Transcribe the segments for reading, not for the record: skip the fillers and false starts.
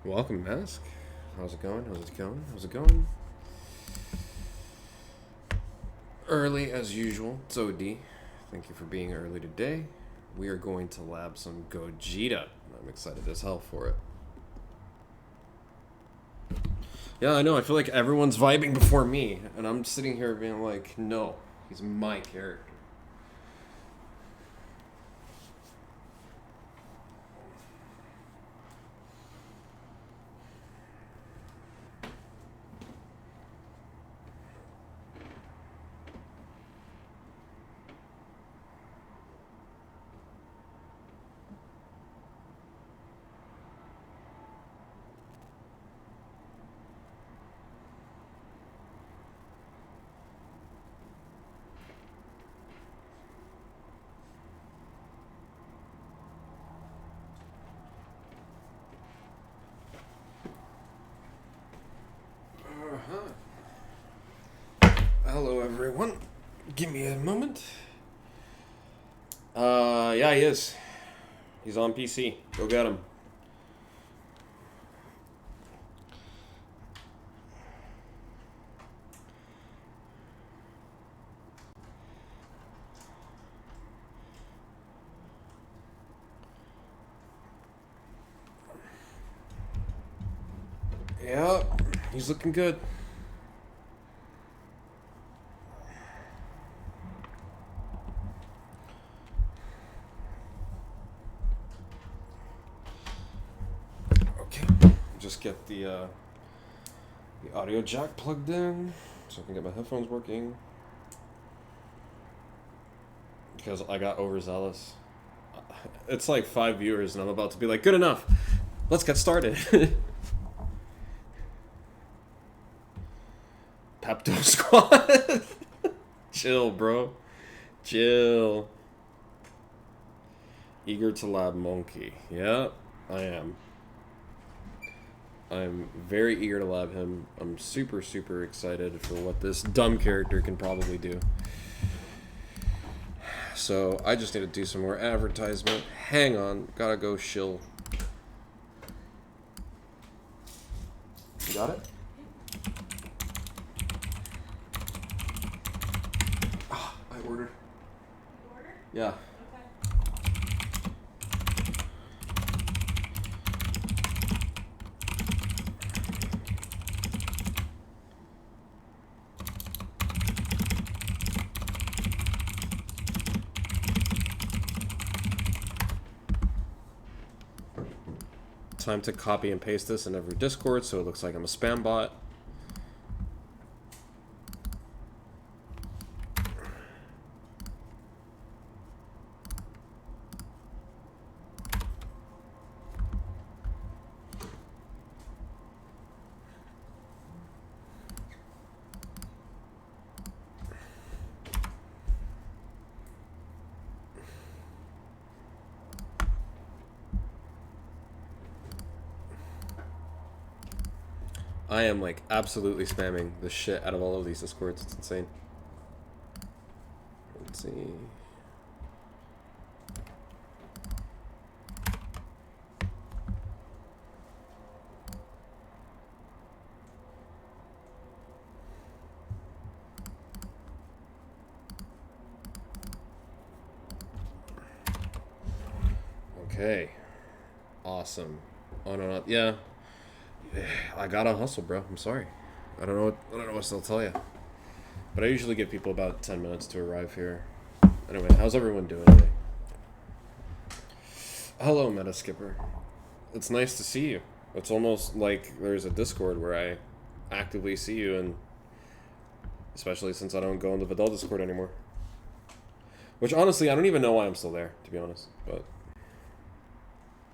Welcome, Mask. How's it going? How's it going? How's it going? Early as usual. It's OD. Thank you for being early today. We are going to lab some Gogeta. I'm excited as hell for it. Yeah, I know. I feel like everyone's vibing before me, and I'm sitting here being like, no, he's my character. Hello, everyone. Give me a moment. Yeah, he is. He's on PC. Go get him. Yeah, he's looking good. Okay, just get the audio jack plugged in so I can get my headphones working. Because I got overzealous. It's like 5 viewers, and I'm about to be like, good enough. Let's get started. Pepto Squad. Chill, bro. Chill. Eager to lab Monkey. Yeah, I am. I'm very eager to lab him. I'm super, super excited for what this dumb character can probably do. So, I just need to do some more advertisement. Hang on. Gotta go shill. You got it? Ah, I ordered. You ordered? Yeah. Okay. Time to copy and paste this in every Discord so it looks like I'm a spam bot. I am like absolutely spamming the shit out of all of these Discords. It's insane. Let's see. Okay. Awesome. Oh no, yeah. I gotta hustle, bro. I'm sorry. I don't know what else to tell you. But I usually give people about 10 minutes to arrive here. Anyway, how's everyone doing today? Hello, Meta Skipper. It's nice to see you. It's almost like there's a Discord where I actively see you, and especially since I don't go in the Vidal Discord anymore. Which honestly, I don't even know why I'm still there, to be honest. But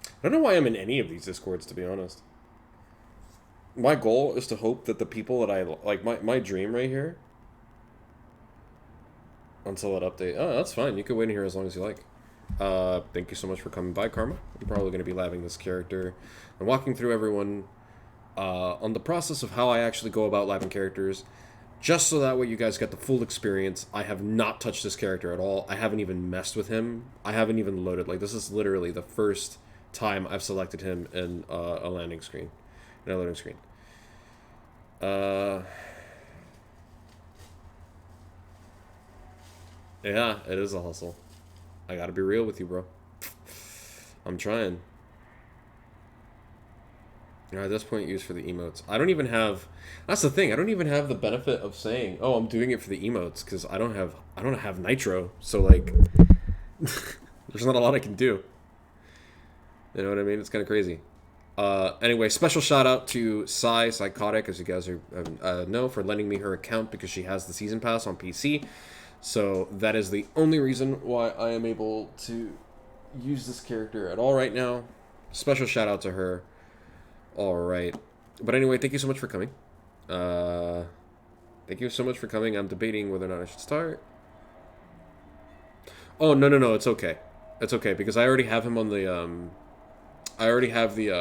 I don't know why I'm in any of these Discords, to be honest. My goal is to hope that the people that I like, my dream right here, until it update. Oh, that's fine. You can wait in here as long as you like. Thank you so much for coming by, Karma. I'm probably going to be labbing this character and walking through everyone on the process of how I actually go about labbing characters, just so that way you guys get the full experience. I have not touched this character at all. I haven't even messed with him. I haven't even loaded. Like, this is literally the first time I've selected him in a landing screen, in a loading screen. Yeah, it is a hustle. I gotta be real with you, bro. I'm trying. At this point, used for the emotes. I don't even have. That's the thing. I don't even have the benefit of saying, "Oh, I'm doing it for the emotes," because I don't have Nitro. So like, there's not a lot I can do. You know what I mean? It's kind of crazy. Anyway, special shout out to Psychotic, as you guys know, for lending me her account because she has the season pass on PC. So that is the only reason why I am able to use this character at all right now. Special shout out to her. All right. But anyway, thank you so much for coming. Thank you so much for coming. I'm debating whether or not I should start. Oh, no, it's okay. It's okay, because I already have him on the, I already have the,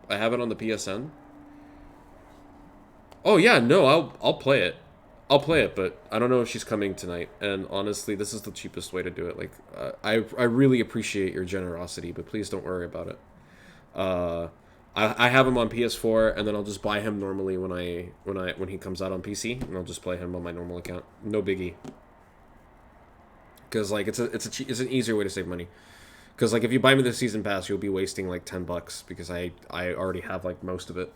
I have it on the PSN. Oh, yeah, no, I'll play it. I'll play it, but I don't know if she's coming tonight. And honestly, this is the cheapest way to do it. Like, I really appreciate your generosity, but please don't worry about it. I have him on PS4, and then I'll just buy him normally when he comes out on PC, and I'll just play him on my normal account. No biggie. Because like it's an easier way to save money. Because like if you buy me the season pass, you'll be wasting like $10 because I already have like most of it.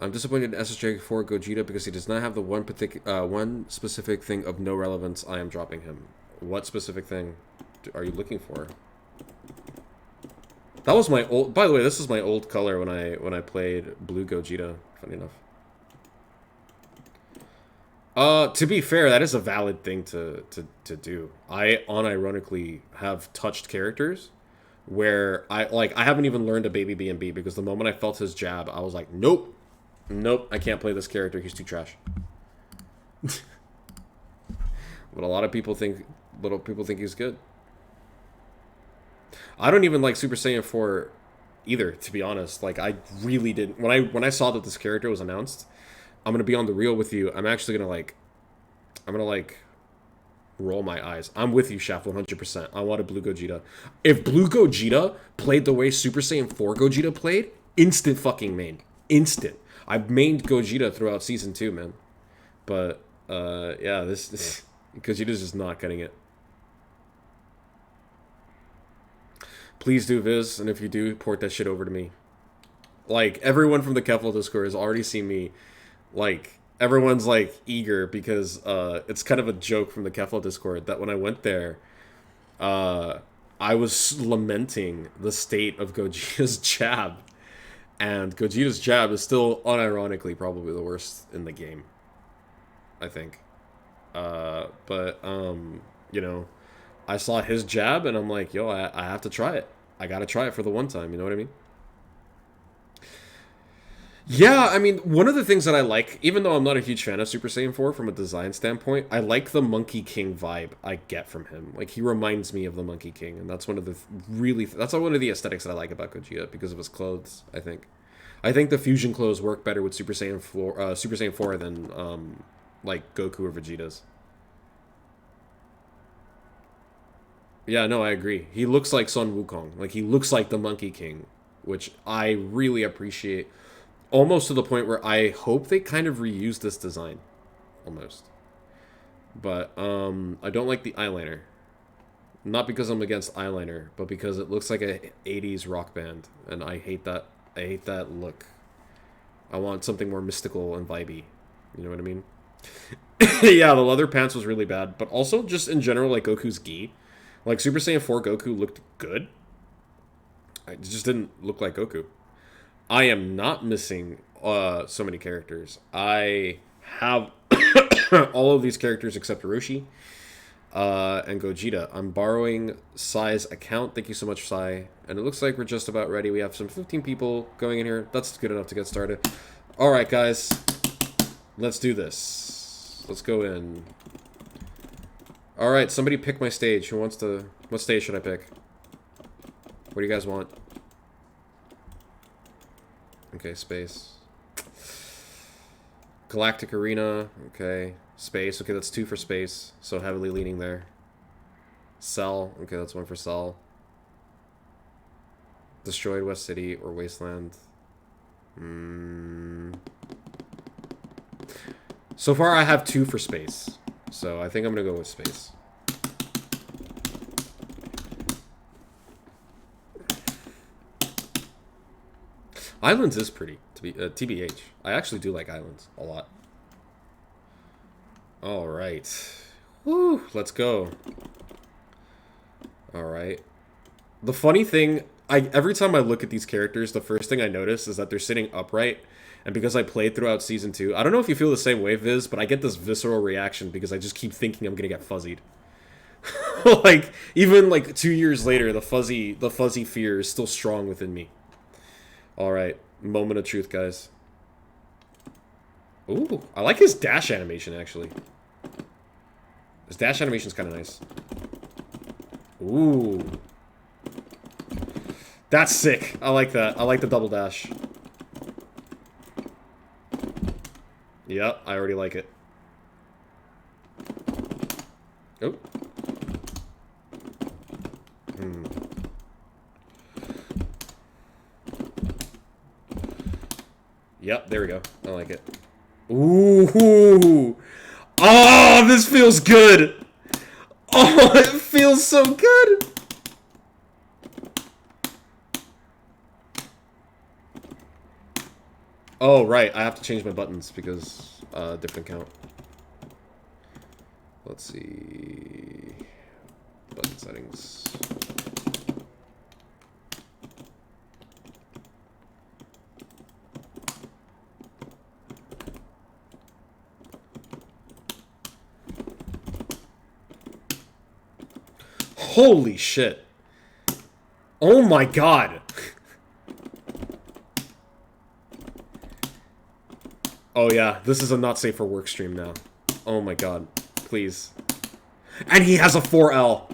I'm disappointed in SSJ4 Gogeta because he does not have the one specific thing of no relevance. I am dropping him. What specific thing are you looking for? That was my old. By the way, this is my old color when I played Blue Gogeta. Funny enough. To be fair, that is a valid thing to do. I unironically have touched characters where I haven't even learned a baby B&B because the moment I felt his jab, I was like, nope, I can't play this character. He's too trash. But a lot of people think he's good. I don't even like Super Saiyan 4 either, to be honest. Like, I really didn't. When I saw that this character was announced, I'm gonna be on the real with you. I'm actually gonna roll my eyes. I'm with you, Shaft, 100%. I want a Blue Gogeta. If Blue Gogeta played the way Super Saiyan 4 Gogeta played, instant fucking main. Instant. I've mained Gogeta throughout Season 2, man. But, yeah, this Gogeta's just not getting it. Please do, Viz, and if you do, port that shit over to me. Like, everyone from the Kefla Discord has already seen me, like, everyone's, like, eager because it's kind of a joke from the Kefla Discord that when I went there, I was lamenting the state of Gogeta's jab. And Gogeta's jab is still, unironically, probably the worst in the game. I think. You know, I saw his jab, and I'm like, yo, I have to try it. I gotta try it for the one time, you know what I mean? Yeah, I mean, one of the things that I like, even though I'm not a huge fan of Super Saiyan 4 from a design standpoint, I like the Monkey King vibe I get from him. Like, he reminds me of the Monkey King, and that's one of the that's one of the aesthetics that I like about Gogeta, because of his clothes, I think. I think the fusion clothes work better with Super Saiyan 4 than, like, Goku or Vegeta's. Yeah, no, I agree. He looks like Sun Wukong. Like, he looks like the Monkey King, which I really appreciate. Almost to the point where I hope they kind of reuse this design. Almost. But, I don't like the eyeliner. Not because I'm against eyeliner, but because it looks like a 80s rock band. And I hate that. I hate that look. I want something more mystical and vibey. You know what I mean? Yeah, the leather pants was really bad. But also, just in general, like Goku's gi. Like, Super Saiyan 4 Goku looked good. It just didn't look like Goku. I am not missing so many characters. I have all of these characters except Hiroshi and Gogeta. I'm borrowing Sai's account. Thank you so much, Sai. And it looks like we're just about ready. We have some 15 people going in here. That's good enough to get started. All right, guys. Let's do this. Let's go in. All right, somebody pick my stage. Who wants to... What stage should I pick? What do you guys want? Okay, space. Galactic Arena. Okay. Space. Okay, that's 2 for space. So heavily leaning there. Cell. Okay, that's 1 for cell. Destroyed West City or Wasteland. So far, I have 2 for space. So I think I'm going to go with space. Islands is pretty, to be TBH. I actually do like Islands a lot. All right. Woo, let's go. All right. The funny thing, every time I look at these characters, the first thing I notice is that they're sitting upright. And because I played throughout Season 2, I don't know if you feel the same way, Viz, but I get this visceral reaction because I just keep thinking I'm going to get fuzzied. Like, even like 2 years later, the fuzzy fear is still strong within me. All right, moment of truth, guys. Ooh, I like his dash animation, actually. His dash animation's kind of nice. Ooh. That's sick. I like that. I like the double dash. Yep, I already like it. Oh. Yep, there we go. I like it. Ooh. Oh, this feels good. Oh, it feels so good. Oh, right. I have to change my buttons because different count. Let's see. Button settings. Holy shit. Oh my god. Oh yeah, this is a not safe for work stream now. Oh my god. Please. And he has a 4L.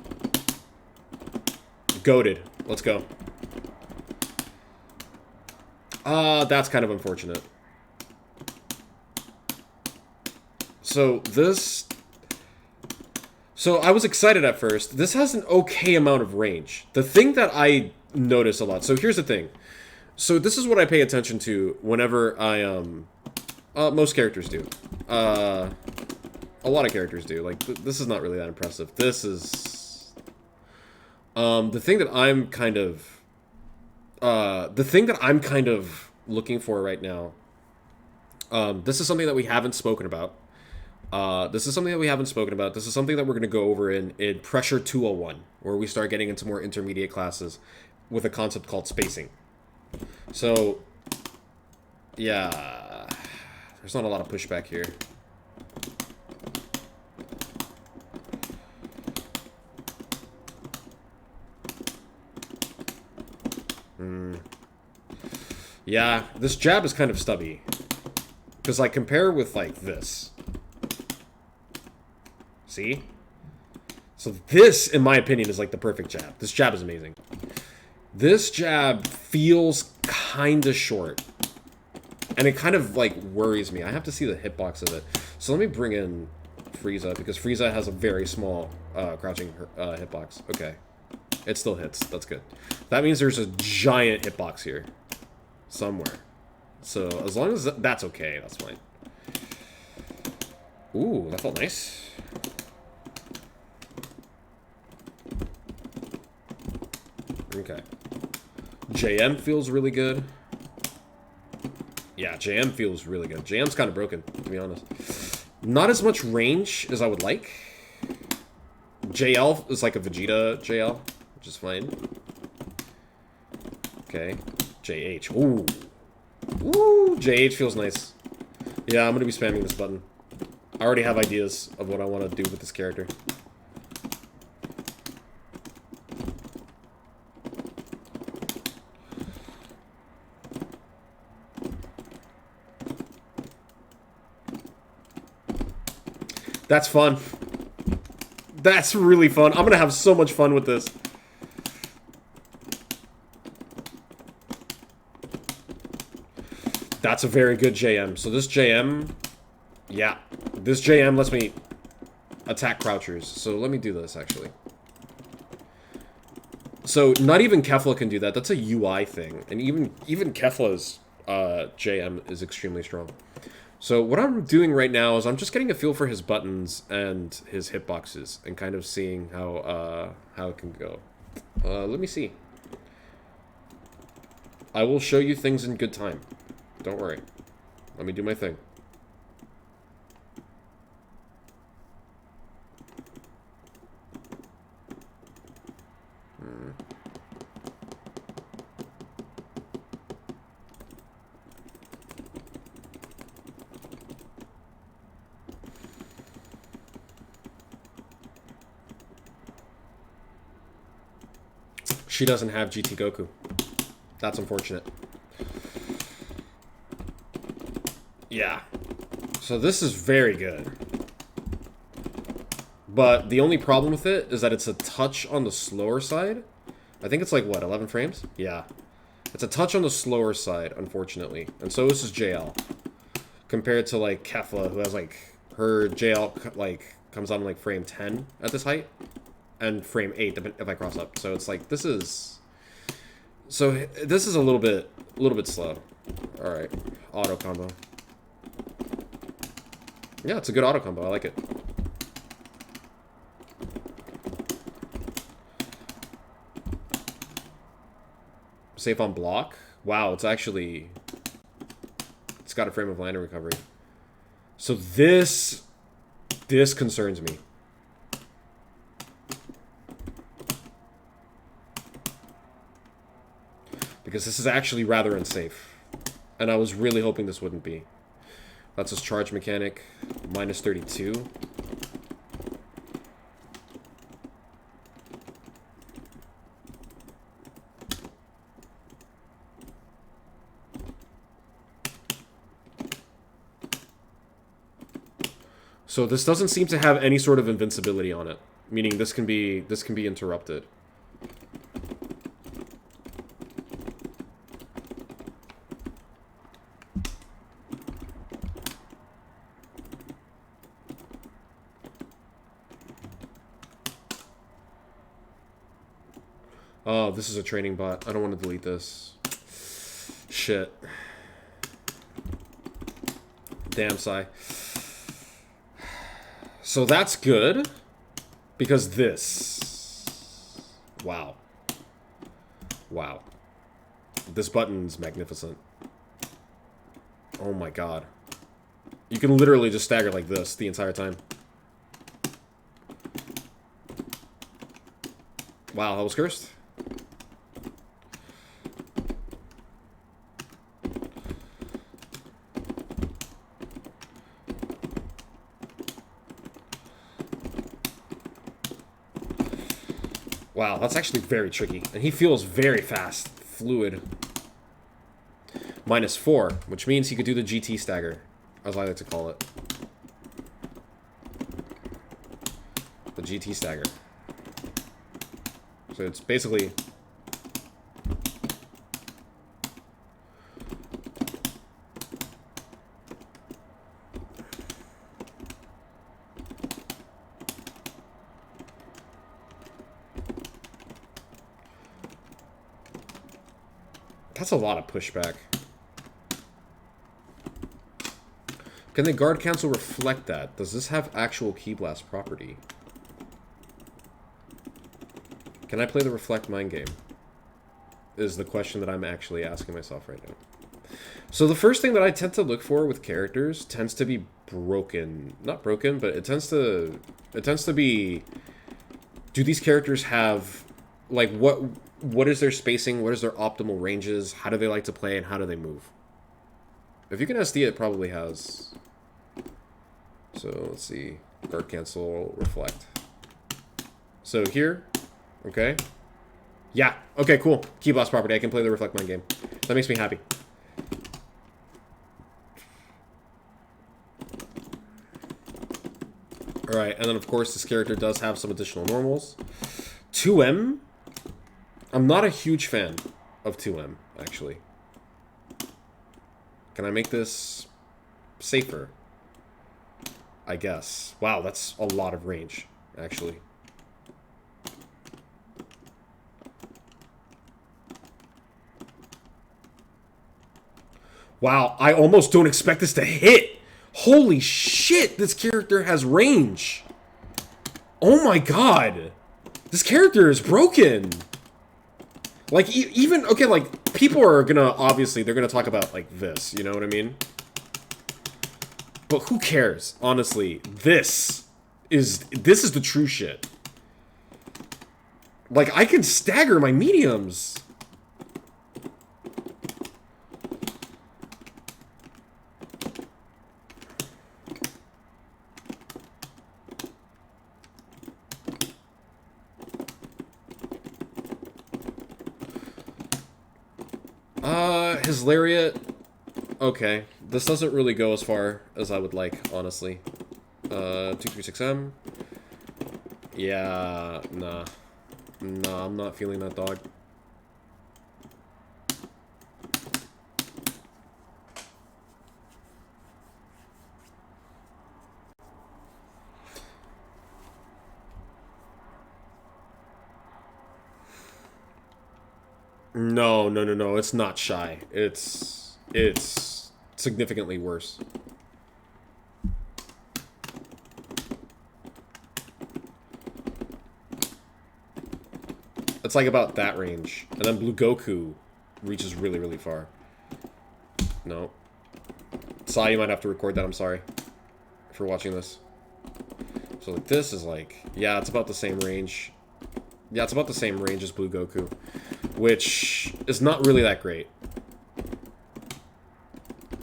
Goated. Let's go. That's kind of unfortunate. So this... So I was excited at first. This has an okay amount of range. The thing that I notice a lot... So here's the thing. So this is what I pay attention to whenever I, most characters do. A lot of characters do. Like, this is not really that impressive. This is... the thing that I'm kind of... looking for right now... this is something that we haven't spoken about. This is something that we're going to go over in Pressure 201, where we start getting into more intermediate classes with a concept called spacing. So, yeah, there's not a lot of pushback here. Yeah, this jab is kind of stubby. Because, like, compare with, like, this. See? So this, in my opinion, is like the perfect jab. This jab is amazing. This jab feels kind of short. And it kind of, like, worries me. I have to see the hitbox of it. So let me bring in Frieza, because Frieza has a very small crouching hitbox. Okay. It still hits. That's good. That means there's a giant hitbox here. Somewhere. So as long as that's okay, that's fine. Ooh, that felt nice. Okay. JM feels really good. Yeah, JM feels really good. JM's kind of broken, to be honest. Not as much range as I would like. JL is like a Vegeta JL, which is fine. Okay. JH. Ooh. Ooh, JH feels nice. Yeah, I'm going to be spamming this button. I already have ideas of what I want to do with this character. That's fun. That's really fun. I'm going to have so much fun with this. That's a very good JM. So this JM... Yeah. This JM lets me attack crouchers. So let me do this, actually. So not even Kefla can do that. That's a UI thing. And even Kefla's JM is extremely strong. So what I'm doing right now is I'm just getting a feel for his buttons and his hitboxes and kind of seeing how it can go. Let me see. I will show you things in good time. Don't worry. Let me do my thing. She doesn't have GT Goku. That's unfortunate. Yeah. So this is very good. But the only problem with it is that it's a touch on the slower side. I think it's like, what, 11 frames? Yeah. It's a touch on the slower side, unfortunately. And so this is JL. Compared to, like, Kefla, who has, like, her JL, like, comes on, like, frame 10 at this height. And frame 8 if I cross up. So it's like, this is... So this is a little bit slow. Alright. Auto combo. Yeah, it's a good auto combo. I like it. Safe on block. Wow, it's actually... It's got a frame of landing recovery. So this concerns me. Because this is actually rather unsafe. And I was really hoping this wouldn't be. That's his charge mechanic. Minus 32. So this doesn't seem to have any sort of invincibility on it. Meaning this can be interrupted. Oh, this is a training bot. I don't want to delete this. Shit. Damn, Sai. So that's good. Because this... Wow. Wow. This button's magnificent. Oh my god. You can literally just stagger like this the entire time. Wow, that was cursed. Wow, that's actually very tricky. And he feels very fast. Fluid. Minus 4, which means he could do the GT stagger, as I like to call it. The GT stagger. So it's basically... That's a lot of pushback. Can the guard cancel reflect that? Does this have actual Ki Blast property? Can I play the reflect mind game? Is the question that I'm actually asking myself right now. So the first thing that I tend to look for with characters tends to be broken. Not broken, but it tends to be, do these characters have, like, what is their spacing? What is their optimal ranges? How do they like to play and how do they move? If you can SD, it probably has. So let's see. Guard cancel, reflect. So here, okay. Yeah, okay, cool. Ki Blast property. I can play the reflect mind game. That makes me happy. Alright, and then of course this character does have some additional normals. 2M? I'm not a huge fan of 2M, actually. Can I make this safer? I guess. Wow, that's a lot of range, actually. Wow, I almost don't expect this to hit. Holy shit, this character has range. Oh my god. This character is broken. Like, even, okay, like, people are gonna, obviously, they're gonna talk about, like, this, you know what I mean? But who cares, honestly? This is the true shit. Like, I can stagger my mediums. His lariat. Okay, this doesn't really go as far as I would like, honestly. 236M. Yeah, nah. Nah, I'm not feeling that, dog. No, no, no, no. It's not shy. It's significantly worse. It's like about that range. And then Blue Goku reaches really, really far. No. Sai, you might have to record that. I'm sorry for watching this. So like, this is like, yeah, it's about the same range. Yeah, it's about the same range as Blue Goku, which is not really that great.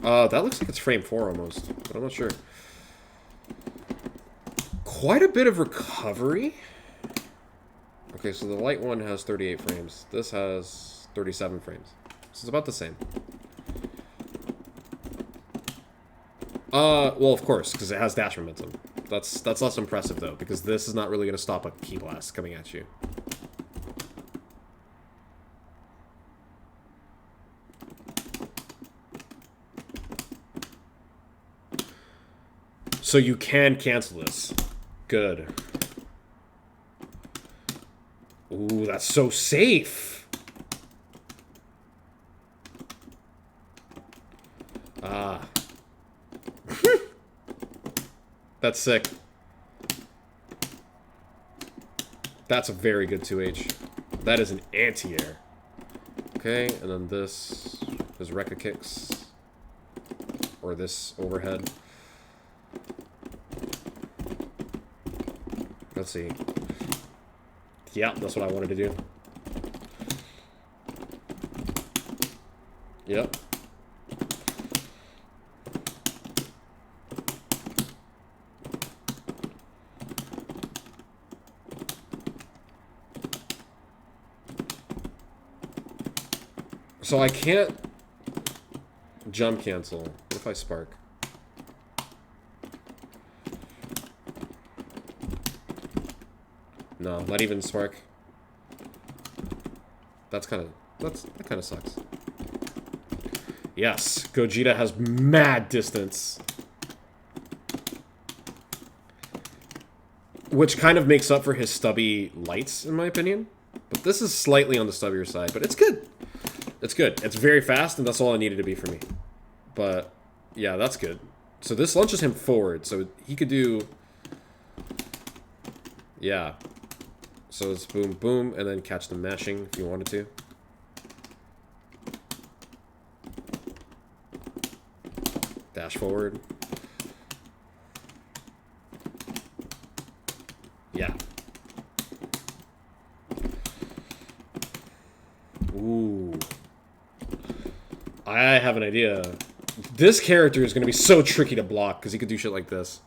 That looks like it's frame 4 almost, but I'm not sure. Quite a bit of recovery. Okay, so the light one has 38 frames. This has 37 frames. So it's about the same. Well, of course, because it has dash momentum. That's less impressive, though, because this is not really going to stop a Ki Blast coming at you. So you can cancel this. Good. Ooh, that's so safe. Ah. That's sick. That's a very good 2H. That is an anti-air. Okay, and then this is Rekka kicks. Or this overhead. Let's see. Yeah, that's what I wanted to do. Yep. So I can't jump cancel. What if I spark? No, not even spark. That kind of sucks. Yes, Gogeta has mad distance. Which kind of makes up for his stubby lights, in my opinion. But this is slightly on the stubbier side, but it's good. It's good. It's very fast, and that's all it needed to be for me. But, yeah, that's good. So this launches him forward, so he could do... Yeah. So it's boom, boom, and then catch them mashing if you wanted to. Dash forward. Yeah. Ooh. I have an idea. This character is going to be so tricky to block because he could do shit like this.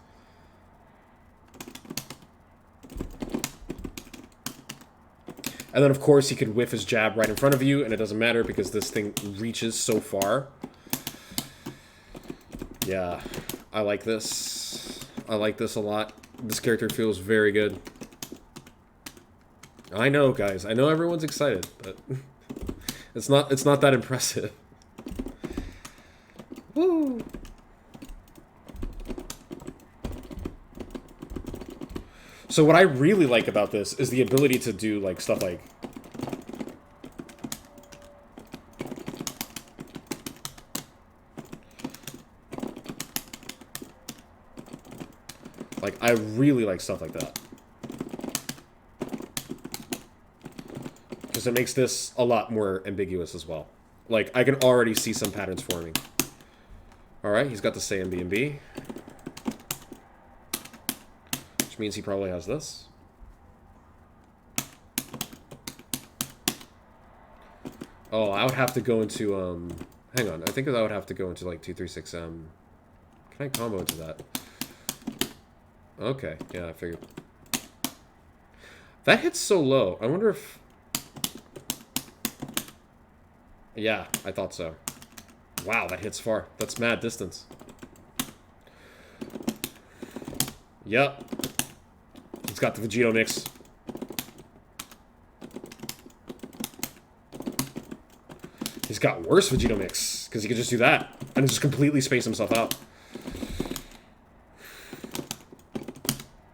And then, of course, he could whiff his jab right in front of you, and it doesn't matter because this thing reaches so far. Yeah, I like this. I like this a lot. This character feels very good. I know, guys. I know everyone's excited, but it's not that impressive. Woo! So what I really like about this is the ability to do like stuff like Like, I really like stuff like that. Because it makes this a lot more ambiguous as well. Like, I can already see some patterns forming. Alright, he's got the say in B and B. Which means he probably has this. Oh, I would have to go into, hang on. I think I would have to go into, like, 236M. Can I combo into that? Okay, yeah, I figured. That hits so low. I wonder if... Yeah, I thought so. Wow, that hits far. That's mad distance. Yep. He's got the Vegito mix. He's got worse Vegito mix, because he could just do that and just completely space himself out.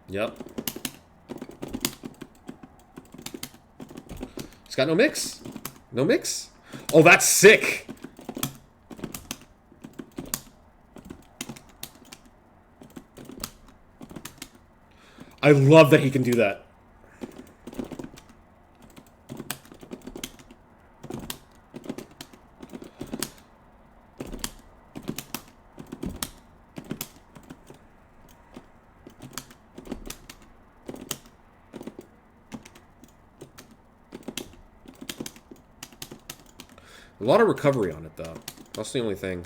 Yep. He's got no mix. No mix? Oh, that's sick! I love that he can do that. A lot of recovery on it, though. That's the only thing.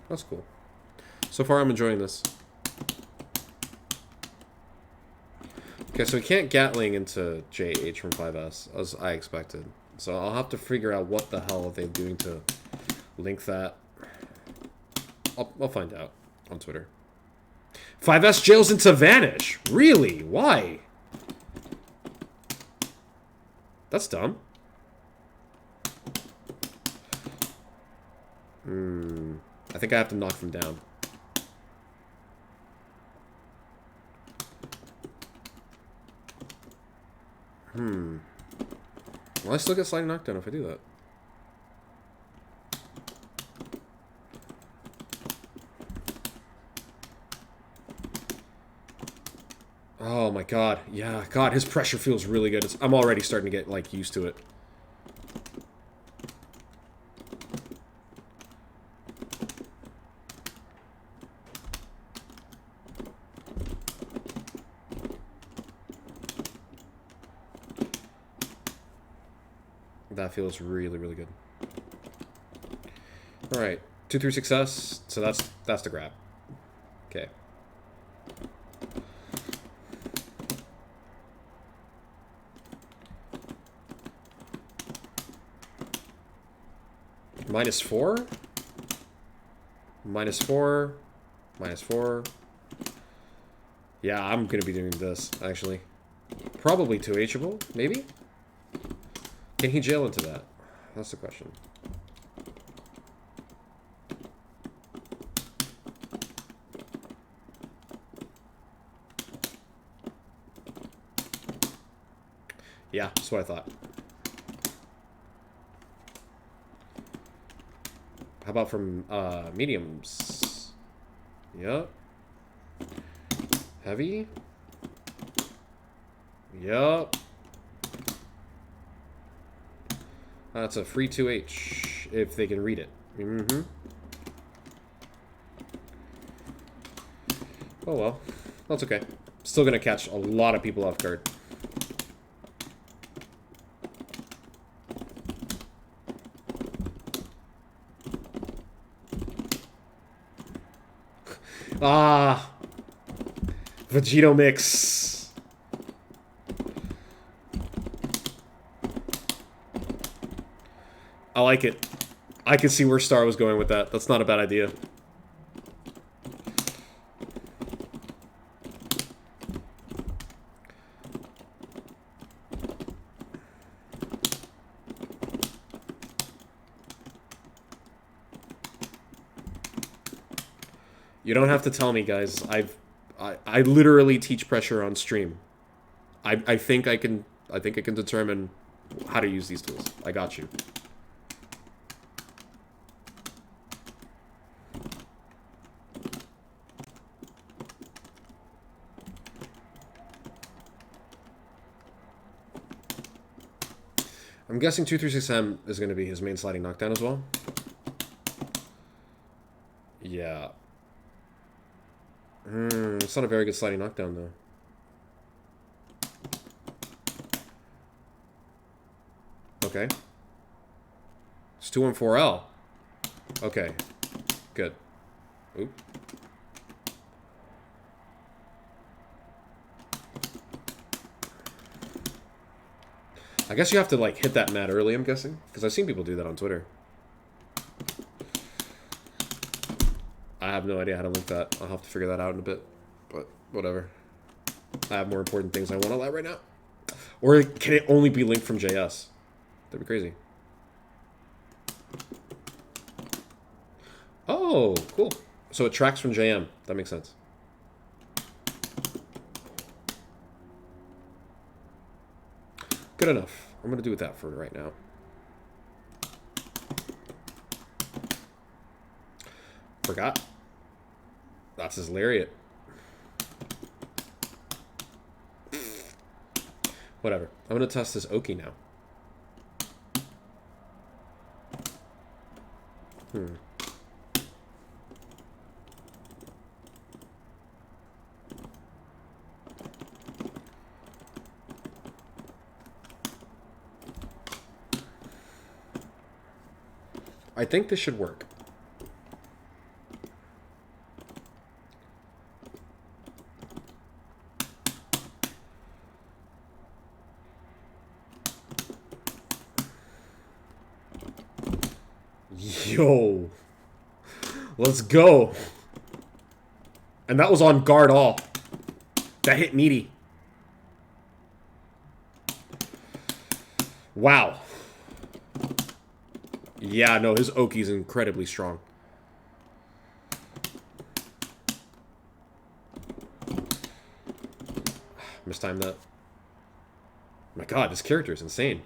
That's cool. So far, I'm enjoying this. Okay, so we can't Gatling into JH from 5S, as I expected. So I'll have to figure out what the hell are they doing to link that. I'll find out on Twitter. 5S jails into Vanish? Really? Why? That's dumb. I think I have to knock them down. Well, I still get sliding knockdown if I do that. Oh my god. Yeah, god, his pressure feels really good. I'm already starting to get, like, used to it. That feels really, really good. Alright. 2-3 success. So that's the grab. Okay. -4. -4. -4. Yeah, I'm gonna be doing this, actually. Probably 2Hable, maybe? Can he jail into that? That's the question. Yeah, that's what I thought. How about from mediums? Yep. Heavy? Yep. That's a free 2H, if they can read it. Oh well. That's okay. Still gonna catch a lot of people off guard. Ah! Vegito mix. I like it. I can see where Star was going with that. That's not a bad idea. You don't have to tell me, guys. I literally teach pressure on stream. I think I can determine how to use these tools. I got you. I'm guessing 236M is going to be his main sliding knockdown as well. Yeah. It's not a very good sliding knockdown, though. Okay. It's 214L. Okay. Good. Oop. I guess you have to, like, hit that mat early, I'm guessing. Because I've seen people do that on Twitter. I have no idea how to link that. I'll have to figure that out in a bit. But, whatever. I have more important things I want to let right now. Or can it only be linked from JS? That'd be crazy. Oh, cool. So it tracks from JM. That makes sense. Good enough. I'm going to do with that for right now. Forgot. That's his lariat. Whatever. I'm going to test this Oki now. I think this should work. Yo. Let's go. And that was on guard all. That hit meaty. Wow. Yeah, no, his Oki's incredibly strong. Mistimed that. My god, this character is insane.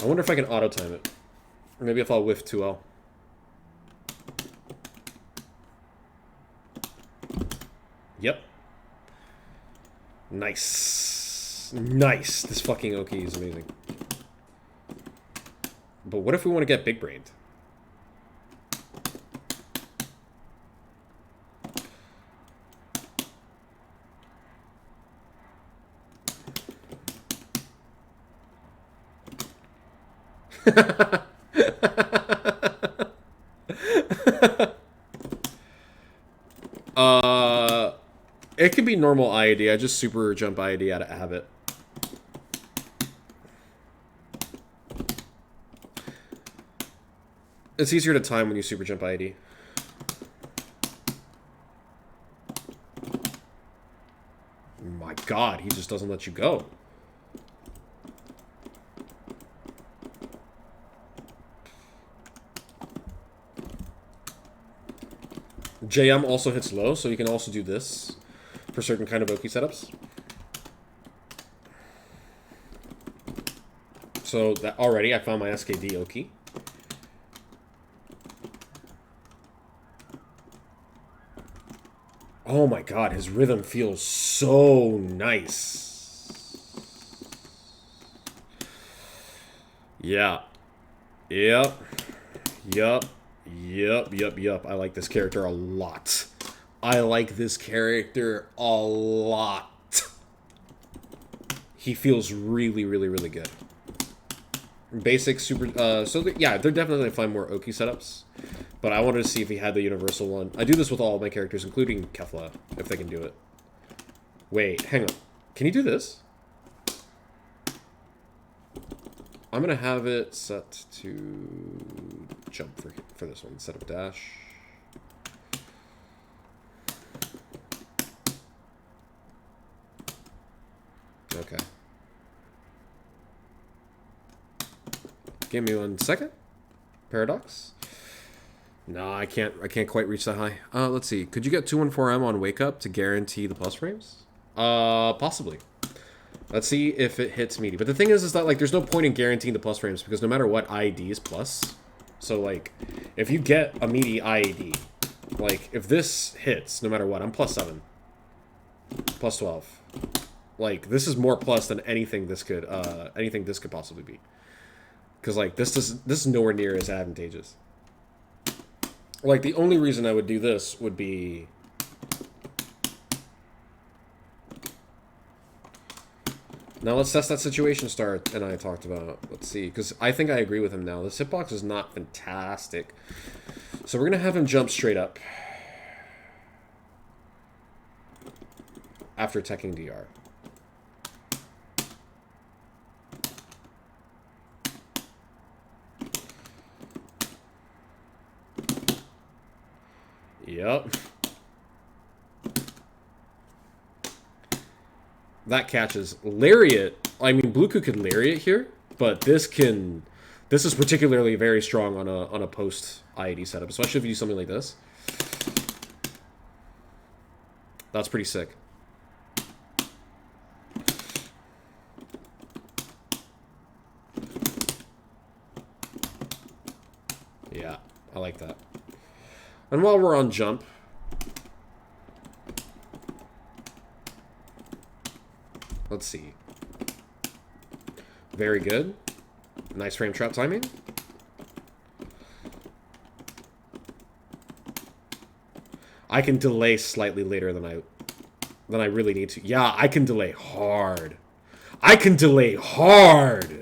I wonder if I can auto-time it. Or maybe if I'll whiff 2L. Yep. Nice. Nice. This fucking Oki is amazing. But what if we want to get big-brained? It could be normal IAD. I just super jump IAD out of habit. It's easier to time when you super jump IAD. My god, he just doesn't let you go. JM also hits low, so you can also do this for certain kind of Oki setups. So that already I found my SKD Oki. Oh my god, his rhythm feels so nice. Yeah. Yep. Yup. Yup, yup, yup. I like this character a lot. I like this character a lot. He feels really, really, really good. Basic, super... yeah, they're definitely going to find more Oki setups. But I wanted to see if he had the universal one. I do this with all of my characters, including Kefla, if they can do it. Wait, hang on. Can you do this? I'm going to have it set to jump for this one instead of dash. Okay. Give me 1 second. Paradox? No, I can't quite reach that high. Let's see. Could you get 214M on Wake Up to guarantee the plus frames? Possibly. Let's see if it hits meaty. But the thing is that, like, there's no point in guaranteeing the plus frames because no matter what, IED is plus. So, like, if you get a meaty IED, like, if this hits, no matter what, I'm plus 7. Plus 12. Like, this is more plus than anything this could possibly be. Because, like, this is nowhere near as advantageous. Like, the only reason I would do this would be... Now let's test that situation star and I talked about. Let's see, because I think I agree with him now. This hitbox is not fantastic. So we're going to have him jump straight up. After teching DR. Yep. That catches. Lariat. I mean, Bluku could Lariat here, but this is particularly very strong on a post IED setup, especially if you do something like this. That's pretty sick. Yeah, I like that. And while we're on jump, let's see. Very good. Nice frame trap timing. I can delay slightly later than I really need to. Yeah, I can delay hard. I can delay hard.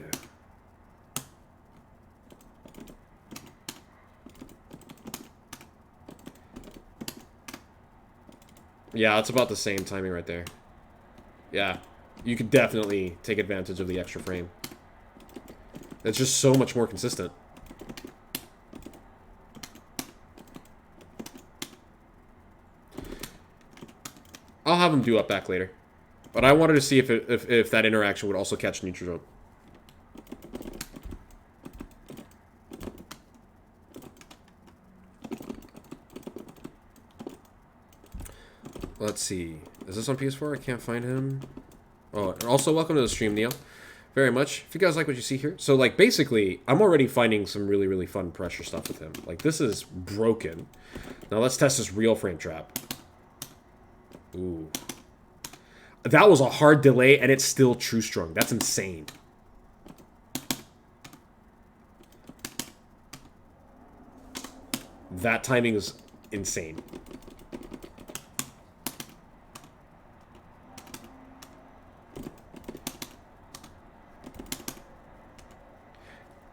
Yeah, it's about the same timing right there. Yeah, you could definitely take advantage of the extra frame. It's just so much more consistent. I'll have him do up back later. But I wanted to see if that interaction would also catch neutral jump. Let's see. Is this on PS4? I can't find him. Oh, and also welcome to the stream, Neil. Very much. If you guys like what you see here. So, like, basically, I'm already finding some really, really fun pressure stuff with him. Like, this is broken. Now, let's test this real frame trap. Ooh. That was a hard delay, and it's still true strung. That's insane. That timing is insane.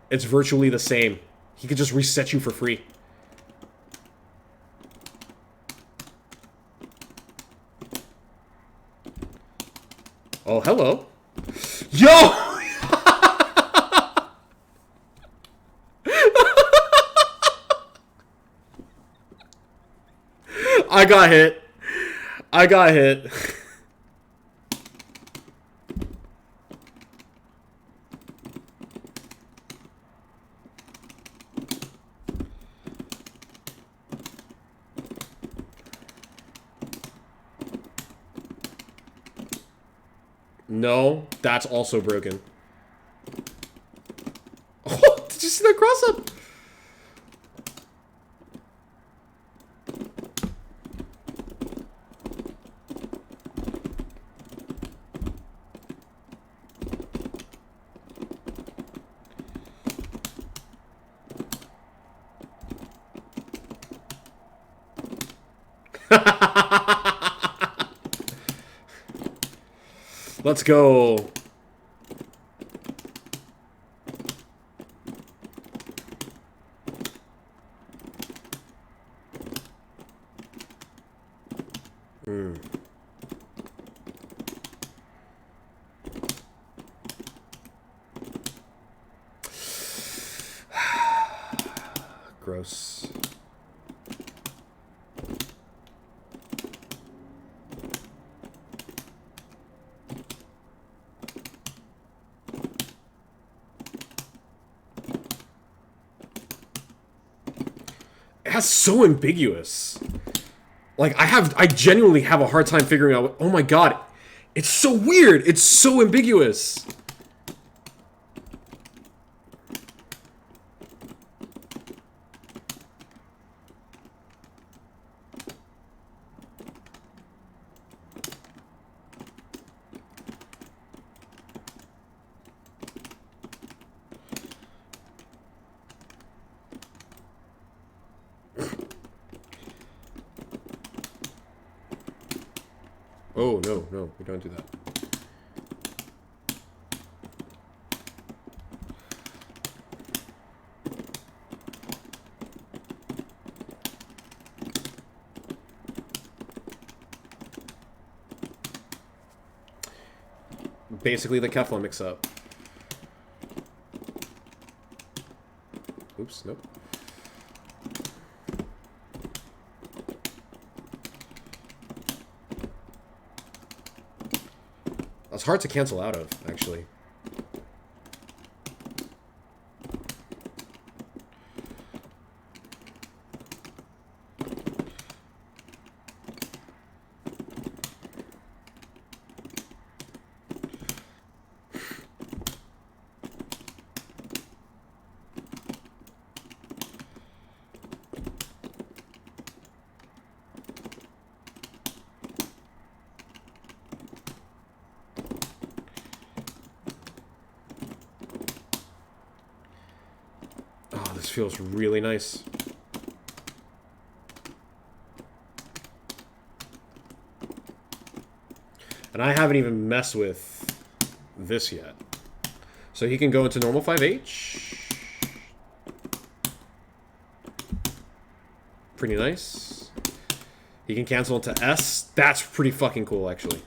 It's virtually the same. He could just reset you for free. Oh, hello. Yo! I got hit. I got hit. No, that's also broken. Oh, did you see that cross up? Let's go. Gross. That's so ambiguous. Like, I genuinely have a hard time figuring out oh my god. It's so weird. It's so ambiguous. Oh, no, we don't do that. Basically the Kefla mix-up. Oops, nope. That's hard to cancel out of, actually. This feels really nice. And I haven't even messed with this yet. So he can go into normal 5H. Pretty nice. He can cancel into S. That's pretty fucking cool, actually.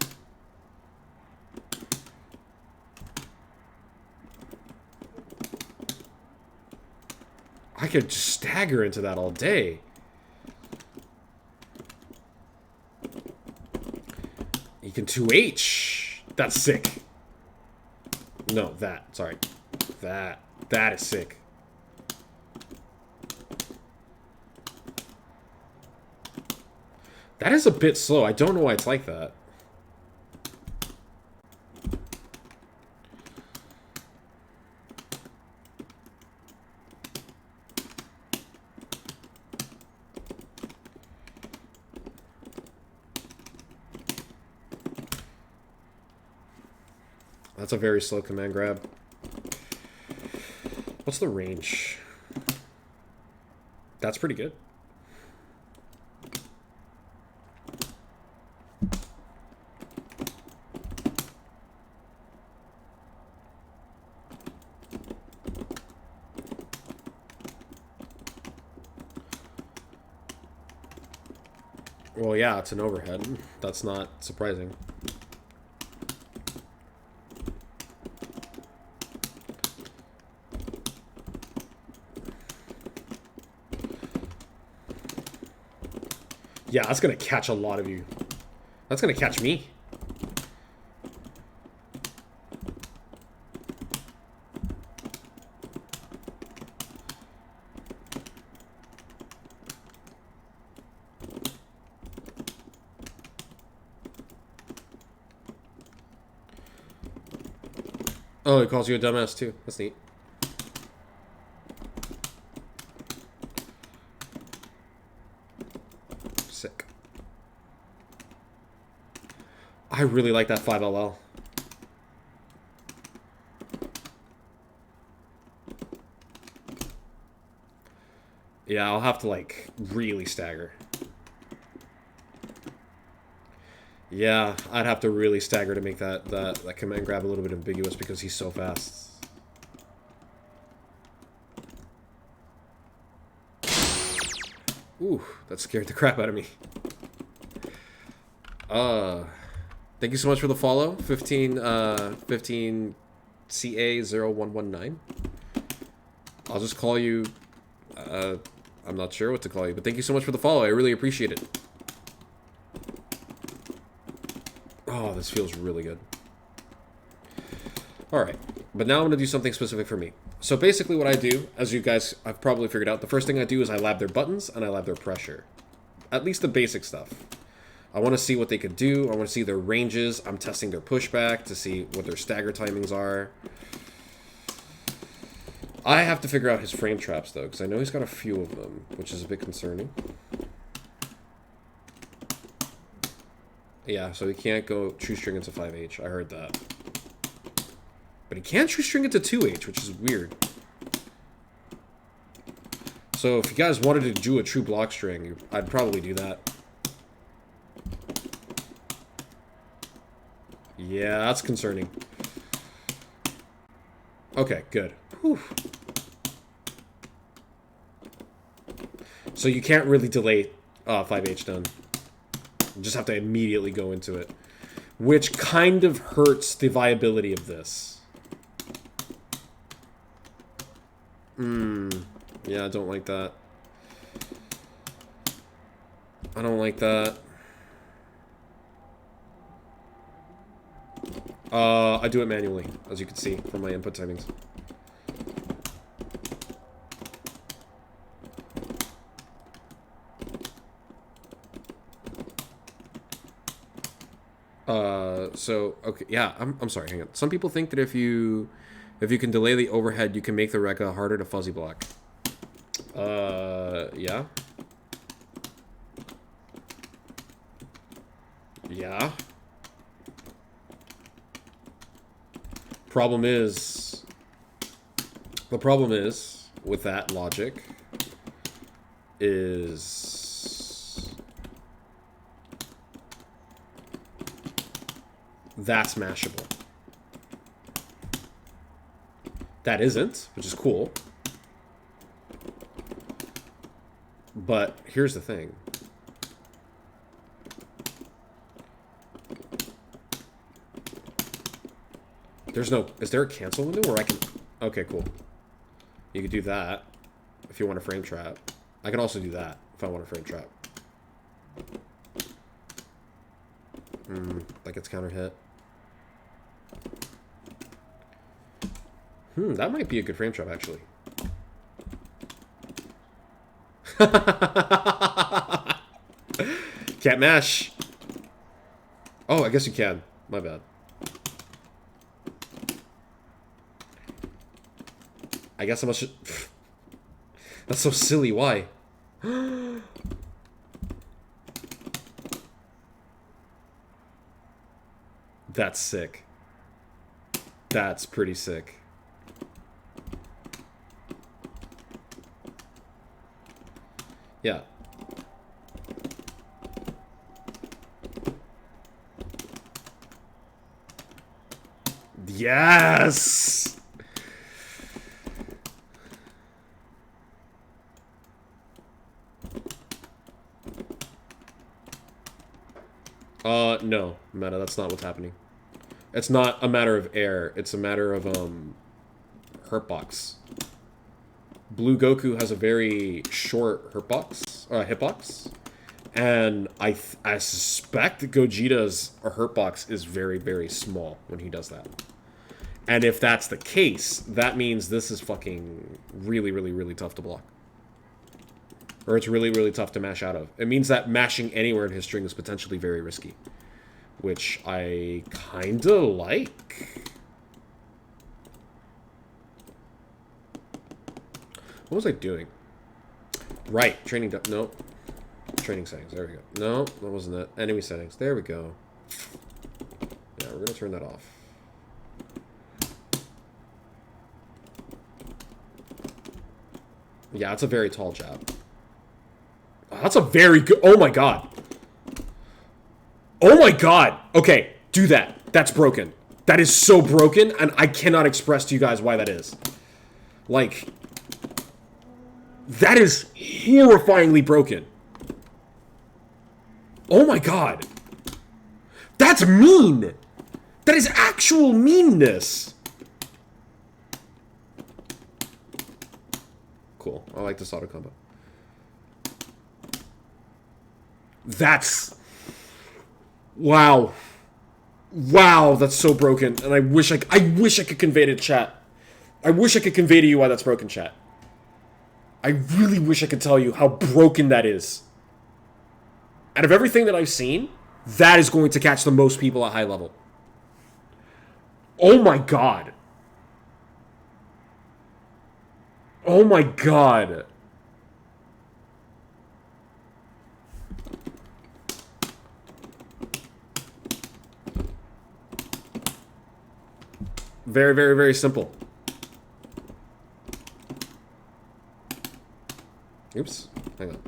I could just stagger into that all day. You can 2H. That's sick. No, that. Sorry. That. That is sick. That is a bit slow. I don't know why it's like that. That's a very slow command grab. What's the range? That's pretty good. Well, yeah, it's an overhead. That's not surprising. Yeah, that's gonna catch a lot of you. That's gonna catch me. Oh, he calls you a dumbass too. That's neat. Sick. I really like that 5LL. Yeah, I'll have to, like, really stagger. Yeah, I'd have to really stagger to make that command grab a little bit ambiguous because he's so fast. Ooh, that scared the crap out of me. Thank you so much for the follow. 15 CA0119. I'll just call you, I'm not sure what to call you, but thank you so much for the follow. I really appreciate it. Oh, this feels really good. Alright, but now I'm going to do something specific for me. So basically what I do, as you guys have probably figured out, the first thing I do is I lab their buttons and I lab their pressure. At least the basic stuff. I want to see what they could do. I want to see their ranges. I'm testing their pushback to see what their stagger timings are. I have to figure out his frame traps, though, because I know he's got a few of them, which is a bit concerning. Yeah, so he can't go true string into 5H. I heard that. But he can true string into 2H, which is weird. So if you guys wanted to do a true block string, I'd probably do that. Yeah, that's concerning. Okay, good. Whew. So you can't really delay 5H done. You just have to immediately go into it. Which kind of hurts the viability of this. Yeah, I don't like that. I don't like that. I do it manually, as you can see from my input timings. So, okay, yeah, I'm sorry, hang on. Some people think that if you can delay the overhead, you can make the Rekka harder to fuzzy block. Yeah. Yeah. The problem is, with that logic, is that's mashable. That isn't, which is cool. But here's the thing. There's no... Is there a cancel window where I can... Okay, cool. You could do that if you want a frame trap. I can also do that if I want a frame trap. That gets counter hit. That might be a good frame trap, actually. Can't mash. Oh, I guess you can. My bad. I guess I must... That's so silly. Why? That's sick. That's pretty sick. Yeah. Yes! No, Meta, that's not what's happening. It's not a matter of air, it's a matter of, hurtbox. Blue Goku has a very short hitbox, and I suspect Gogeta's hurtbox is very, very small when he does that. And if that's the case, that means this is fucking really, really, really tough to block. Or it's really, really tough to mash out of. It means that mashing anywhere in his string is potentially very risky. Which I kinda like. What was I doing? Right, training... No. Training settings, there we go. No, that wasn't it. Enemy settings, there we go. Yeah, we're gonna turn that off. Yeah, it's a very tall jab. Oh, that's a very good... Oh my god. Oh my god. Okay, do that. That's broken. That is so broken, and I cannot express to you guys why that is. Like... That is horrifyingly broken. Oh my god. That's mean. That is actual meanness. Cool. I like this auto combo. That's... Wow. Wow, that's so broken. And I wish I could convey it in chat. I wish I could convey to you why that's broken, chat. I really wish I could tell you how broken that is. Out of everything that I've seen, that is going to catch the most people at high level. Oh my god. Oh my god. Very, very, very simple. Oops. Hang on.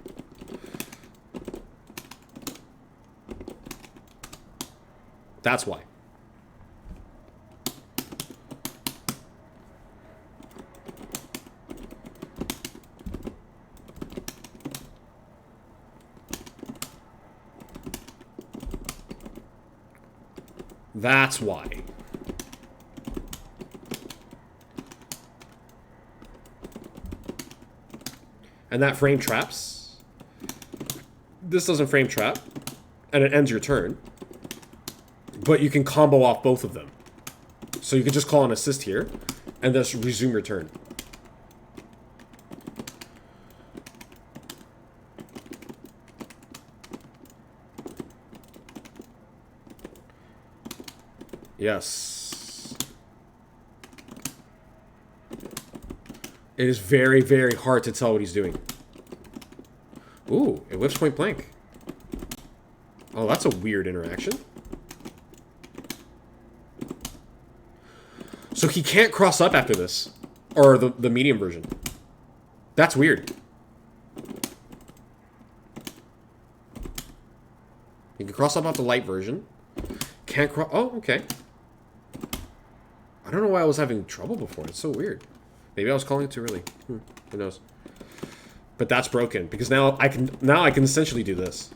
That's why. That's why. And that frame traps. This doesn't frame trap. And it ends your turn. But you can combo off both of them. So you can just call an assist here. And just resume your turn. Yes. It is very, very hard to tell what he's doing. Ooh, it whips point blank. Oh, that's a weird interaction. So he can't cross up after this. Or the medium version. That's weird. You can cross up off the light version. Can't cross... Oh, okay. I don't know why I was having trouble before. It's so weird. Maybe I was calling it too early. Who knows? But that's broken because now I can essentially do this.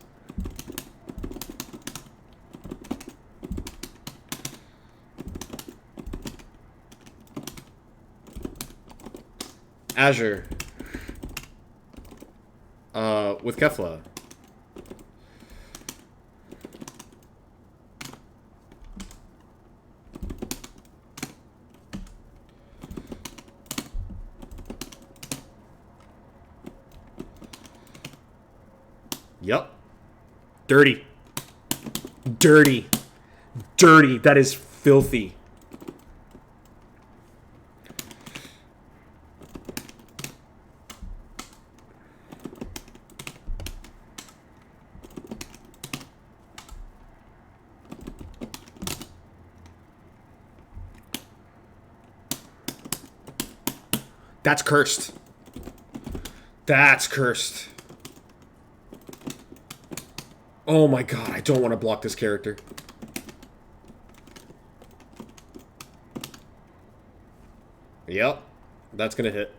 Azure. With Kefla. Yep. Dirty. Dirty. Dirty. That is filthy. That's cursed. That's cursed. Oh my god, I don't want to block this character. Yep, that's gonna hit.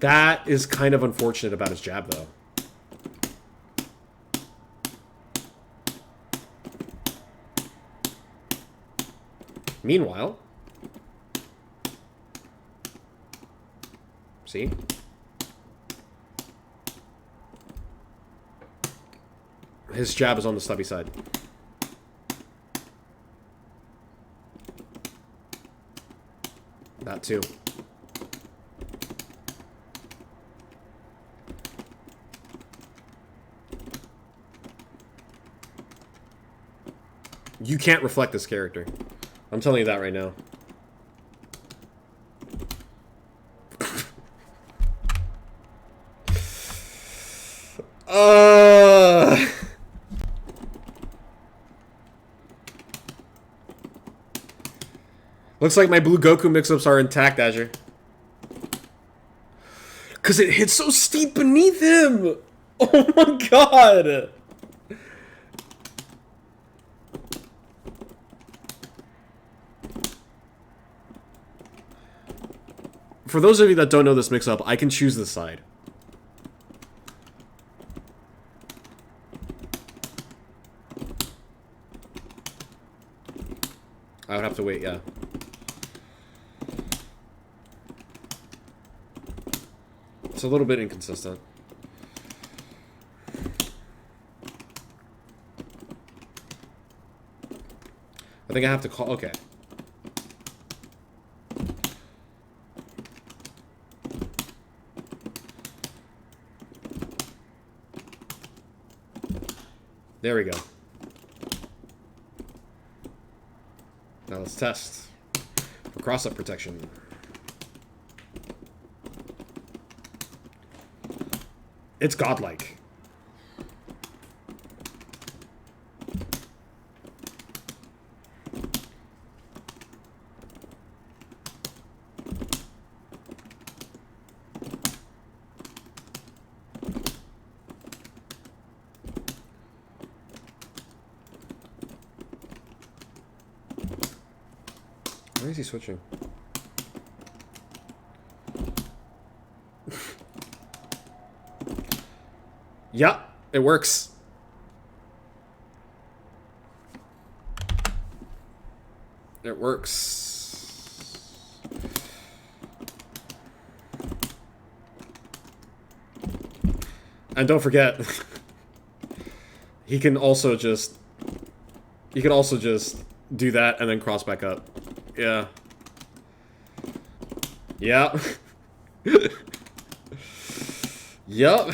That is kind of unfortunate about his jab, though. Meanwhile... See? His jab is on the stubby side. That too. You can't reflect this character. I'm telling you that right now. Looks like my blue Goku mix-ups are intact, Azure. Because it hits so steep beneath him! Oh my god! For those of you that don't know this mix-up, I can choose this side. I would have to wait, yeah. It's a little bit inconsistent. I think I have to call... Okay. There we go. Now let's test for cross-up protection. It's godlike. Why is he switching? Yeah, it works. It works. And don't forget, he can also just do that and then cross back up. Yeah. Yeah. Yup.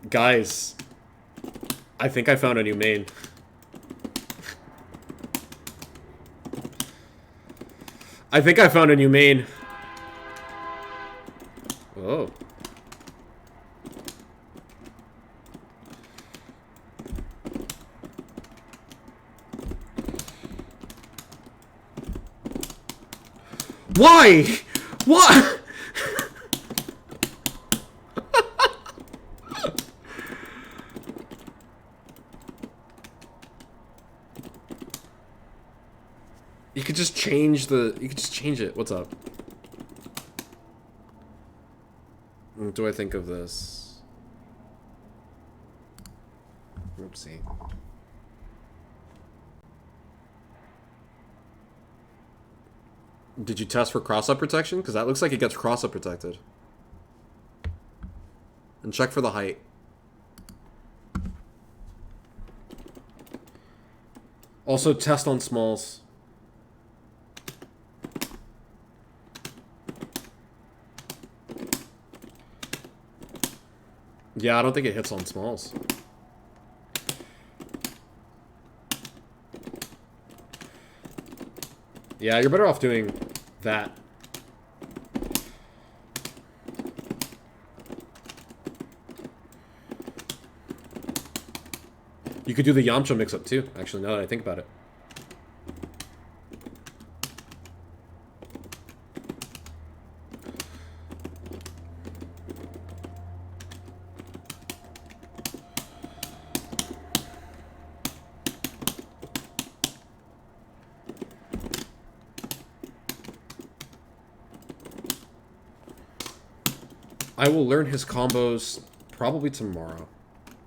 Guys, I think I found a new main. I think I found a new main. Oh. Why? What? You could just change the... You could just change it. What's up? What do I think of this? Oopsie. Did you test for cross-up protection? Because that looks like it gets cross-up protected. And check for the height. Also, test on smalls. Yeah, I don't think it hits on smalls. Yeah, you're better off doing that. You could do the Yamcha mix-up too, actually, now that I think about it. I will learn his combos probably tomorrow.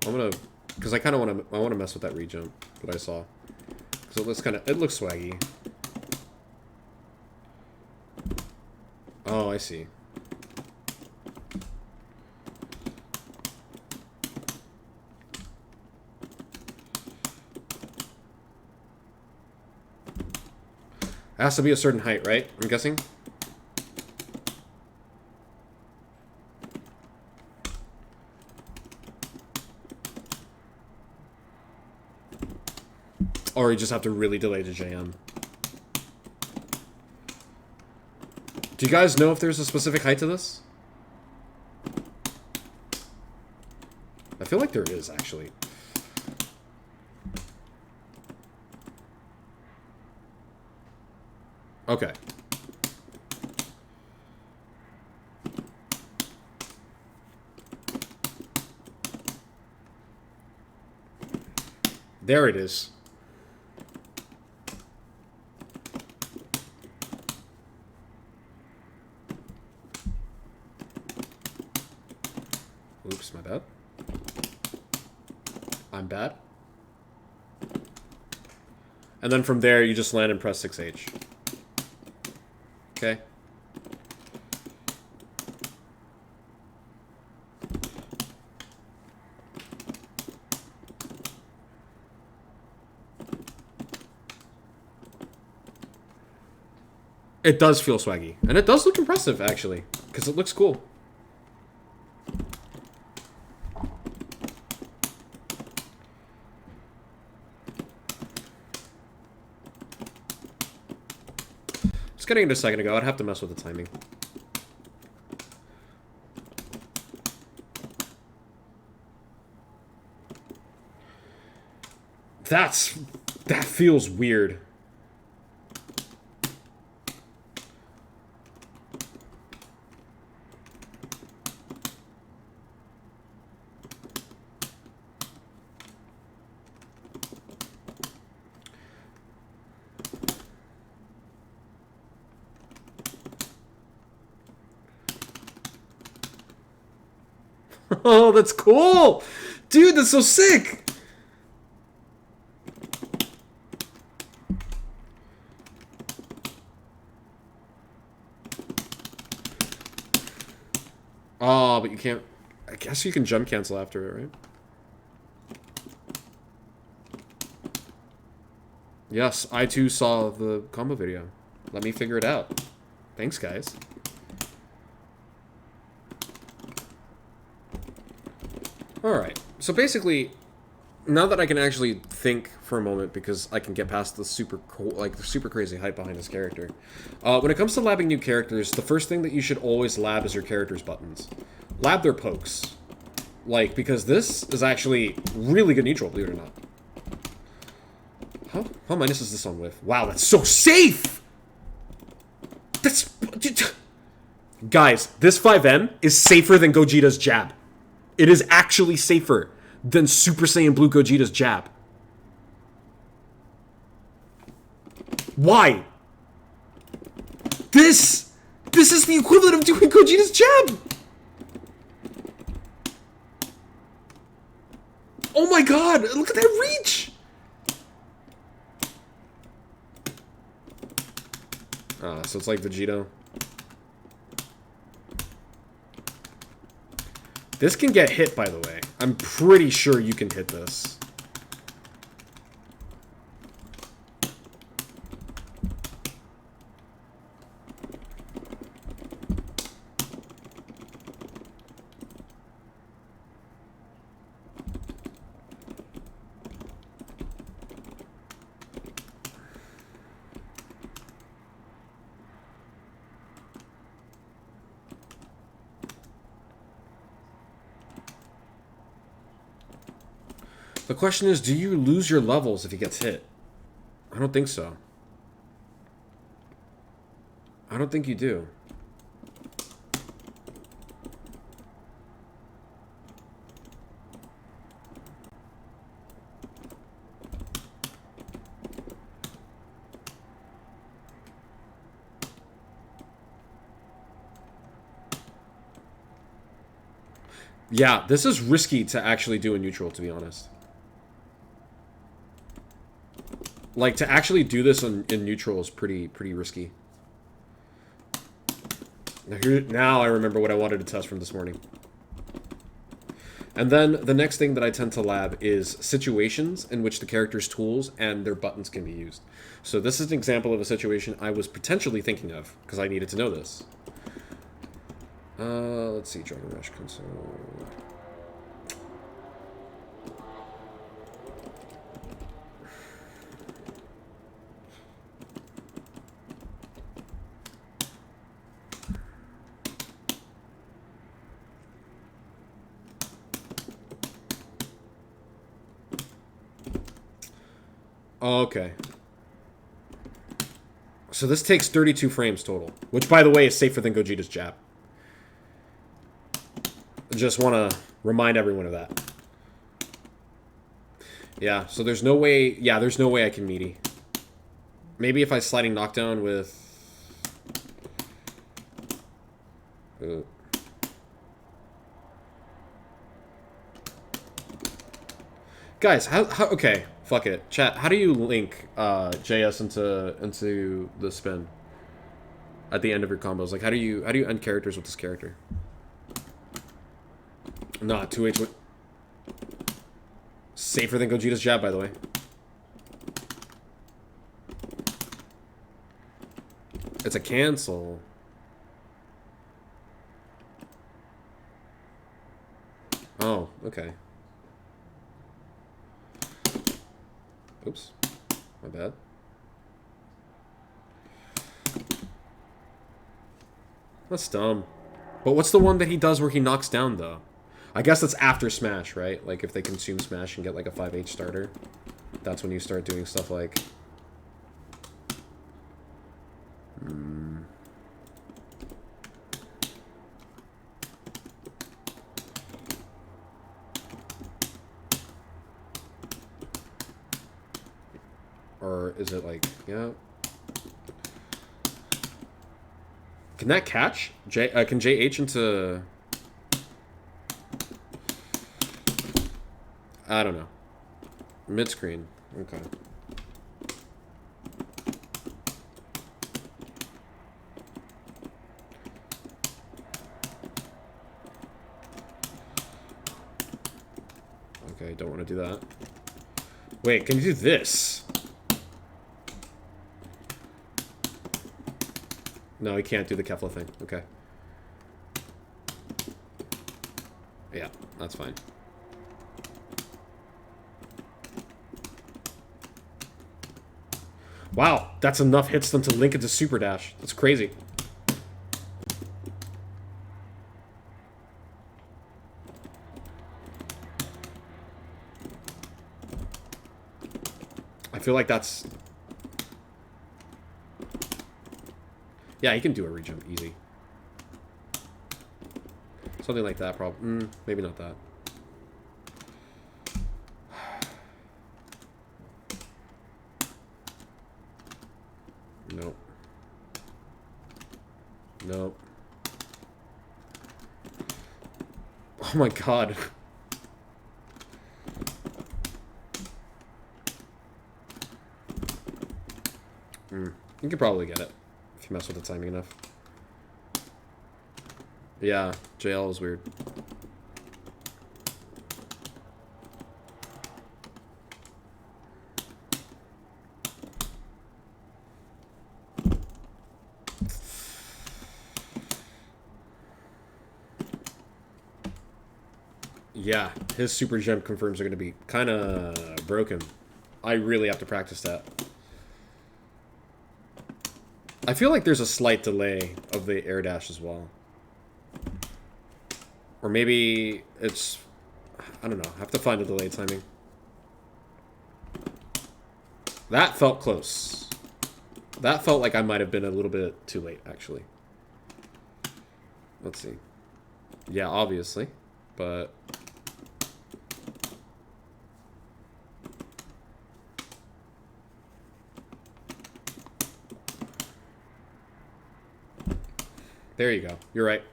I'm gonna, because I kind of want to mess with that rejump that I saw. So it looks it looks swaggy. Oh, I see. It has to be a certain height, right? I'm guessing. Or you just have to really delay to JM. Do you guys know if there's a specific height to this? I feel like there is, actually. Okay. There it is. Oops, my bad. I'm bad. And then from there, you just land and press 6H. Okay? It does feel swaggy. And it does look impressive, actually. Because it looks cool. Just getting it a second ago. I'd have to mess with the timing. That feels weird. Oh, that's cool! Dude, that's so sick! Oh, but you can't... I guess you can jump cancel after it, right? Yes, I too saw the combo video. Let me figure it out. Thanks, guys. Alright, so basically, now that I can actually think for a moment, because I can get past the super cool, like the super crazy hype behind this character. When it comes to labbing new characters, the first thing that you should always lab is your character's buttons. Lab their pokes. Like, because this is actually really good neutral, believe it or not. How minus is this on whiff? Wow, that's so safe! That's... Guys, this 5M is safer than Gogeta's jab. It is actually safer than Super Saiyan Blue Gogeta's jab. Why? This is the equivalent of doing Gogeta's jab! Oh my god, look at that reach! So it's like Vegito. This can get hit, by the way. I'm pretty sure you can hit this. The question is, do you lose your levels if he gets hit? I don't think so. I don't think you do. Yeah, this is risky to actually do in neutral, to be honest. Like, to actually do this in neutral is pretty risky. Now I remember what I wanted to test from this morning. And then the next thing that I tend to lab is situations in which the character's tools and their buttons can be used. So this is an example of a situation I was potentially thinking of, because I needed to know this. Let's see, Dragon Rush console... Okay. So this takes 32 frames total, which, by the way, is safer than Gogeta's jab. Just want to remind everyone of that. Yeah, so there's no way... Yeah, there's no way I can meaty. Maybe if I sliding knockdown with... Guys, how okay, fuck it. Chat, how do you link JS into the spin at the end of your combos? Like how do you end characters with this character? Nah, 2H with safer than Gogeta's jab, by the way. It's a cancel. Oh, okay. Oops. My bad. That's dumb. But what's the one that he does where he knocks down, though? I guess that's after Smash, right? Like, if they consume Smash and get, like, a 5H starter. That's when you start doing stuff like... Or is it like, yeah. Can that catch? Can JH into... I don't know. Mid-screen. Okay. Okay, don't want to do that. Wait, can you do this? No, he can't do the Kefla thing. Okay. Yeah, that's fine. Wow, that's enough hits them to link into Super Dash. That's crazy. I feel like that's... Yeah, he can do a rejump easy. Something like that, probably. Maybe not that. Nope. Nope. Oh my god. You could probably get it if you mess with the timing enough. Yeah, JL is weird. Yeah, his super gem confirms are going to be kind of broken. I really have to practice that. I feel like there's a slight delay of the air dash as well. Or maybe it's... I don't know. I have to find the delay timing. That felt close. That felt like I might have been a little bit too late, actually. Let's see. Yeah, obviously. But... There you go. You're right.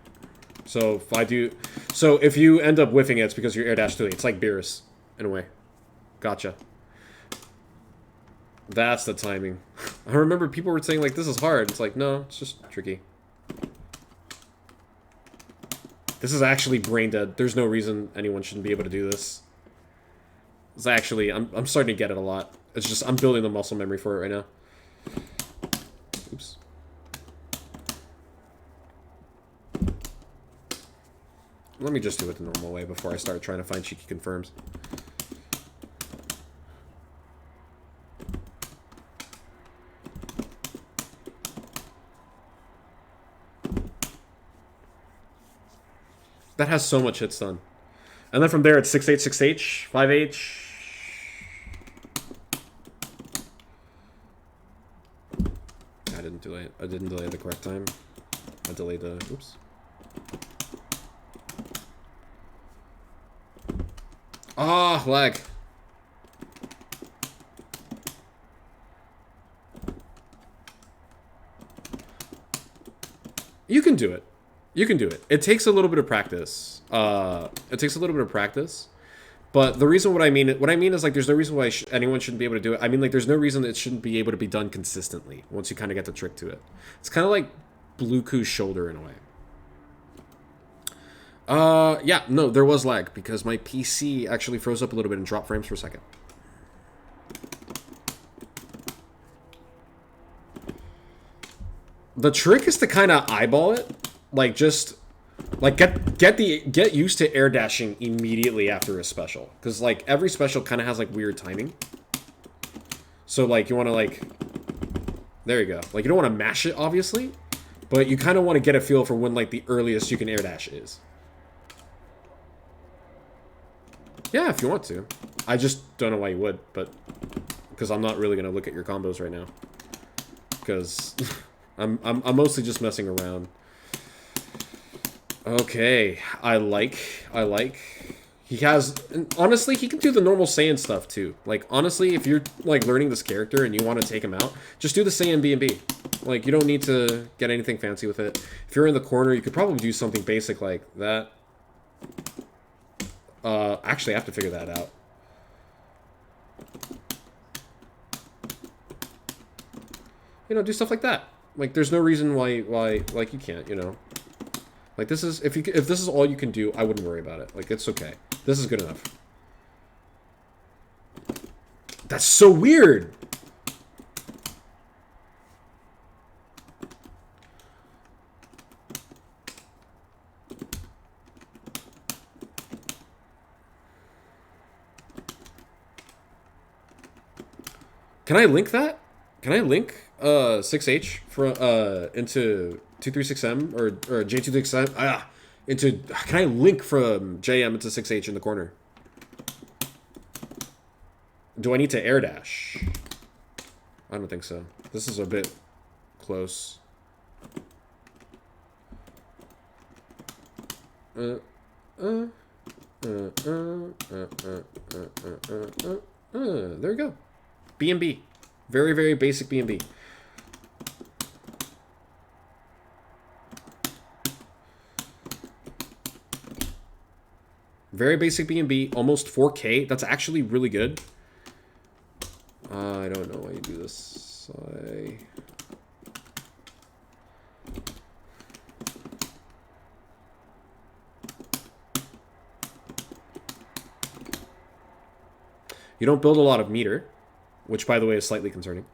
So if I do... So if you end up whiffing it, it's because you're air dash too late. It's like Beerus, in a way. Gotcha. That's the timing. I remember people were saying, like, this is hard. It's like, no, it's just tricky. This is actually brain dead. There's no reason anyone shouldn't be able to do this. It's actually... I'm starting to get it a lot. It's just... I'm building the muscle memory for it right now. Oops. Let me just do it the normal way before I start trying to find cheeky confirms. That has so much hit stun. And then from there it's 6H, 6H, 5H. I didn't delay it. I didn't delay it the correct time. I delayed the... Oops. Ah, oh, lag. You can do it. You can do it. It takes a little bit of practice. But the reason what I mean is like there's no reason why anyone shouldn't be able to do it. I mean like there's no reason that it shouldn't be able to be done consistently once you kind of get the trick to it. It's kind of like Bluku's shoulder in a way. Yeah, no, there was lag because my PC actually froze up a little bit and dropped frames for a second. The trick is to kind of eyeball it, like just like get used to air dashing immediately after a special, because like every special kind of has like weird timing. So like you want to like, there you go. Like you don't want to mash it obviously, but you kind of want to get a feel for when like the earliest you can air dash is. Yeah, if you want to. I just don't know why you would, but because I'm not really gonna look at your combos right now, because I'm mostly just messing around. Okay, I like. He has, honestly, he can do the normal Saiyan stuff too. Like honestly, if you're like learning this character and you want to take him out, just do the Saiyan B&B. Like you don't need to get anything fancy with it. If you're in the corner, you could probably do something basic like that. Actually, I have to figure that out. You know, do stuff like that. Like, there's no reason why, like, you can't, you know. Like, this is, if this is all you can do, I wouldn't worry about it. Like, it's okay. This is good enough. That's so weird! Can I link that? Can I link 6H for into 236M or J236M into, can I link from JM into 6H in the corner? Do I need to air dash? I don't think so. This is a bit close. There we go. B&B. Very, very basic B&B. Very basic B&B. Almost 4K. That's actually really good. I don't know why you do this. You don't build a lot of meter, which, by the way, is slightly concerning.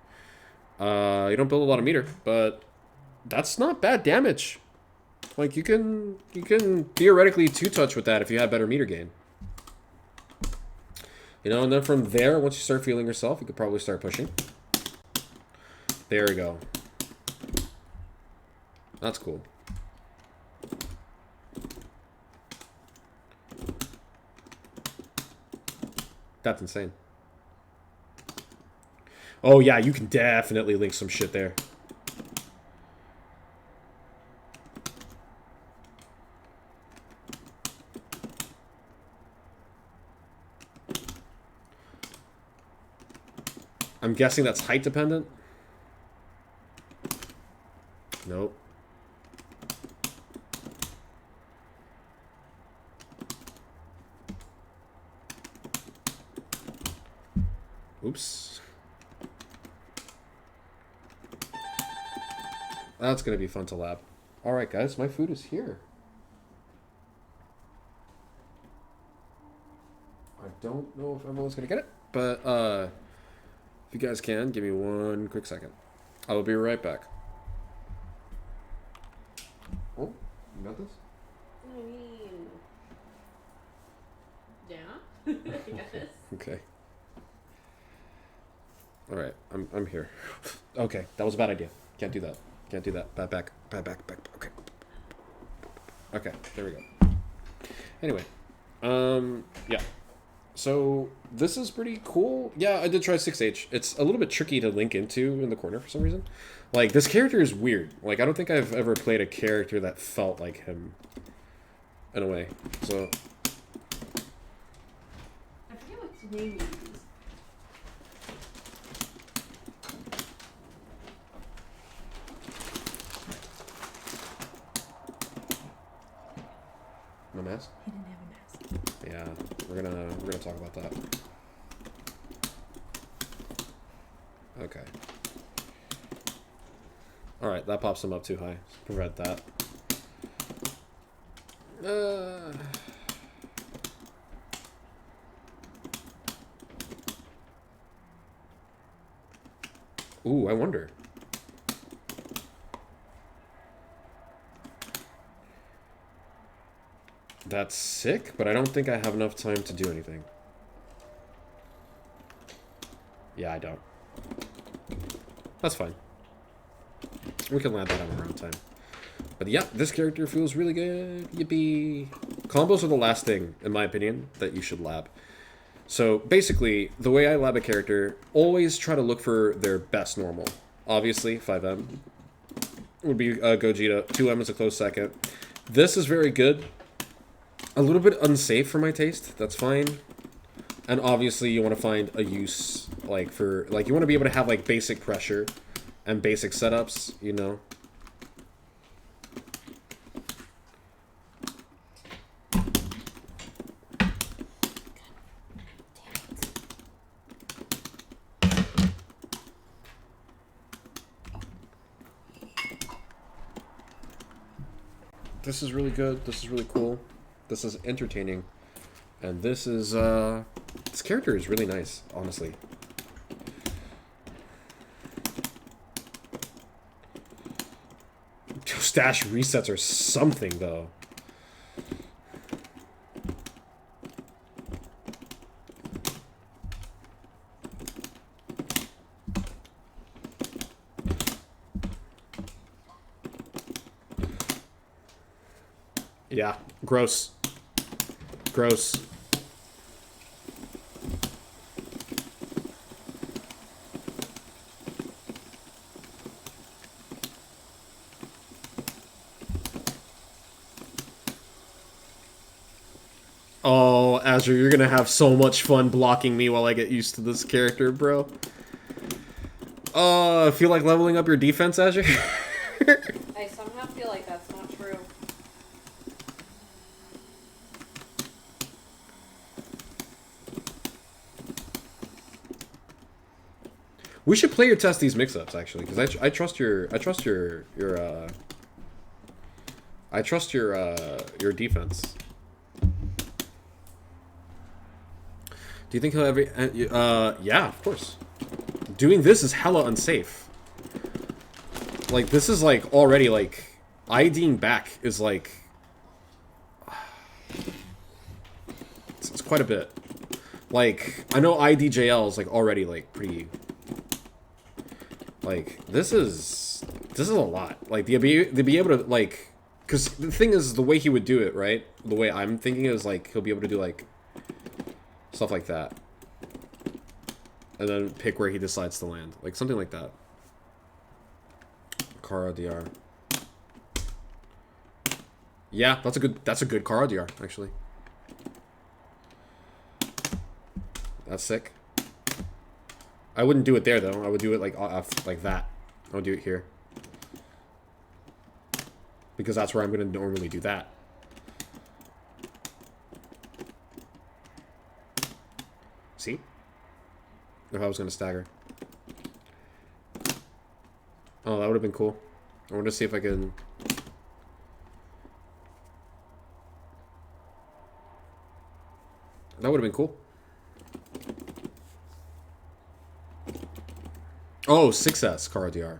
You don't build a lot of meter, but that's not bad damage. Like, you can theoretically two-touch with that if you have better meter gain. You know, and then from there, once you start feeling yourself, you could probably start pushing. There we go. That's cool. That's insane. Oh, yeah, you can definitely link some shit there. I'm guessing that's height dependent. Nope. Oops. That's going to be fun to lab. All right, guys, my food is here. I don't know if everyone's going to get it, but if you guys can, give me one quick second. I will be right back. Oh, you got this? I mean, yeah, I guess. Okay. All right, I'm here. Okay, that was a bad idea. Can't do that. Can't do that. Back. Okay. Okay, there we go. Anyway, yeah. So this is pretty cool. Yeah, I did try 6H. It's a little bit tricky to link into in the corner for some reason. Like, this character is weird. Like, I don't think I've ever played a character that felt like him in a way. So I forget what name you use. no mask? He didn't have a mask. Yeah, we're gonna we're gonna talk about that. Okay. Alright, that pops him up too high. Prevent that. Ooh, I wonder. That's sick, but I don't think I have enough time to do anything. Yeah, I don't. That's fine. We can land that on our own time. But yeah, this character feels really good. Yippee. Combos are the last thing, in my opinion, that you should lab. So basically, the way I lab a character, always try to look for their best normal. Obviously, 5M would be Gogeta. 2M is a close second. This is very good. A little bit unsafe for my taste. That's fine. And obviously, you want to find a use, like, for... Like, you want to be able to have, like, basic pressure and basic setups, you know? This is really good. This is really cool. This is entertaining. And this is, this character is really nice, honestly. Stash resets are something, though. Yeah, gross. Gross. Oh, Azure, you're gonna have so much fun blocking me while I get used to this character, bro. I feel like leveling up your defense, Azure. I somehow feel like that's not true. We should play or test these mix-ups, actually, because I trust your defense. Do you think he'll ever... yeah, of course. Doing this is hella unsafe. Like, this is, like, already, like... IDing back is, like... It's quite a bit. Like, I know IDJL is, like, already, like, pretty... Like, this is a lot. Like, to be able to, like... Because the thing is, the way he would do it, right? The way I'm thinking is, like, he'll be able to do, like... Stuff like that. And then pick where he decides to land. Like, something like that. Kara DR. Yeah, that's a good Kara DR, actually. That's sick. I wouldn't do it there, though. I would do it, like that. I would do it here. Because that's where I'm going to normally do that. See? If I was going to stagger. Oh, that would have been cool. I want to see if I can... That would have been cool. Oh, 6S Kara DR.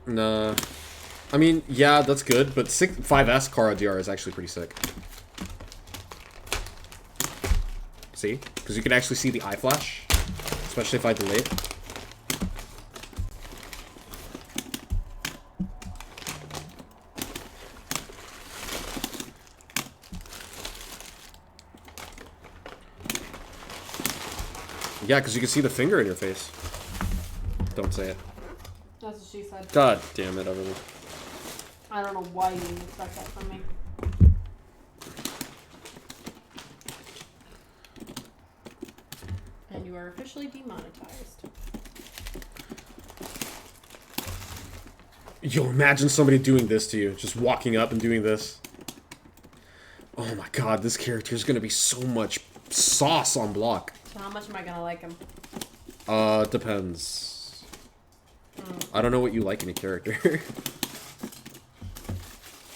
Nah. I mean, yeah, that's good, but 5S Kara DR is actually pretty sick. See? Because you can actually see the eye flash. Especially if I delay it. Yeah, because you can see the finger in your face. Don't say it. That's what she said. God damn it, Everly. I don't know why you didn't expect that from me. And you are officially demonetized. Yo, imagine somebody doing this to you. Just walking up and doing this. Oh my God, this character is gonna be so much sauce on block. So how much am I gonna like him? Depends. I don't know what you like in a character.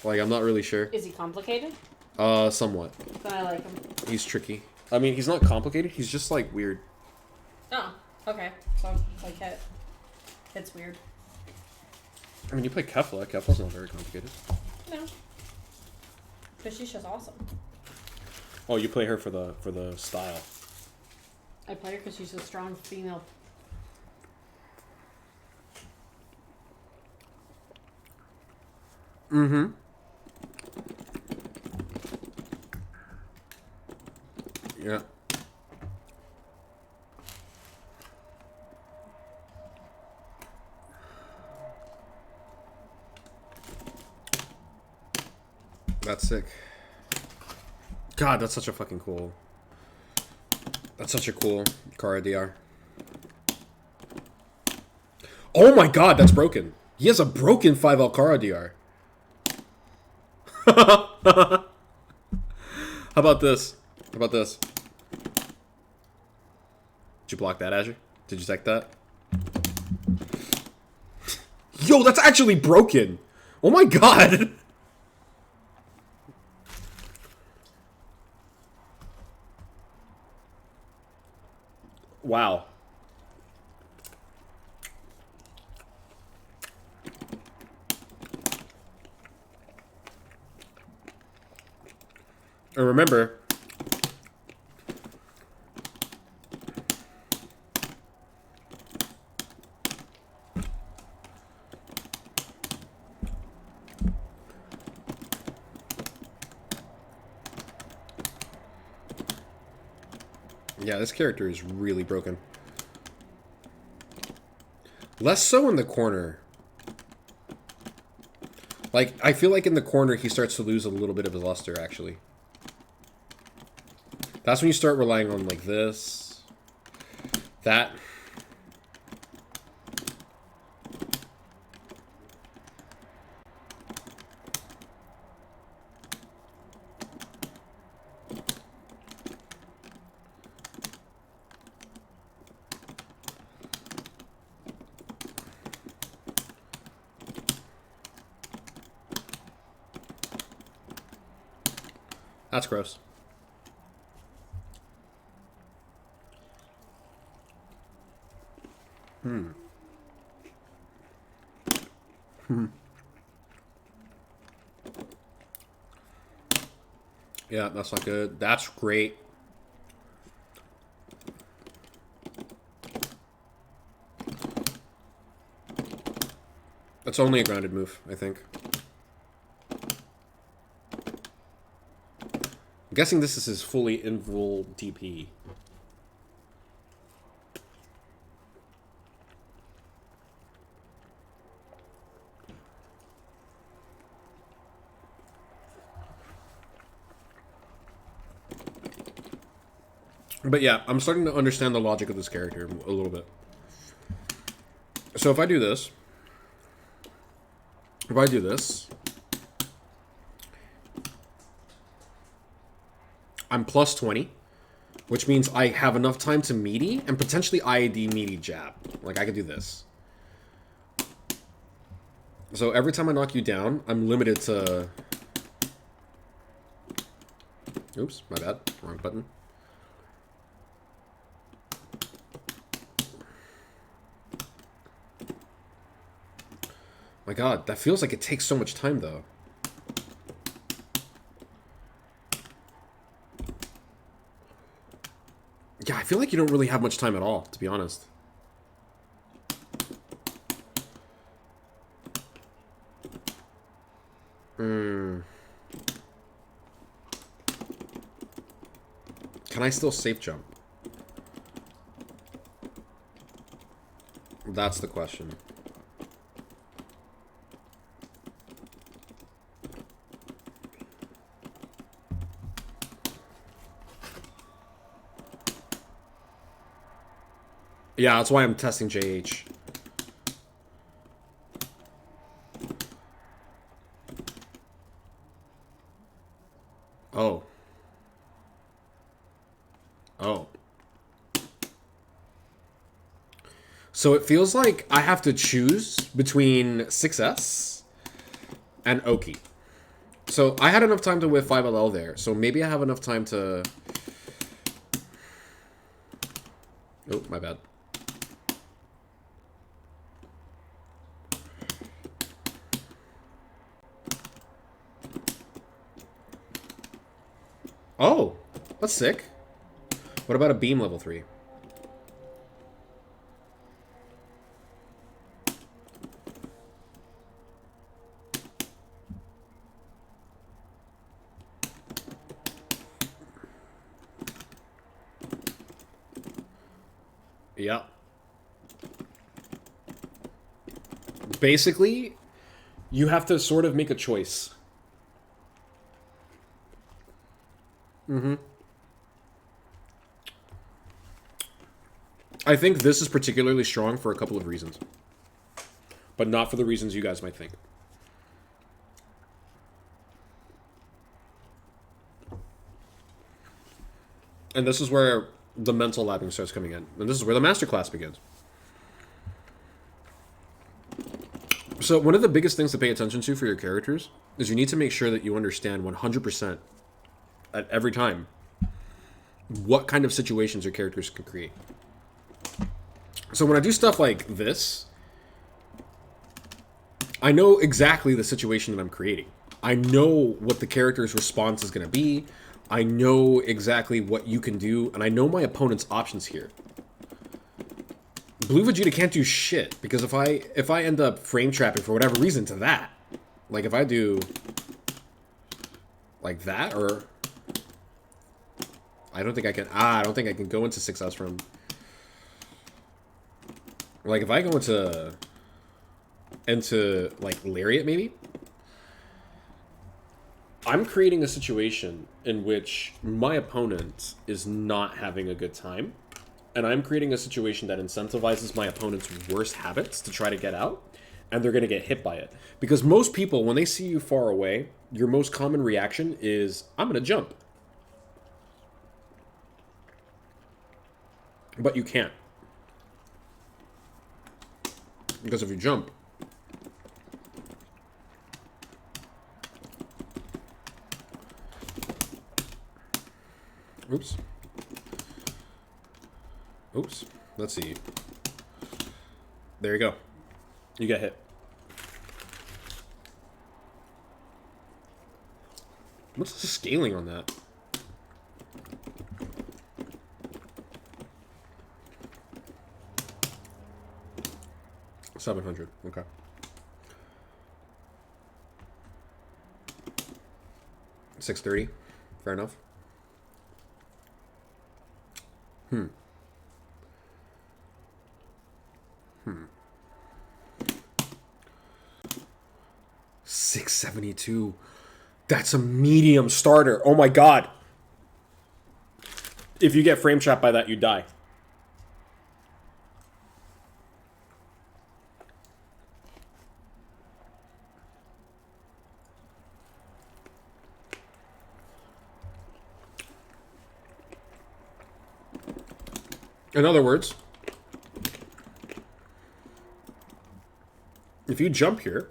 Like, I'm not really sure. Is he complicated? Somewhat. Then I like him. He's tricky. I mean, he's not complicated. He's just, like, weird. Oh, okay. So, like, it's weird. I mean, you play Kefla. Kefla's not very complicated. No. Because she's just awesome. Oh, you play her for the style. I play her because she's a strong female. Mm-hmm. Yeah. That's sick. God, that's such a fucking cool... That's such a cool Kara DR. Oh my god, that's broken. He has a broken 5L Kara DR. How about this? How about this? Did you block that, Azure? Did you tech that? Yo, that's actually broken! Oh my god! Wow. And remember, yeah, this character is really broken. Less so in the corner. Like, I feel like in the corner he starts to lose a little bit of his luster, actually. That's when you start relying on, like, this. That. That's gross. Yeah, that's not good. That's great. That's only a grounded move, I think. I'm guessing this is his fully invul DP. But yeah, I'm starting to understand the logic of this character a little bit. So if I do this, I'm plus 20, which means I have enough time to meaty and potentially IAD meaty jab. Like, I could do this. So every time I knock you down, I'm limited to... Oops, my bad. Wrong button. My god, that feels like it takes so much time, though. Yeah, I feel like you don't really have much time at all, to be honest. Can I still safe jump? That's the question. Yeah, that's why I'm testing JH. Oh. So it feels like I have to choose between 6S and Oki. So I had enough time to whiff 5LL there. So maybe I have enough time to... Oh, my bad. Oh, that's sick. What about a beam level 3? Yeah. Basically, you have to sort of make a choice. Mm-hmm. I think this is particularly strong for a couple of reasons. But not for the reasons you guys might think. And this is where the mental labbing starts coming in. And this is where the masterclass begins. So one of the biggest things to pay attention to for your characters is you need to make sure that you understand 100% at every time what kind of situations your characters can create. So when I do stuff like this, I know exactly the situation that I'm creating. I know what the character's response is going to be. I know exactly what you can do, and I know my opponent's options here. Blue Vegeta can't do shit, because if I end up frame trapping for whatever reason to that, like if I do like that, or I don't think I can go into 6S from, like if I go into like Lariat maybe, I'm creating a situation in which my opponent is not having a good time, and I'm creating a situation that incentivizes my opponent's worst habits to try to get out, and they're going to get hit by it. Because most people, when they see you far away, your most common reaction is, I'm going to jump. But you can't. Because if you jump, oops. Oops. Let's see. There you go. You get hit. What's the scaling on that? $700. Okay. $630. Fair enough. Hmm. 672. That's a medium starter. Oh my god. If you get frame trapped by that, you die. In other words, if you jump here,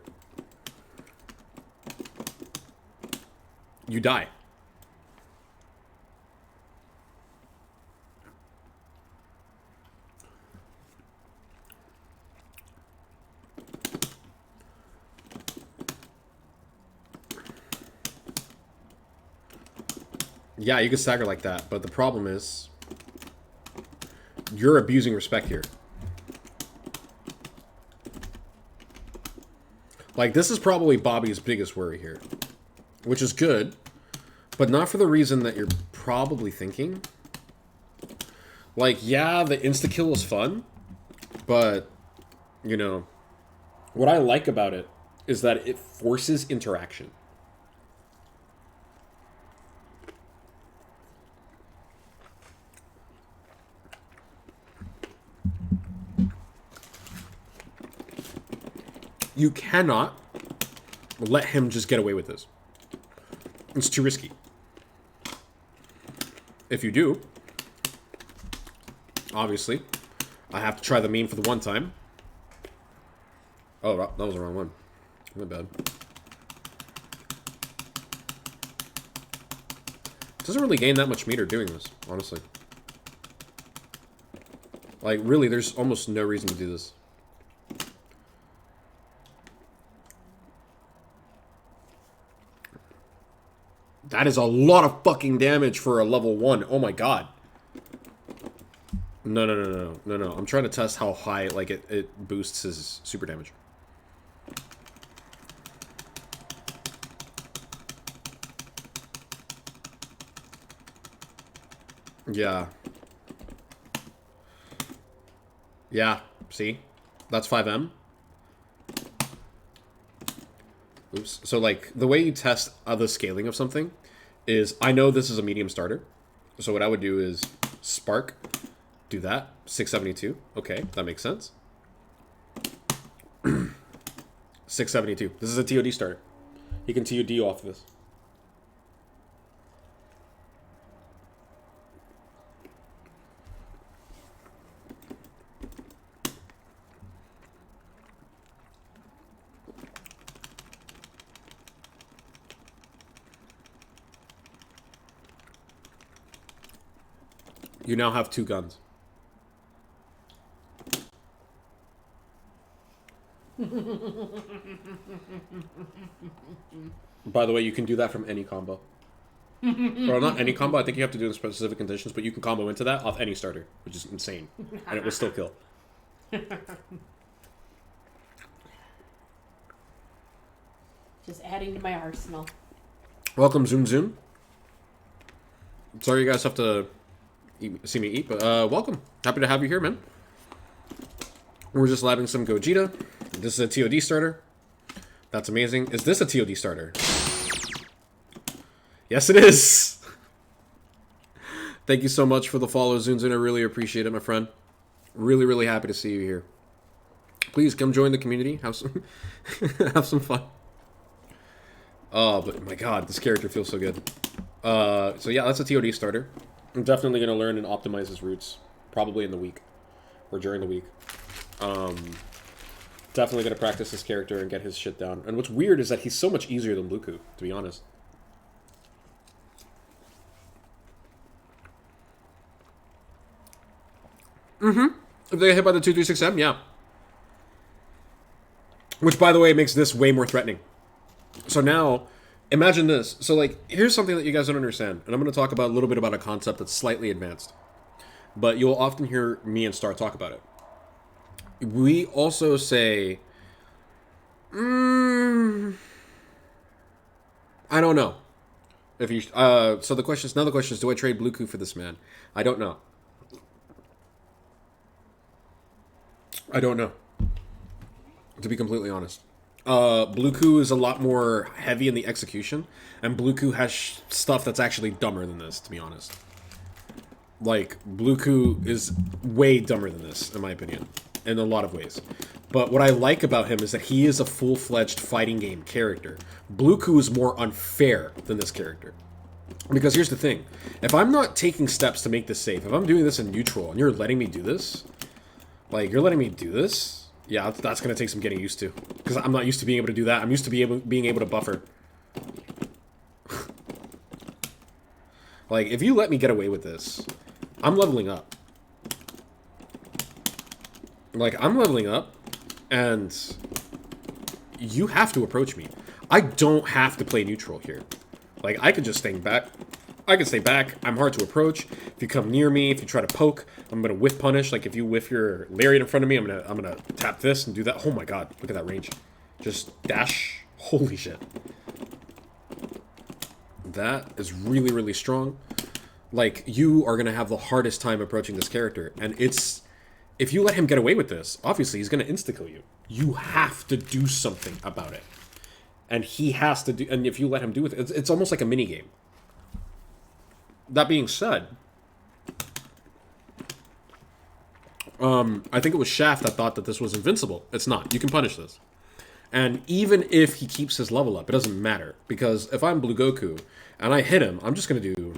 you die. Yeah, you can stagger like that, but the problem is you're abusing respect here. Like, this is probably Bobby's biggest worry here, which is good, but not for the reason that you're probably thinking. Like, yeah, the insta-kill is fun, but, you know, what I like about it is that it forces interaction. You cannot let him just get away with this. It's too risky. If you do, obviously, I have to try the meme for the one time. Oh, that was the wrong one. My bad. Doesn't really gain that much meter doing this, honestly. Like, really, there's almost no reason to do this. That is a lot of fucking damage for a level 1. Oh my god. No. I'm trying to test how high, like, it boosts his super damage. Yeah. Yeah, see? That's 5M. Oops. So, like, the way you test the scaling of something is, I know this is a medium starter. So what I would do is spark, do that, 672. Okay, that makes sense. 672. This is a TOD starter. He can TOD off this. You now have 2 guns. By the way, you can do that from any combo. Well, not any combo. I think you have to do it in specific conditions, but you can combo into that off any starter, which is insane. And it will still kill. Just adding to my arsenal. Welcome, Zoom Zoom. Sorry you guys have to see me eat, but welcome. Happy to have you here, man. We're just labbing some Gogeta. This is a TOD starter. That's amazing. Is this a TOD starter? Yes, it is. Thank you so much for the follow, Zunzun. I really appreciate it, my friend. Really, really happy to see you here. Please come join the community. Have some, have some fun. Oh, but my god, this character feels so good. So yeah, that's a TOD starter. I'm definitely going to learn and optimize his routes. Probably in the week. Or during the week. Definitely going to practice this character and get his shit down. And what's weird is that he's so much easier than Bluku, to be honest. If they get hit by the 236M, yeah. Which, by the way, makes this way more threatening. So now, imagine this. So, like, here's something that you guys don't understand. And I'm going to talk about a little bit about a concept that's slightly advanced. But you'll often hear me and Star talk about it. We also say, I don't know. If you, so the question is, now the question is, do I trade Bluku for this man? I don't know. I don't know. To be completely honest. Bluku is a lot more heavy in the execution, and Bluku has stuff that's actually dumber than this, to be honest. Like, Bluku is way dumber than this, in my opinion, in a lot of ways. But what I like about him is that he is a full-fledged fighting game character. Bluku is more unfair than this character. Because here's the thing. If I'm not taking steps to make this safe, if I'm doing this in neutral, and you're letting me do this, like, you're letting me do this, yeah, that's going to take some getting used to. Because I'm not used to being able to do that. I'm used to being able to buffer. Like, if you let me get away with this, I'm leveling up. Like, I'm leveling up, and you have to approach me. I don't have to play neutral here. Like, I could just stay back. I can stay back. I'm hard to approach. If you come near me, if you try to poke, I'm gonna whiff punish. Like, if you whiff your lariat in front of me, I'm gonna tap this and do that. Oh my god, look at that range. Just dash. Holy shit. That is really, really strong. Like, you are gonna have the hardest time approaching this character, and it's, if you let him get away with this, obviously he's gonna insta-kill you. You have to do something about it. And he has to do, and if you let him do it, it's almost like a mini game. That being said, I think it was Shaft that thought that this was invincible. It's not. You can punish this. And even if he keeps his level up, it doesn't matter. Because if I'm Blue Goku and I hit him, I'm just going to do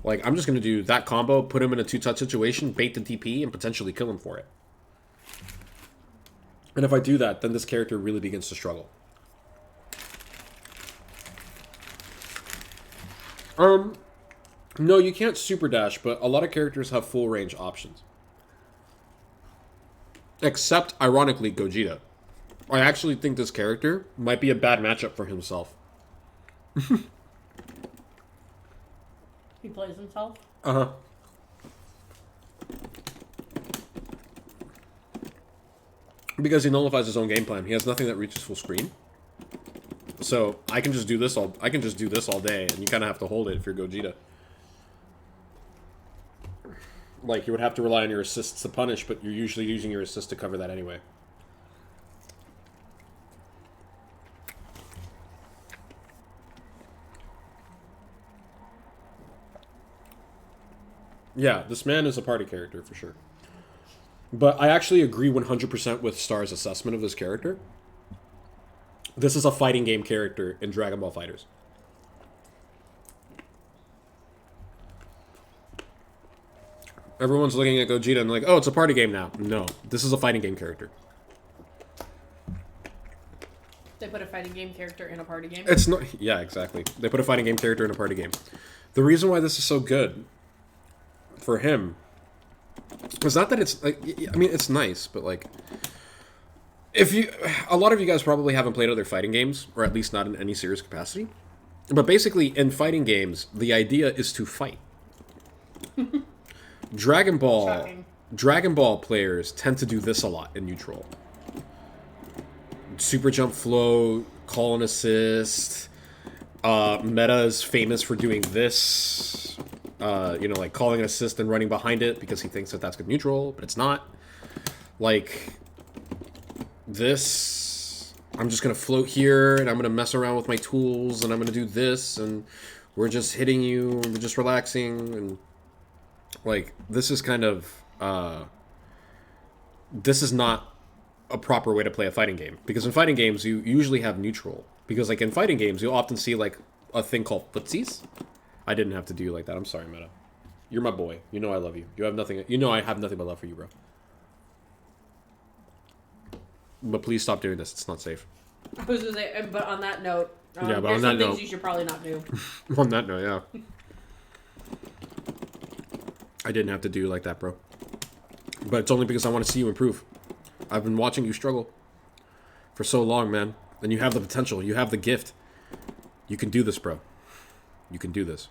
Like, I'm just going to do that combo, put him in a 2-touch situation, bait the DP, and potentially kill him for it. And if I do that, then this character really begins to struggle. No, you can't super dash, but a lot of characters have full range options. Except, ironically, Gogeta. I actually think this character might be a bad matchup for himself. He plays himself? Uh-huh. Because he nullifies his own game plan. He has nothing that reaches full screen. So I can just do this all day, and you kind of have to hold it if you're Gogeta. Like, you would have to rely on your assists to punish, but you're usually using your assist to cover that anyway. Yeah, this man is a party character for sure. But I actually agree 100% with Star's assessment of this character. This is a fighting game character in Dragon Ball FighterZ. Everyone's looking at Gogeta and like, oh, it's a party game now. No, this is a fighting game character. They put a fighting game character in a party game? It's not... Yeah, exactly. They put a fighting game character in a party game. The reason why this is so good for him is not that it's... like, I mean, it's nice, but like... If you... A lot of you guys probably haven't played other fighting games, or at least not in any serious capacity. But basically, in fighting games, the idea is to fight. Dragon Ball players tend to do this a lot in neutral. Super jump float, call and assist. Meta is famous for doing this. You know, like calling an assist and running behind it because he thinks that that's good neutral, but it's not. Like this, I'm just gonna float here and I'm gonna mess around with my tools and I'm gonna do this and we're just hitting you and we're just relaxing and like this is kind of this is not a proper way to play a fighting game, because in fighting games you usually have neutral, because like in fighting games you'll often see like a thing called footsies. I didn't have to do you like that. I'm sorry, Meta. You're my boy. You know I love you. You have nothing. You know I have nothing but love for you, bro. But please stop doing this. It's not safe. I was gonna say, but on that note, yeah, but there's on that some things note, you should probably not do. On that note, yeah. I didn't have to do you like that, bro. But it's only because I want to see you improve. I've been watching you struggle for so long, man. And you have the potential. You have the gift. You can do this, bro. You can do this.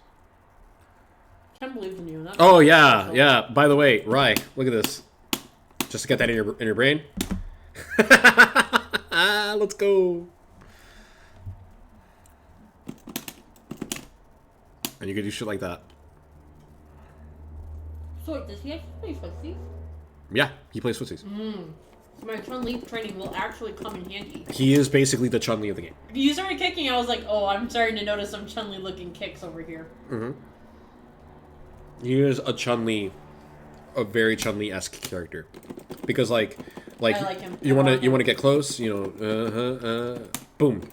Ken believes in you. Oh, yeah. Yeah. By the way, Rye, look at this. Just to get that in your brain. Let's go. And you can do shit like that. So wait, does he actually play footsies? Yeah, he plays footsies. So my Chun-Li training will actually come in handy. He is basically the Chun-Li of the game. You started kicking, I was like, oh, I'm starting to notice some Chun-Li looking kicks over here. Mm-hmm. He is a Chun-Li, a very Chun-Li-esque character. Because like I like him. you want to get close, you know, boom.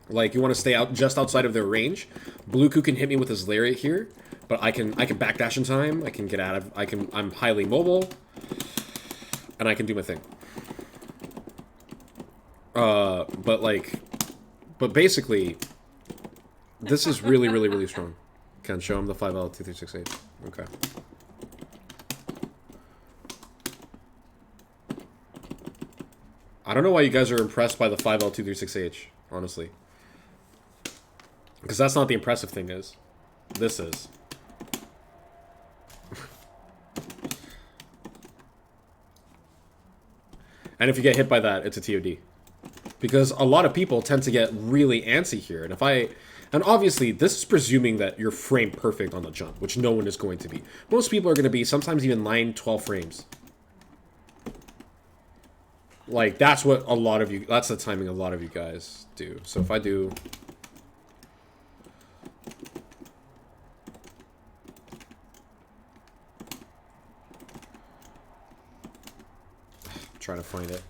Like you want to stay out just outside of their range. Blueku can hit me with his lariat here, but I can backdash in time. I can get out of. I'm highly mobile, and I can do my thing. But basically, this is really, really, really strong. Can show him the 5L2368. Okay. I don't know why you guys are impressed by the 5L2368, honestly. Because that's not the impressive thing is. This is. And if you get hit by that, it's a TOD. Because a lot of people tend to get really antsy here. And obviously, this is presuming that you're frame perfect on the jump, which no one is going to be. Most people are going to be sometimes even 9, 12 frames. Like, that's what a lot of you... That's the timing a lot of you guys do. So if I do... Try to find it.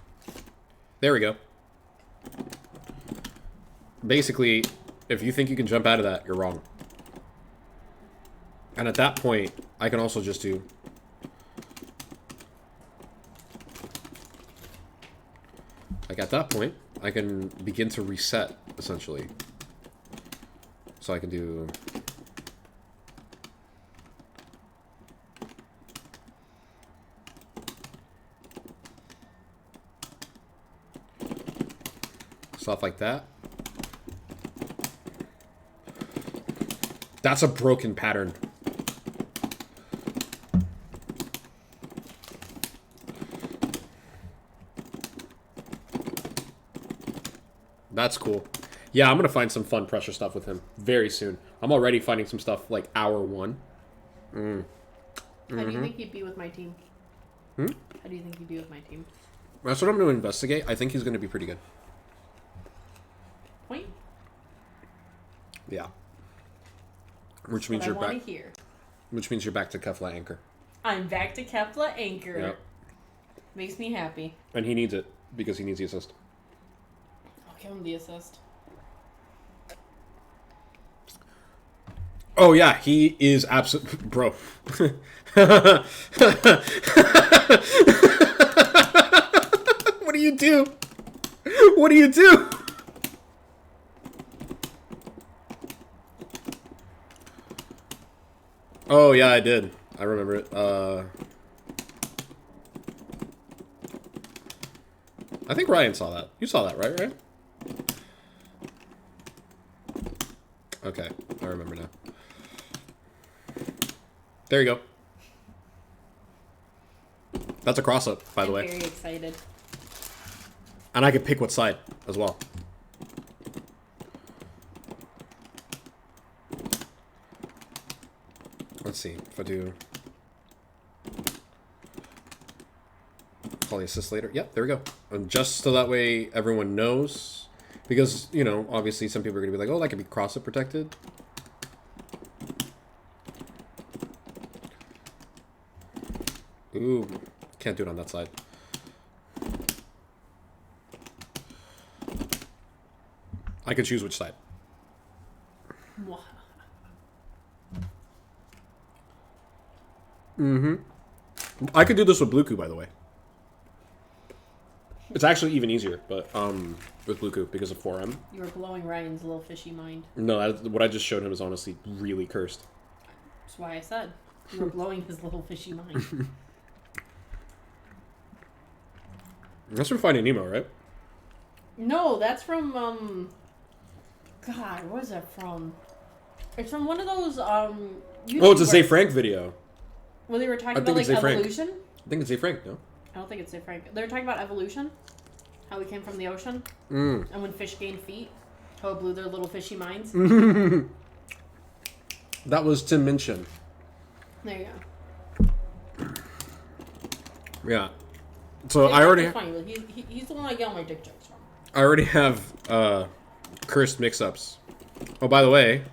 There we go. Basically, if you think you can jump out of that, you're wrong. And at that point, I can also just do... Like, at that point, I can begin to reset, essentially. So I can do... Stuff like that. That's a broken pattern. That's cool. Yeah, I'm gonna find some fun pressure stuff with him very soon. I'm already finding some stuff like hour 1. How do you think he'd be with my team? How do you think he'd be with my team? That's what I'm gonna investigate. I think he's gonna be pretty good. Point. Yeah. Which means you're back. Hear. Which means you're back to Kefla Anchor. I'm back to Kefla Anchor. Yep. Makes me happy. And he needs it because he needs the assist. I'll give him the assist. Oh yeah, he is absolute bro. What do you do? What do you do? Oh yeah, I did. I remember it. I think Ryan saw that. You saw that, right, Ryan? Okay, I remember now. There you go. That's a cross-up, by the way. I'm very excited. And I could pick what side as well. Let's see if I do. Call the assist later. Yep, there we go. And just so that way everyone knows, because you know, obviously some people are gonna be like, "Oh, that could be cross-up protected." Ooh, can't do it on that side. I can choose which side. I could do this with Bluku, by the way. It's actually even easier, but with Bluku because of 4M. You were blowing Ryan's little fishy mind. No, what I just showed him is honestly really cursed. That's why I said you were blowing his little fishy mind. That's from Finding Nemo, right? No, that's from God, what is that from? It's from one of those YouTubers. Oh, it's a Zay Frank video. Well, they were talking about like evolution. I think it's Zay Frank, no? I don't think it's Zay Frank. They were talking about evolution, how we came from the ocean, and when fish gained feet, how it blew their little fishy minds. That was Tim Minchin. There you go. Yeah. So I already. Funny, he's the one I get all my dick jokes from. I already have cursed mix-ups. Oh, by the way.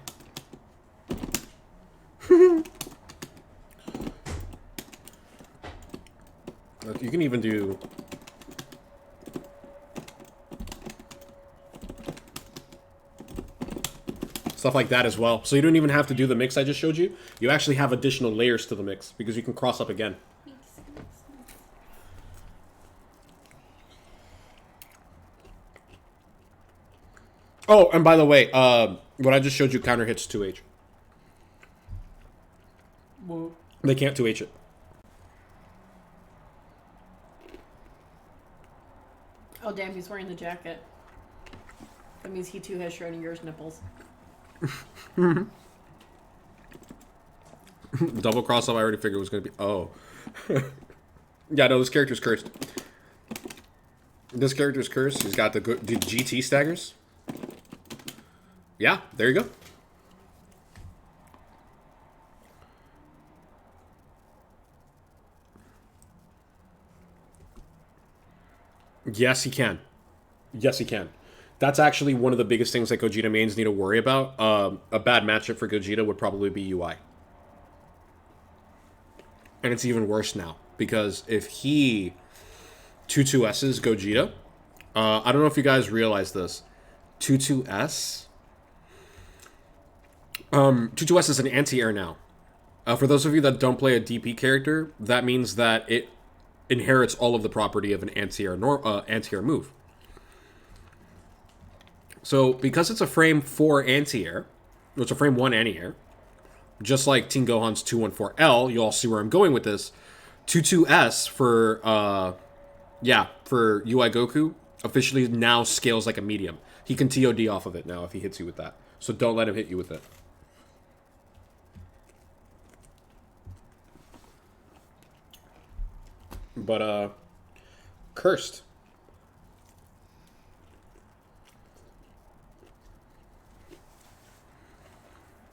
You can even do... stuff like that as well. So you don't even have to do the mix I just showed you. You actually have additional layers to the mix because you can cross up again. Oh, and by the way, what I just showed you counter hits 2H. Whoa. They can't 2H it. Oh, damn, he's wearing the jacket. That means he too has Schrodinger's nipples. Double cross up, I already figured it was going to be... Oh. Yeah, no, this character's cursed. This character's cursed. He's got the GT staggers. Yeah, there you go. Yes, he can. Yes, he can. That's actually one of the biggest things that Gogeta mains need to worry about. A bad matchup for Gogeta would probably be UI. And it's even worse now. Because if he 2-2S's Gogeta, I don't know if you guys realize this. 2-2S... 2-2S is an anti-air now. For those of you that don't play a DP character, that means that it inherits all of the property of an anti-air move. So, because it's a frame 4 anti-air, it's a frame 1 anti-air, just like Teen Gohan's 214L, you all see where I'm going with this. 22S for UI Goku officially now scales like a medium. He can TOD off of it now if he hits you with that. So don't let him hit you with it. But, cursed.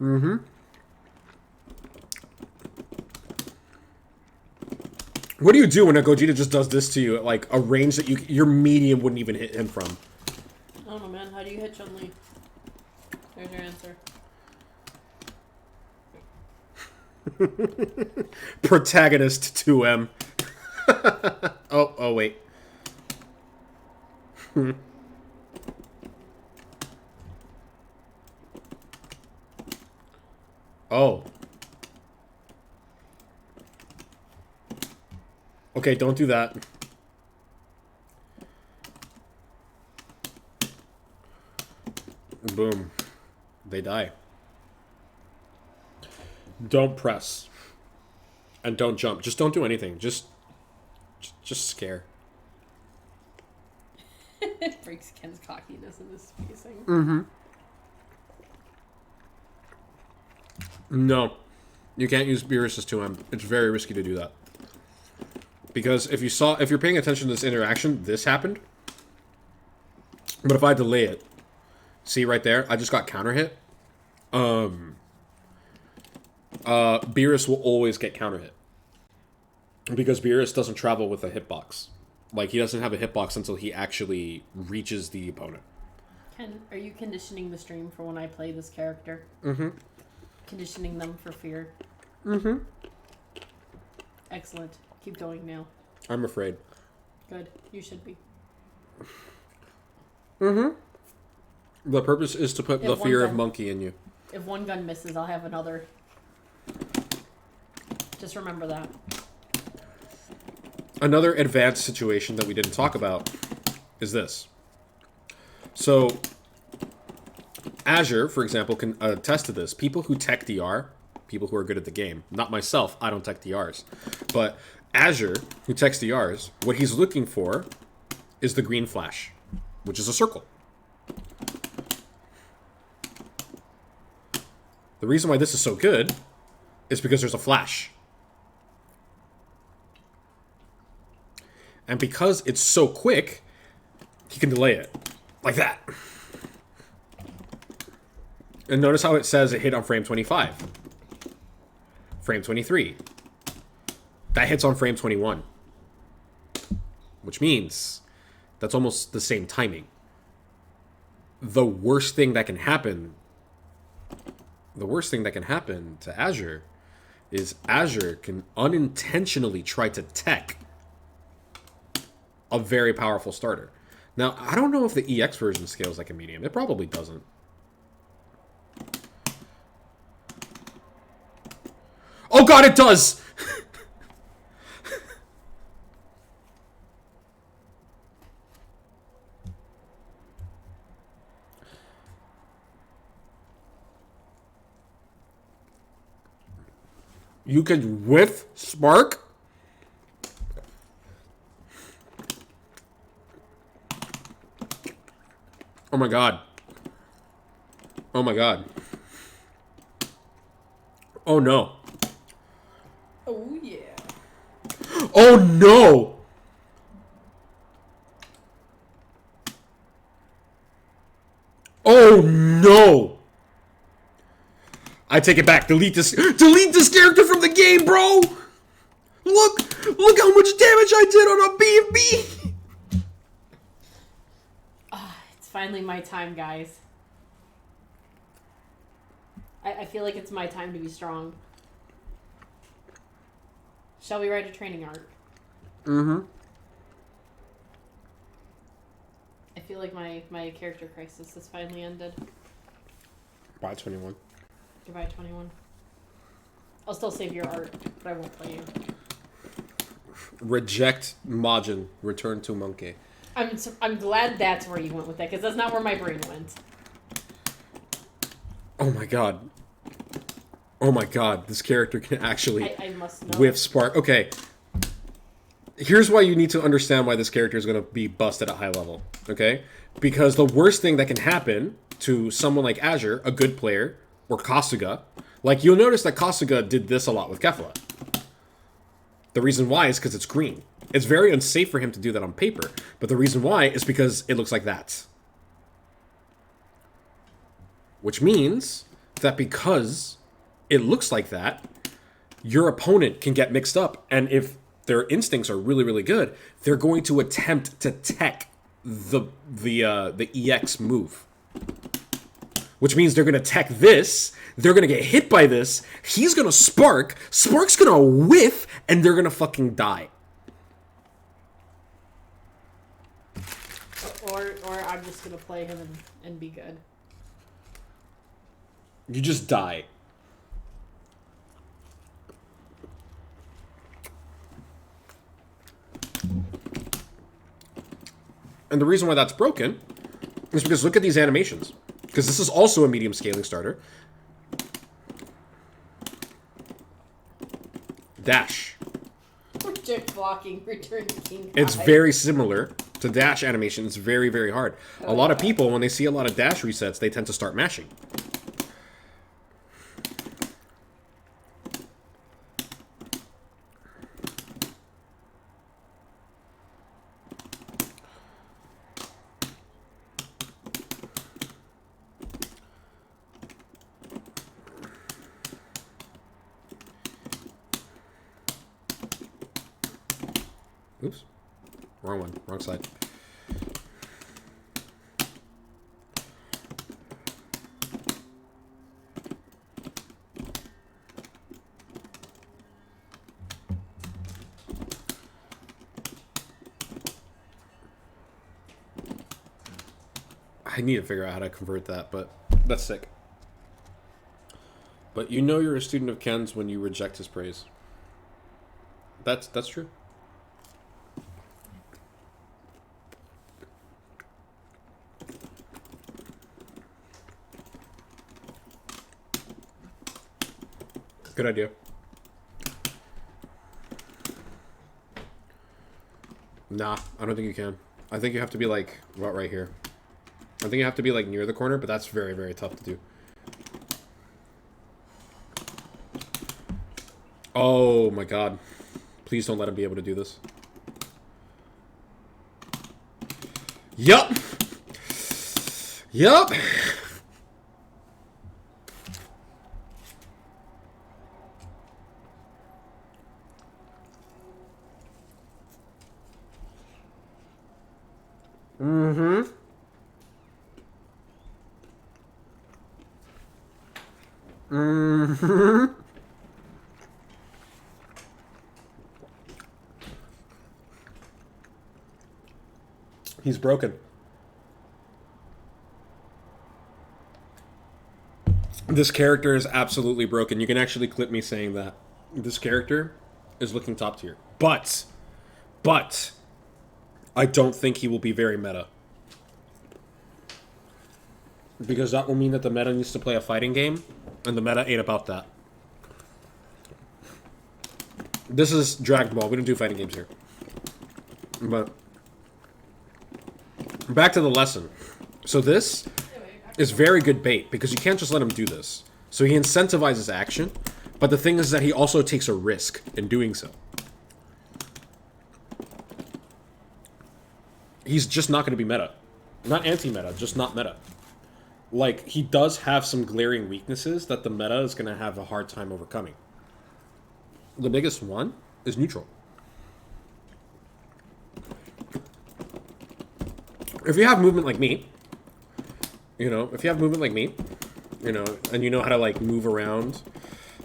Mm-hmm. What do you do when a Gogeta just does this to you at, like, a range that your medium wouldn't even hit him from? I don't know, man. How do you hit Chun-Li? There's your answer. Protagonist 2M. oh, wait. Oh. Okay, don't do that. Boom. They die. Don't press. And don't jump. Just don't do anything. Just scare. It breaks Ken's cockiness in this spacing. Mm-hmm. No. You can't use Beerus's 2M. It's very risky to do that. Because if you're paying attention to this interaction, this happened. But if I delay it, see right there, I just got counter hit. Beerus will always get counter hit. Because Beerus doesn't travel with a hitbox. Like, he doesn't have a hitbox until he actually reaches the opponent. Ken, are you conditioning the stream for when I play this character? Mm-hmm. Conditioning them for fear? Mm-hmm. Excellent. Keep going now. I'm afraid. Good. You should be. Mm-hmm. The purpose is to put the fear of monkey in you. If one gun misses, I'll have another. Just remember that. Another advanced situation that we didn't talk about is this. So, Azure, for example, can attest to this. People who tech DR, people who are good at the game, not myself, I don't tech DRs, but Azure, who techs DRs, what he's looking for is the green flash, which is a circle. The reason why this is so good is because there's a flash. And because it's so quick, he can delay it. Like that. And notice how it says it hit on frame 25. Frame 23. That hits on frame 21. Which means that's almost the same timing. The worst thing that can happen to Azure is Azure can unintentionally try to tech a very powerful starter. Now, I don't know if the EX version scales like a medium. It probably doesn't. Oh god, it does! You can whiff Spark? Oh my god. Oh my god. Oh no. Oh yeah. Oh no! Oh no! I take it back. Delete this character from the game, bro! Look how much damage I did on a B&B! It's finally my time, guys. I feel like it's my time to be strong. Shall we write a training arc? Mm-hmm. I feel like my character crisis has finally ended. Bye, 21. Goodbye, 21. I'll still save your art, but I won't play you. Reject Majin. Return to Monkey. I'm glad that's where you went with that, because that's not where my brain went. Oh my god. Oh my god. This character can actually I must know. whiff spark. Okay. Here's why you need to understand why this character is going to be busted at high level. Okay? Because the worst thing that can happen to someone like Azure, a good player, or Kasuga, like you'll notice that Kasuga did this a lot with Kefla. The reason why is because it's green. It's very unsafe for him to do that on paper. But the reason why is because it looks like that. Which means that because it looks like that, your opponent can get mixed up. And if their instincts are really, really good, they're going to attempt to tech the EX move. Which means they're going to tech this, they're going to get hit by this, he's going to spark, Spark's going to whiff, and they're going to fucking die. Or I'm just going to play him and be good. You just die. And the reason why that's broken is because look at these animations. Because this is also a medium scaling starter. Dash. Reject blocking, return to King Kai. It's very similar to dash animation. It's very, very hard. A lot of people, when they see a lot of dash resets, they tend to start mashing. Oops. Wrong one. Wrong side. I need to figure out how to convert that, but that's sick. But you know you're a student of Ken's when you reject his praise. That's true. Good idea. Nah, I don't think you can. I think you have to be like, about right here. I think you have to be like near the corner, but that's very, very tough to do. Oh my god. Please don't let him be able to do this. Yup! Yup! Mm-hmm. Mm-hmm. He's broken. This character is absolutely broken. You can actually clip me saying that. This character is looking top tier. But, I don't think he will be very meta. Because that will mean that the meta needs to play a fighting game, and the meta ain't about that. This is Dragon Ball. We don't do fighting games here. But back to the lesson. So this is very good bait, because you can't just let him do this. So he incentivizes action, but the thing is that he also takes a risk in doing so. He's just not going to be meta. Not anti-meta, just not meta. Like, he does have some glaring weaknesses that the meta is going to have a hard time overcoming. The biggest one is neutral. If you have movement like me, you know, if you have movement like me, you know, and you know how to, like, move around,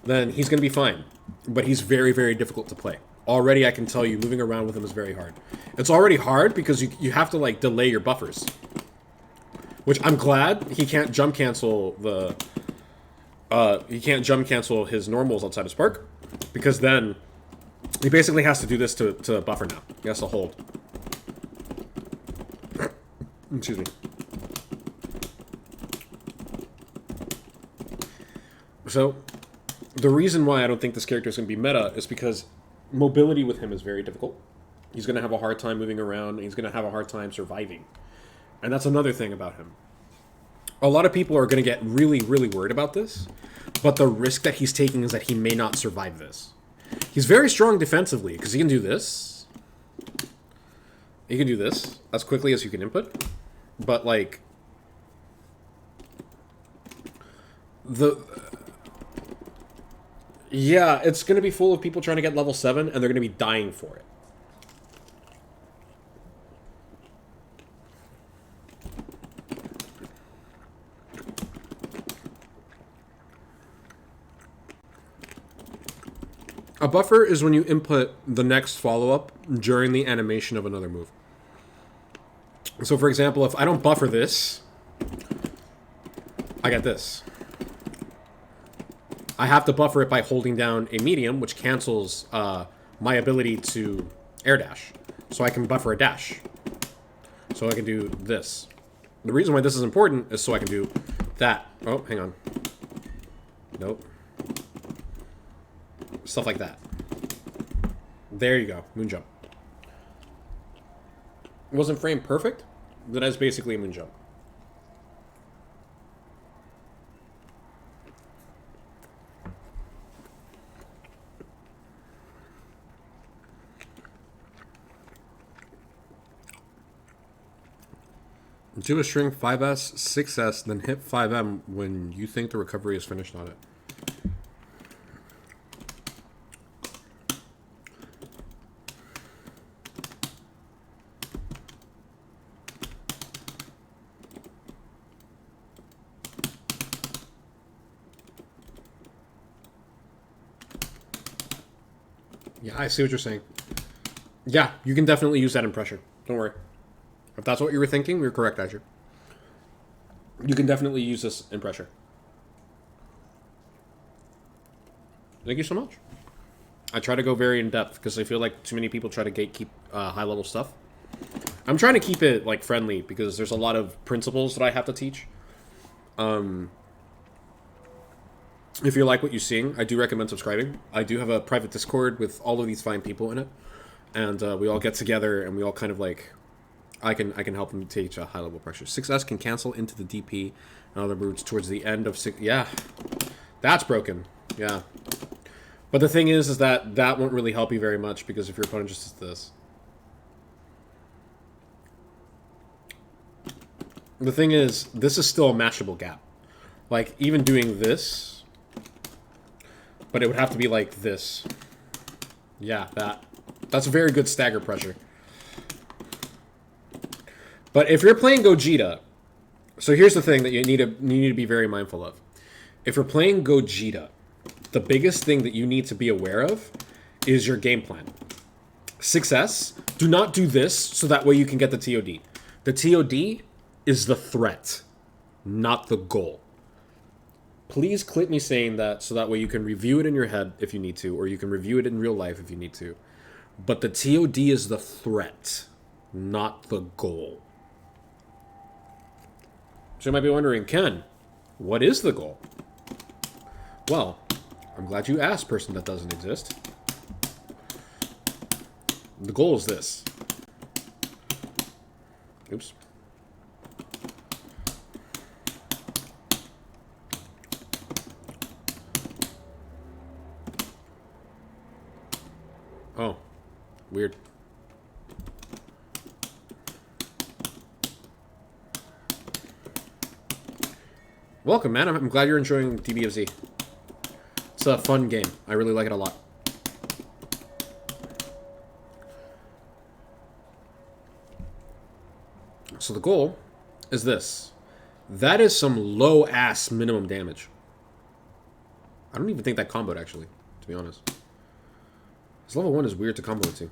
then he's going to be fine. But he's very, very difficult to play. Already, I can tell you, moving around with him is very hard. It's already hard because you have to, like, delay your buffers. Which I'm glad he can't jump cancel he can't jump cancel his normals outside of Spark, because then he basically has to do this to buffer now. He has to hold. Excuse me. So, the reason why I don't think this character is going to be meta is because mobility with him is very difficult. He's going to have a hard time moving around, and he's going to have a hard time surviving. And that's another thing about him. A lot of people are going to get really, really worried about this, but the risk that he's taking is that he may not survive this. He's very strong defensively, because he can do this. He can do this as quickly as you can input. But, like, yeah, it's going to be full of people trying to get level 7, and they're going to be dying for it. A buffer is when you input the next follow-up during the animation of another move. So, for example, if I don't buffer this, I get this. I have to buffer it by holding down a medium, which cancels my ability to air dash. So I can buffer a dash. So I can do this. The reason why this is important is so I can do that. Oh, hang on. Nope. Stuff like that. There you go. Moon jump. It wasn't framed perfect. That is basically a moon jump. Do a string 5S, 6S, then hit 5M when you think the recovery is finished on it. Yeah, I see what you're saying. Yeah, you can definitely use that in pressure. Don't worry. If that's what you were thinking, we were correct, Azure. You can definitely use this in pressure. Thank you so much. I try to go very in-depth because I feel like too many people try to gatekeep high-level stuff. I'm trying to keep it like friendly because there's a lot of principles that I have to teach. If you like what you're seeing, I do recommend subscribing. I do have a private Discord with all of these fine people in it. And we all get together and we all kind of like... I can help them teach a high-level pressure. 6S can cancel into the DP and other moves towards the end of 6... Yeah. That's broken. Yeah. But the thing is that won't really help you very much because if your opponent just does this. The thing is, this is still a mashable gap. Like, even doing this... But it would have to be like this. Yeah, that. That's a very good stagger pressure. But if you're playing Gogeta... So here's the thing that you need to be very mindful of. If you're playing Gogeta, the biggest thing that you need to be aware of is your game plan. 6S, do not do this so that way you can get the TOD. The TOD is the threat, not the goal. Please click me saying that so that way you can review it in your head if you need to, or you can review it in real life if you need to. But the TOD is the threat, not the goal. So you might be wondering, Ken, what is the goal? Well, I'm glad you asked, person that doesn't exist. The goal is this. Oops. Oh, weird. Welcome, man. I'm glad you're enjoying DBFZ. It's a fun game. I really like it a lot. So the goal is this. That is some low-ass minimum damage. I don't even think that comboed, actually, to be honest. This level 1 is weird to combo into.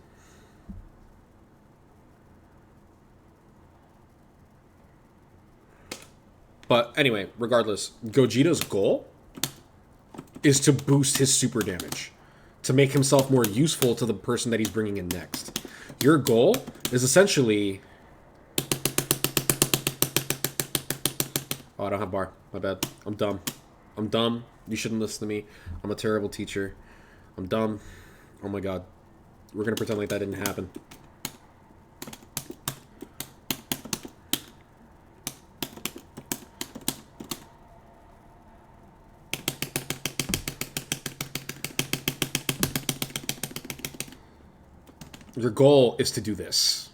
But anyway, regardless, Gogeta's goal is to boost his super damage, to make himself more useful to the person that he's bringing in next. Your goal is essentially... Oh, I don't have bar. My bad. I'm dumb. I'm dumb. You shouldn't listen to me. I'm a terrible teacher. I'm dumb. Oh my god. We're gonna pretend like that didn't happen. Your goal is to do this.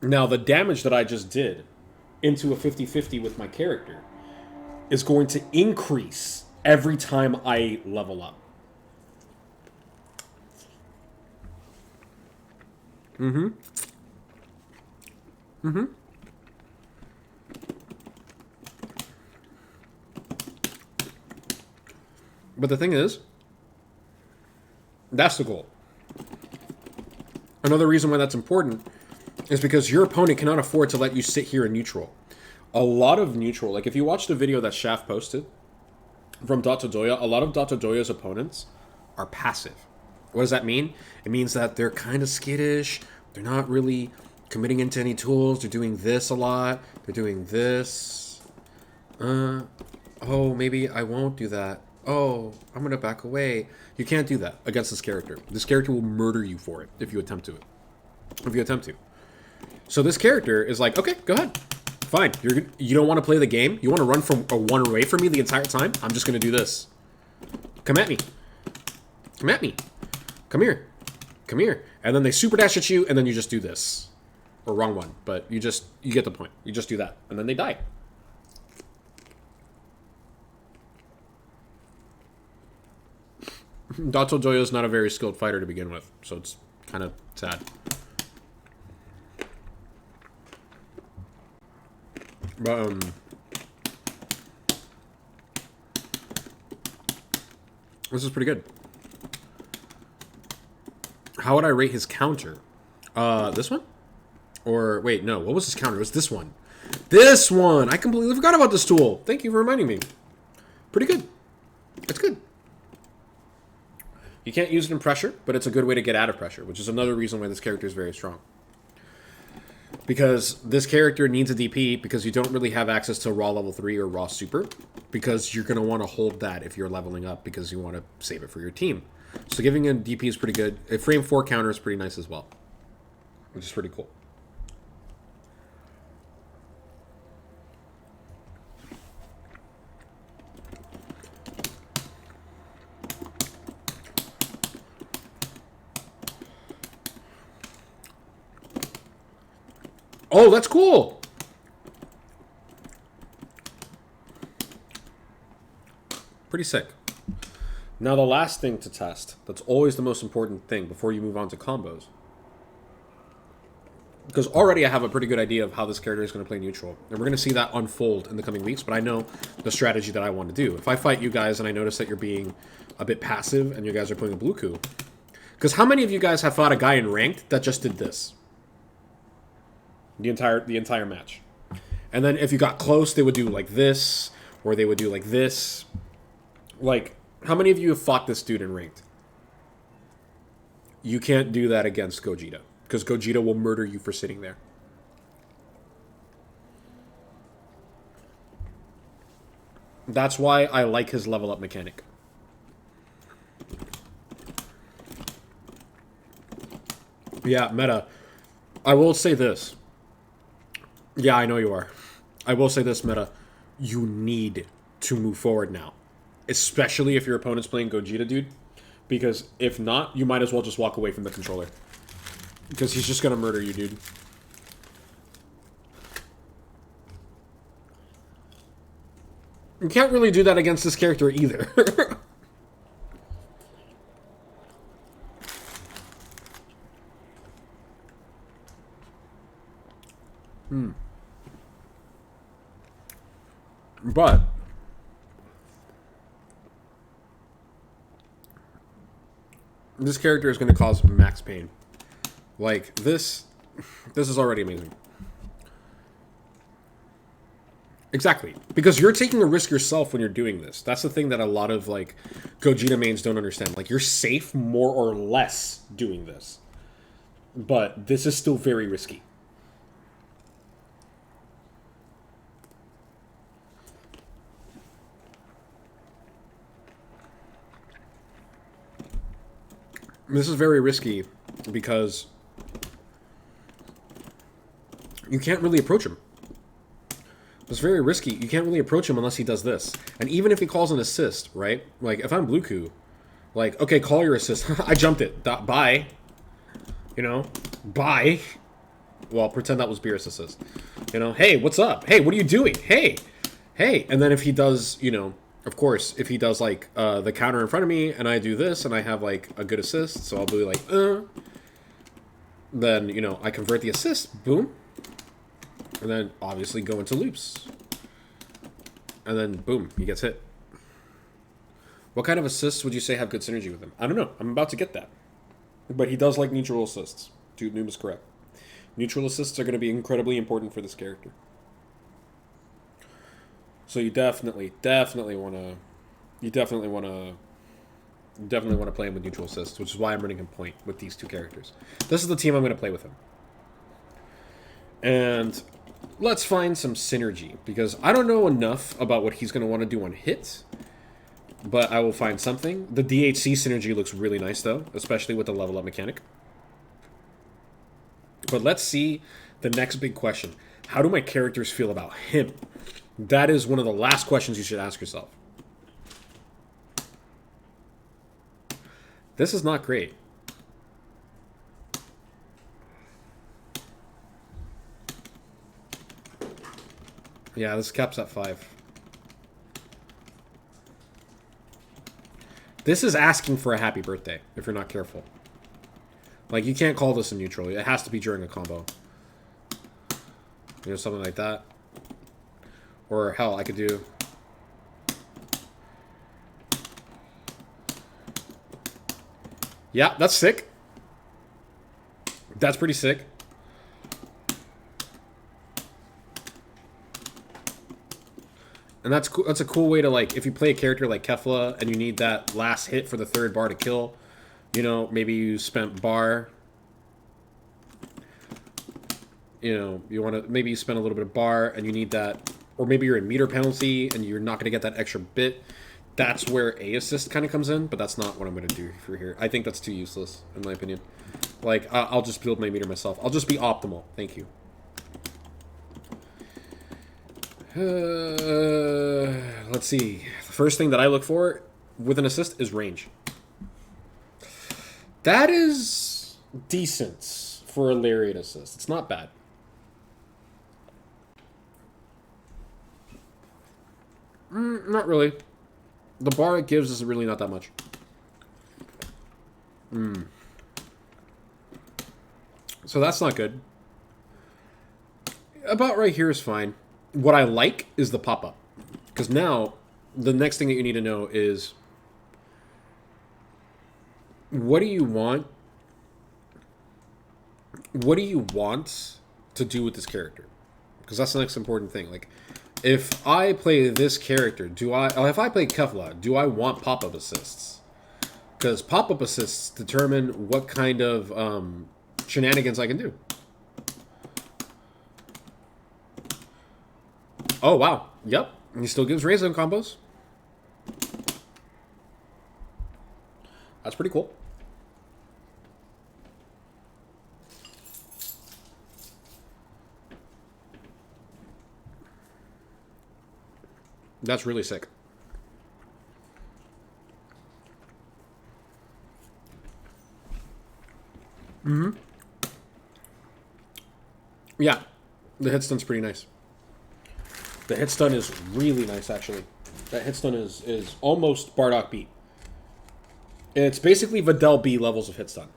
Now, the damage that I just did into a 50-50 with my character is going to increase every time I level up. But the thing is, that's the goal. Another reason why that's important is because your opponent cannot afford to let you sit here in neutral. A lot of neutral, like if you watch the video that Shaft posted from Dotodoya, a lot of Dotodoya's opponents are passive. What does that mean? It means that they're kind of skittish. They're not really committing into any tools. They're doing this a lot. They're doing this. Oh, maybe I won't do that. Oh, I'm going to back away. You can't do that against this character. This character will murder you for it if you attempt to. So this character is like, okay, go ahead. Fine. You don't want to play the game? You want to run from or one away from me the entire time? I'm just going to do this. Come at me. Come at me. Come here. Come here. And then they super dash at you, and then you just do this. Or wrong one. But you get the point. You just do that. And then they die. Dotodoya is not a very skilled fighter to begin with, so it's kind of sad. But, this is pretty good. How would I rate his counter? This one? Or, wait, no. What was his counter? It was this one. This one! I completely forgot about this tool. Thank you for reminding me. Pretty good. It's good. You can't use it in pressure, but it's a good way to get out of pressure, which is another reason why this character is very strong. Because this character needs a DP because you don't really have access to raw level 3 or raw super, because you're going to want to hold that if you're leveling up because you want to save it for your team. So giving a DP is pretty good. A frame 4 counter is pretty nice as well, which is pretty cool. Oh, that's cool! Pretty sick. Now the last thing to test, that's always the most important thing before you move on to combos. Because already I have a pretty good idea of how this character is going to play neutral. And we're going to see that unfold in the coming weeks, but I know the strategy that I want to do. If I fight you guys and I notice that you're being a bit passive and you guys are playing a blue coup. Because how many of you guys have fought a guy in ranked that just did this? The entire match. And then if you got close, they would do like this, or they would do like this. Like, how many of you have fought this dude in ranked? You can't do that against Gogeta, because Gogeta will murder you for sitting there. That's why I like his level up mechanic. Yeah, meta. I will say this. Yeah, I know you are. I will say this, meta. You need to move forward now. Especially if your opponent's playing Gogeta, dude. Because if not, you might as well just walk away from the controller. Because he's just going to murder you, dude. You can't really do that against this character either. But this character is going to cause max pain. Like, this is already amazing. Exactly. Because you're taking a risk yourself when you're doing this. That's the thing that a lot of, like, Gogeta mains don't understand. Like, you're safe more or less doing this. But this is still very risky. This is very risky because you can't really approach him. It's very risky. You can't really approach him unless he does this. And even if he calls an assist, right? Like, if I'm Bluku, like, okay, call your assist. I jumped it. Bye. You know? Bye. Well, pretend that was Beerus' assist. You know? Hey, what's up? Hey, what are you doing? Hey. Hey. And then if he does, you know, of course, if he does, like, the counter in front of me, and I do this, and I have, like, a good assist, so I'll be like, then, you know, I convert the assist. Boom. And then, obviously, go into loops. And then, boom, he gets hit. What kind of assists would you say have good synergy with him? I don't know. I'm about to get that. But he does like neutral assists. Dude, Noom is correct. Neutral assists are going to be incredibly important for this character. So you definitely want to... You definitely want to play him with neutral assists, which is why I'm running him point with these two characters. This is the team I'm going to play with him. And... let's find some synergy, because I don't know enough about what he's going to want to do on hit, but I will find something. The DHC synergy looks really nice, though, especially with the level up mechanic. But let's see the next big question. How do my characters feel about him? That is one of the last questions you should ask yourself. This is not great. Yeah, this caps at 5. This is asking for a happy birthday, if you're not careful. Like, you can't call this a neutral. It has to be during a combo. You know, something like that. Or, hell, I could do... yeah, that's sick. That's pretty sick. And that's cool. That's a cool way to, like, if you play a character like Kefla and you need that last hit for the 3rd bar to kill, you know, maybe you spent bar. You know, you want to, maybe you spend a little bit of bar and you need that, or maybe you're in meter penalty and you're not going to get that extra bit. That's where A assist kind of comes in, but that's not what I'm going to do for here. I think that's too useless, in my opinion. Like, I'll just build my meter myself. I'll just be optimal. Thank you. Let's see. The first thing that I look for with an assist is range. That is decent for a Lariat assist. It's not bad. Not really. The bar it gives is really not that much. So that's not good. About right here is fine. What I like is the pop-up. Because now, the next thing that you need to know is... what do you want? What do you want to do with this character? Because that's the next important thing. Like, if I play this character, if I play Kefla, do I want pop-up assists? Because pop-up assists determine what kind of shenanigans I can do. Oh, wow. Yep. And he still gives raise on combos. That's pretty cool. That's really sick. Yeah. The hit stun's pretty nice. The hit stun is really nice, actually. That hit stun is almost Bardock B. It's basically Videl B levels of hit stun.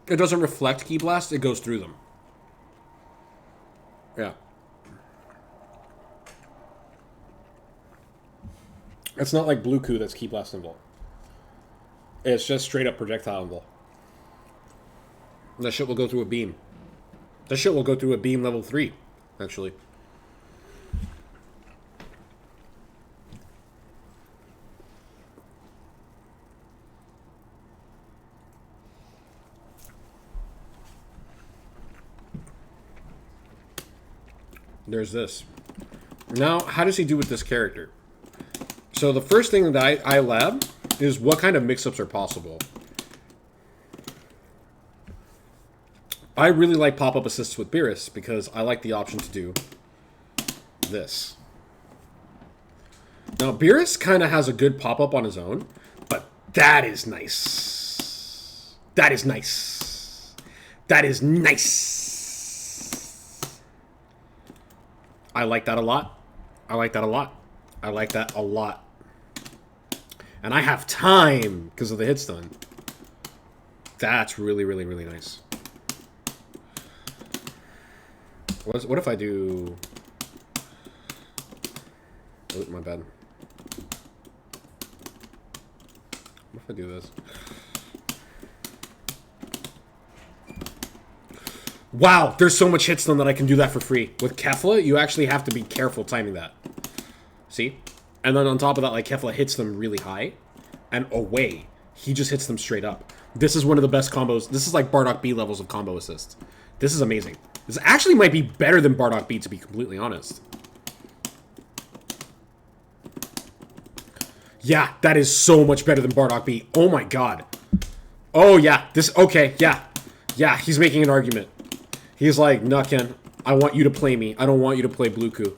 It doesn't reflect Ki Blast, it goes through them. Yeah. It's not like Blue Ku that's Ki Blast involved. It's just straight up projectile involved. That shit will go through a beam. That shit will go through a beam level 3, actually. There's this. Now, how does he do with this character? So the first thing that I lab is what kind of mix-ups are possible. I really like pop-up assists with Beerus because I like the option to do this. Now, Beerus kind of has a good pop-up on his own, but that is nice. That is nice. That is nice. I like that a lot. I like that a lot. I like that a lot. And I have time because of the hit stun. That's really, really, really nice. What if I do... Oh, my bad. What if I do this? Wow, there's so much hit stun that I can do that for free. With Kefla, you actually have to be careful timing that. See? And then on top of that, like, Kefla hits them really high. And away. He just hits them straight up. This is one of the best combos. This is like Bardock B levels of combo assist. This is amazing. This actually might be better than Bardock B, to be completely honest. Yeah, that is so much better than Bardock B. Oh my god. Oh yeah, this, okay, yeah. Yeah, he's making an argument. He's like, Nukken, I want you to play me. I don't want you to play Blueku.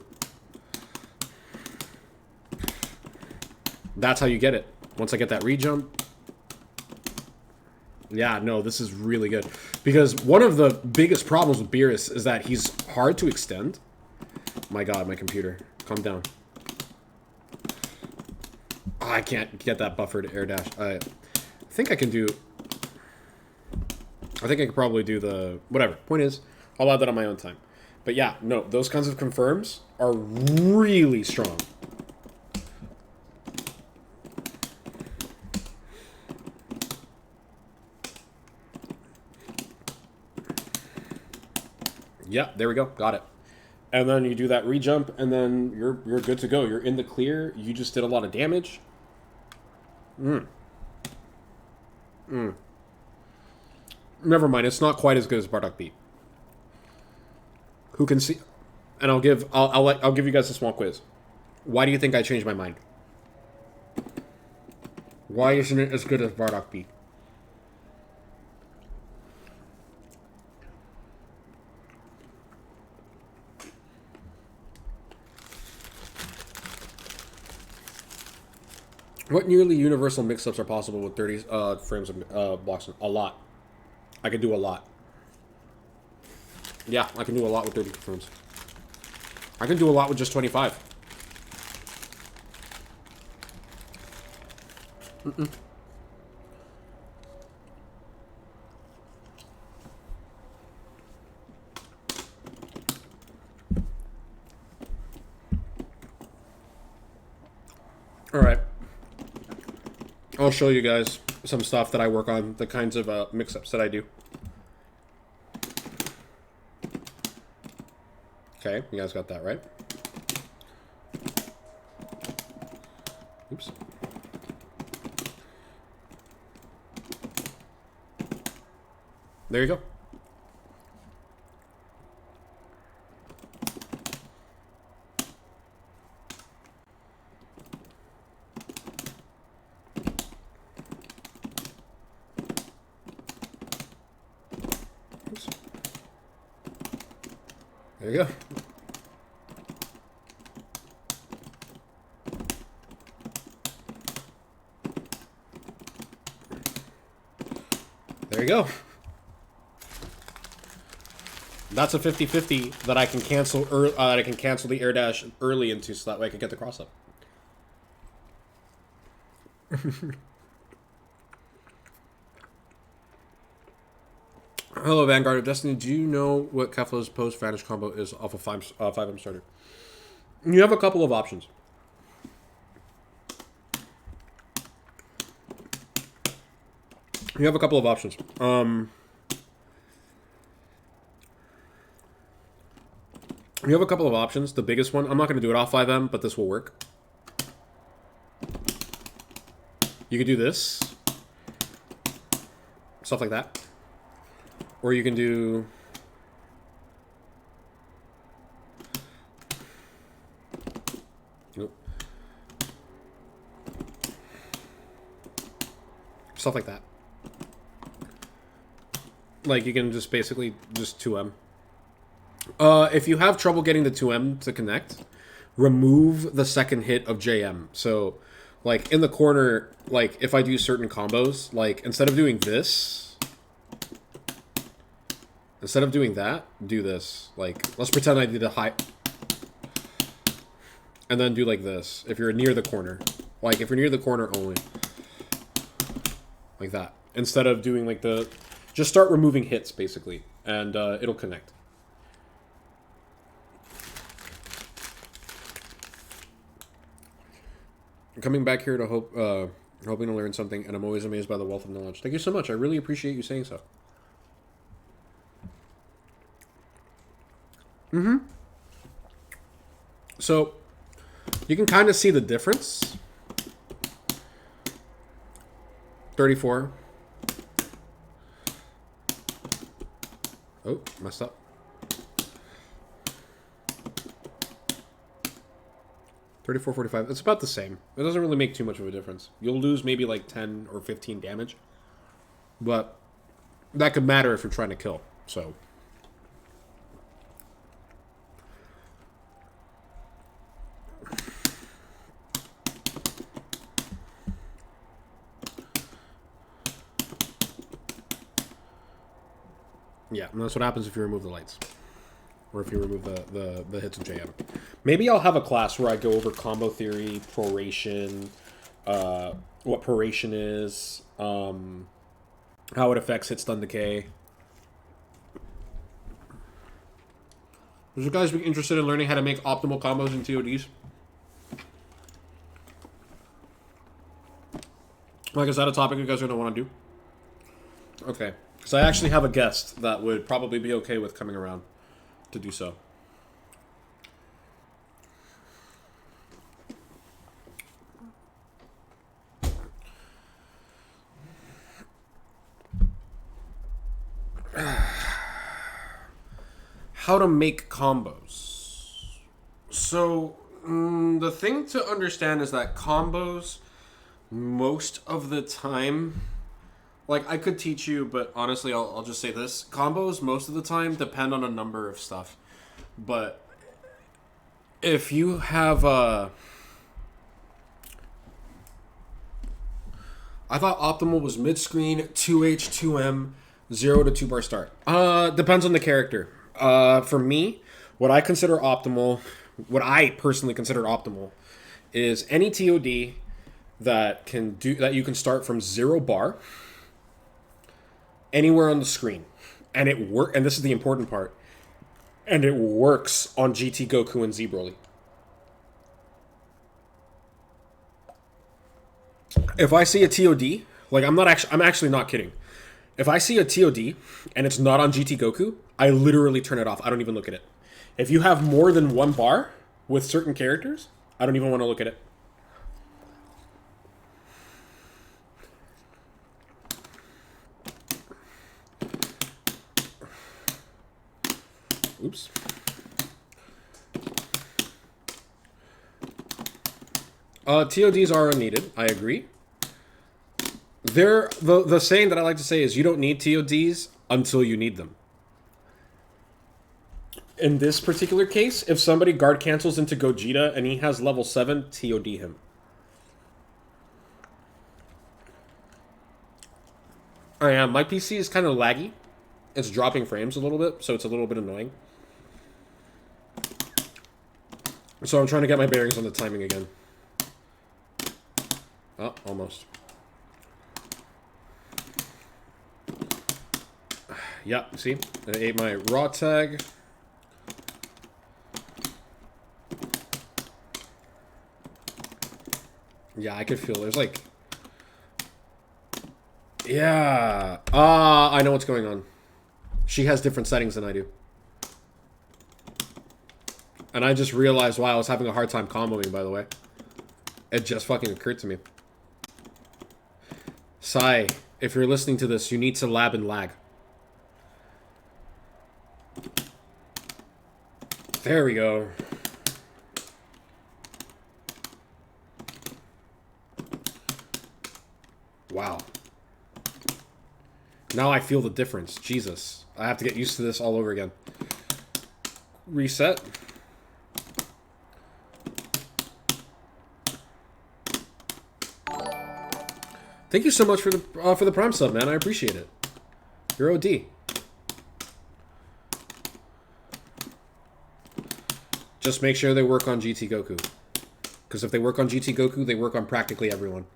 That's how you get it. Once I get that re-jump. Yeah, no, this is really good. Because one of the biggest problems with Beerus is that he's hard to extend. My god, my computer. Calm down. Oh, I can't get that buffered air dash. I think I can do... I think I could probably do the... Whatever. Point is, I'll add that on my own time. But yeah, no, those kinds of confirms are really strong. Yeah, there we go. Got it. And then you do that re-jump, and then you're good to go. You're in the clear. You just did a lot of damage. Never mind. It's not quite as good as Bardock B. Who can see? And I'll give you guys a small quiz. Why do you think I changed my mind? Why isn't it as good as Bardock B? What nearly universal mix-ups are possible with 30 frames of blocks? A lot. I can do a lot. Yeah, I can do a lot with 30 frames. I can do a lot with just 25. Alright. I'll show you guys some stuff that I work on, the kinds of mix-ups that I do. Okay, you guys got that, right? Oops. There you go. Oops. There you go. There you go. That's a 50-50 that I can cancel the air dash early into, so that way I can get the cross up. Hello, Vanguard of Destiny. Do you know what Kefla's post vanish combo is off a 5M starter? You have a couple of options. You have a couple of options. The biggest one, I'm not going to do it off 5M, but this will work. You could do this. Stuff like that. Or you can do... Nope. Stuff like that. Like, you can just basically just 2M. If you have trouble getting the 2M to connect, remove the second hit of JM. So, like, in the corner, like, if I do certain combos, like, instead of doing this, instead of doing that, do this. Like, let's pretend I did a high... And then do like this, if you're near the corner. Like, if you're near the corner only. Like that. Instead of doing, like, the... Just start removing hits, basically, and it'll connect. I'm coming back here to hoping to learn something, and I'm always amazed by the wealth of knowledge. Thank you so much. I really appreciate you saying so. So, you can kind of see the difference. 34. Oh, messed up. 34, 45. It's about the same. It doesn't really make too much of a difference. You'll lose maybe like 10 or 15 damage. But that could matter if you're trying to kill. So... Yeah, and that's what happens if you remove the lights. Or if you remove the hits of JM. Maybe I'll have a class where I go over combo theory, proration, what proration is, how it affects hit stun decay. Would you guys be interested in learning how to make optimal combos in TODs? Like, is that a topic you guys are going to want to do? Okay. Because I actually have a guest that would probably be okay with coming around to do so. How to make combos. So, the thing to understand is that combos, most of the time... Like, I could teach you, but honestly, I'll just say this. Combos, most of the time, depend on a number of stuff. But if you have I thought optimal was mid-screen, 2H, 2M, 0 to 2-bar start. Depends on the character. For me, what I consider optimal, what I personally consider optimal, is any TOD that you can start from 0 bar... anywhere on the screen, and and this is the important part, and it works on GT Goku and Z Broly. If I see a TOD, like I'm actually not kidding. If I see a TOD and it's not on GT Goku, I literally turn it off. I don't even look at it. If you have more than 1 bar with certain characters, I don't even want to look at it. Oops. TODs are unneeded. I agree. The saying that I like to say is you don't need TODs until you need them. In this particular case, if somebody guard cancels into Gogeta and he has level 7, TOD him. I am. My PC is kind of laggy. It's dropping frames a little bit, so it's a little bit annoying. So I'm trying to get my bearings on the timing again. Oh, almost. Yeah, see? I ate my raw tag. Yeah, I could feel there's like... Yeah. I know what's going on. She has different settings than I do. And I just realized why I was having a hard time comboing, by the way. It just fucking occurred to me. Sai, if you're listening to this, you need to lab and lag. There we go. Wow. Now I feel the difference. Jesus. I have to get used to this all over again. Reset. Thank you so much for the Prime sub, man. I appreciate it. You're OD. Just make sure they work on GT Goku. Because if they work on GT Goku, they work on practically everyone.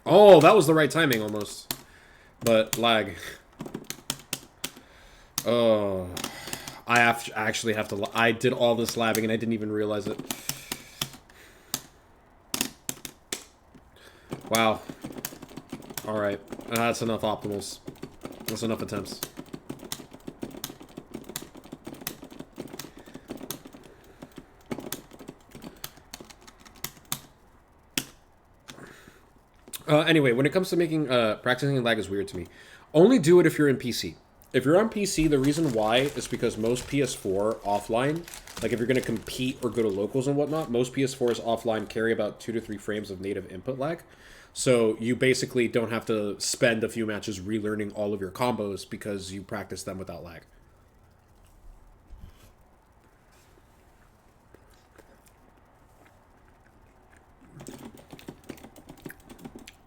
Oh, that was the right timing almost. But lag. Oh. I actually have to... I did all this labbing and I didn't even realize it. Wow. Alright. That's enough optimals. That's enough attempts. Anyway, when it comes to making... practicing lag is weird to me. Only do it if you're in PC. If you're on PC, the reason why is because most PS4 offline, like if you're going to compete or go to locals and whatnot, most PS4s offline carry about 2 to 3 frames of native input lag. So you basically don't have to spend a few matches relearning all of your combos because you practice them without lag.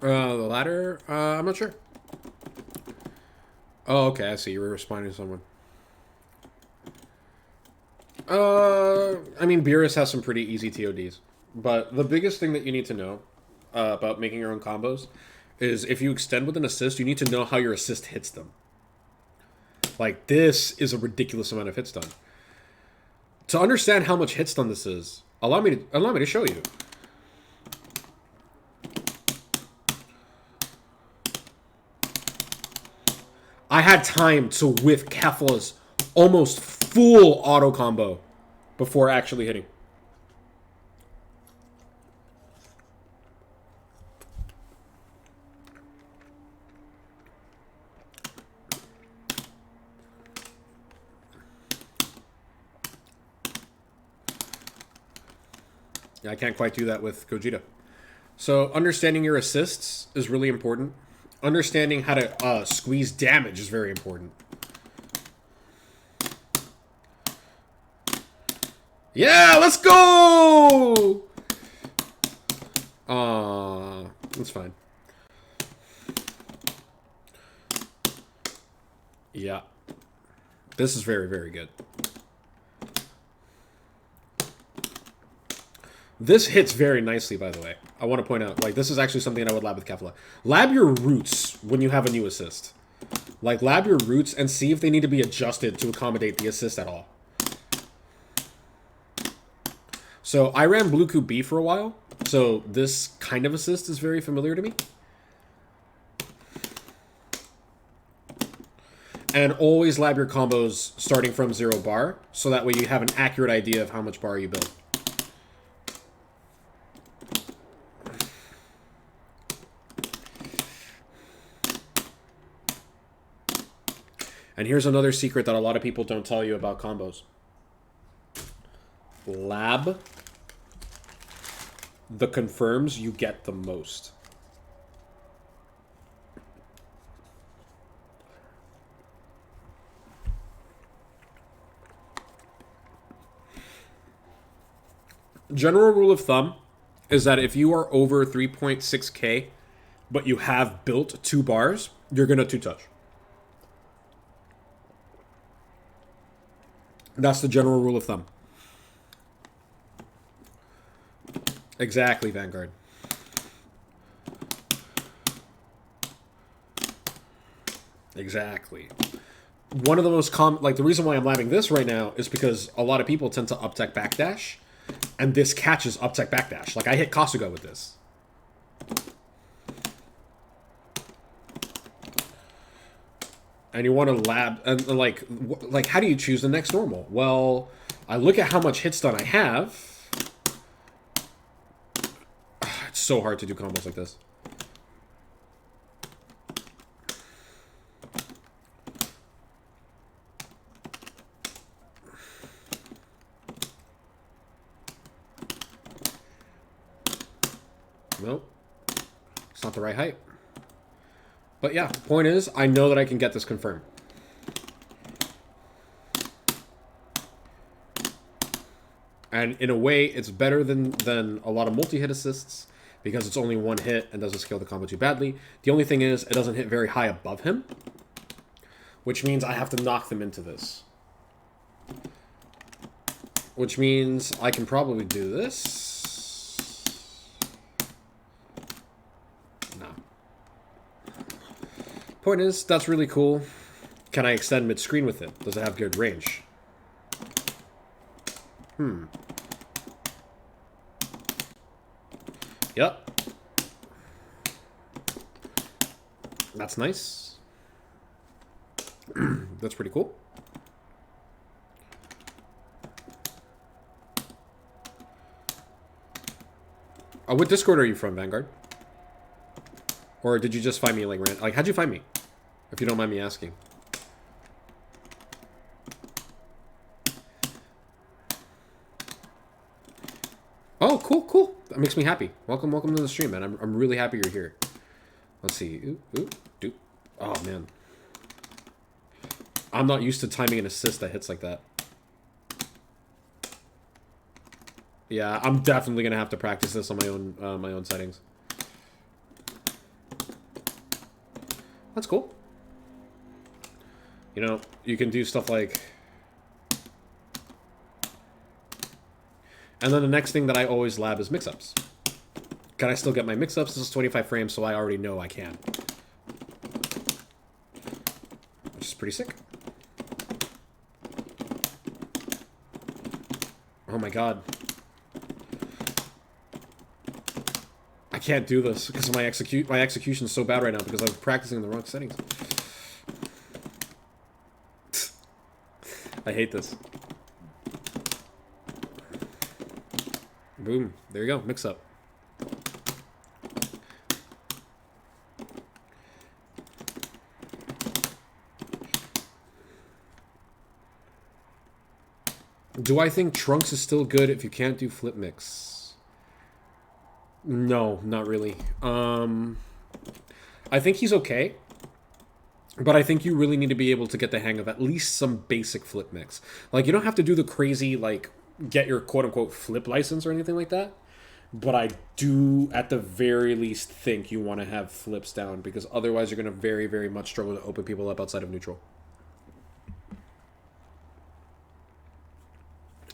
The latter, I'm not sure. Oh, okay, I see. You were responding to someone. I mean, Beerus has some pretty easy TODs. But the biggest thing that you need to know about making your own combos is if you extend with an assist, you need to know how your assist hits them. Like, this is a ridiculous amount of hit stun. To understand how much hit stun this is, allow me to show you. I had time to whiff Kefla's almost full auto combo before actually hitting. Yeah, I can't quite do that with Gogeta. So understanding your assists is really important. Understanding how to squeeze damage is very important. Yeah, let's go! That's fine. Yeah. This is very, very good. This hits very nicely, by the way. I want to point out, like, this is actually something I would lab with Kefla. Lab your roots when you have a new assist. Like, lab your roots and see if they need to be adjusted to accommodate the assist at all. So, I ran Bluku B for a while, so this kind of assist is very familiar to me. And always lab your combos starting from 0 bar, so that way you have an accurate idea of how much bar you build. And here's another secret that a lot of people don't tell you about combos. Lab the confirms you get the most. General rule of thumb is that if you are over 3.6k, but you have built 2 bars, you're going to 2-touch. That's the general rule of thumb. Exactly, Vanguard. Exactly. One of the most common... Like, the reason why I'm labbing this right now is because a lot of people tend to up-tech backdash, and this catches up-tech backdash. Like, I hit Kasuga with this. and you want to lab and like how do you choose the next normal? Well, I look at how much hit stun I have. It's so hard to do combos like this. Nope. It's not the right height. But yeah, the point is, I know that I can get this confirmed. And in a way, it's better than a lot of multi-hit assists because it's only one hit and doesn't scale the combo too badly. The only thing is, it doesn't hit very high above him, which means I have to knock them into this. Which means I can probably do this. Point is, that's really cool. Can I extend mid-screen with it? Does it have good range? Yep. That's nice. That's pretty cool. What Discord are you from, Vanguard? Or did you just find me like how'd you find me? If you don't mind me asking. Oh, cool. That makes me happy. Welcome to the stream, man. I'm really happy you're here. Let's see. Ooh. Oh, man. I'm not used to timing an assist that hits like that. Yeah, I'm definitely gonna have to practice this on my own settings. That's cool. You know, you can do stuff like... And then the next thing that I always lab is mix-ups. Can I still get my mix-ups? This is 25 frames, so I already know I can. Which is pretty sick. Oh my god. I can't do this because my execution is so bad right now because I'm practicing in the wrong settings. I hate this. Boom. There you go. Mix up. Do I think Trunks is still good if you can't do flip mix? No, not really. I think he's okay. But I think you really need to be able to get the hang of at least some basic flip mix. Like, you don't have to do the crazy, like, get your quote-unquote flip license or anything like that. But I do, at the very least, think you want to have flips down. Because otherwise you're going to very, very much struggle to open people up outside of neutral.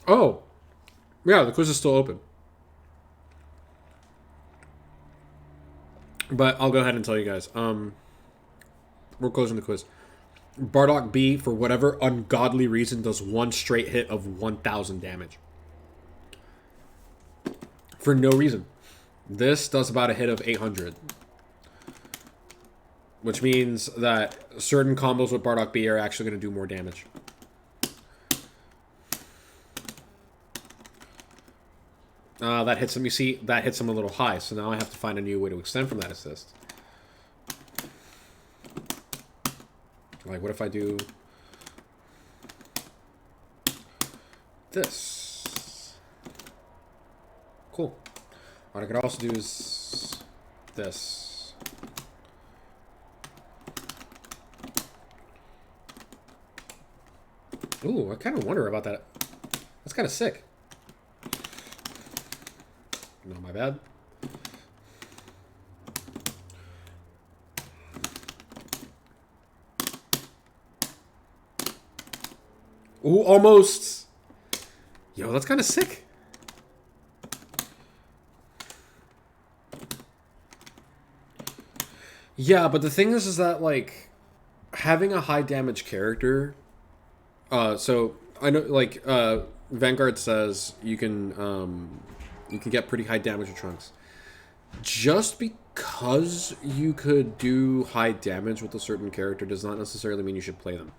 Oh. Yeah, the quiz is still open. But I'll go ahead and tell you guys. We're closing the quiz. Bardock B, for whatever ungodly reason, does one straight hit of 1,000 damage. For no reason. This does about a hit of 800. Which means that certain combos with Bardock B are actually going to do more damage. That hits him. You see, that hits him a little high. So now I have to find a new way to extend from that assist. Like, what if I do this? Cool. What I could also do is this. Ooh, I kind of wonder about that. That's kind of sick. No, my bad. Ooh, almost. Yo, that's kind of sick. Yeah, but the thing is that, like, having a high damage character... so, I know, like, Vanguard says you can get pretty high damage with Trunks. Just because you could do high damage with a certain character does not necessarily mean you should play them.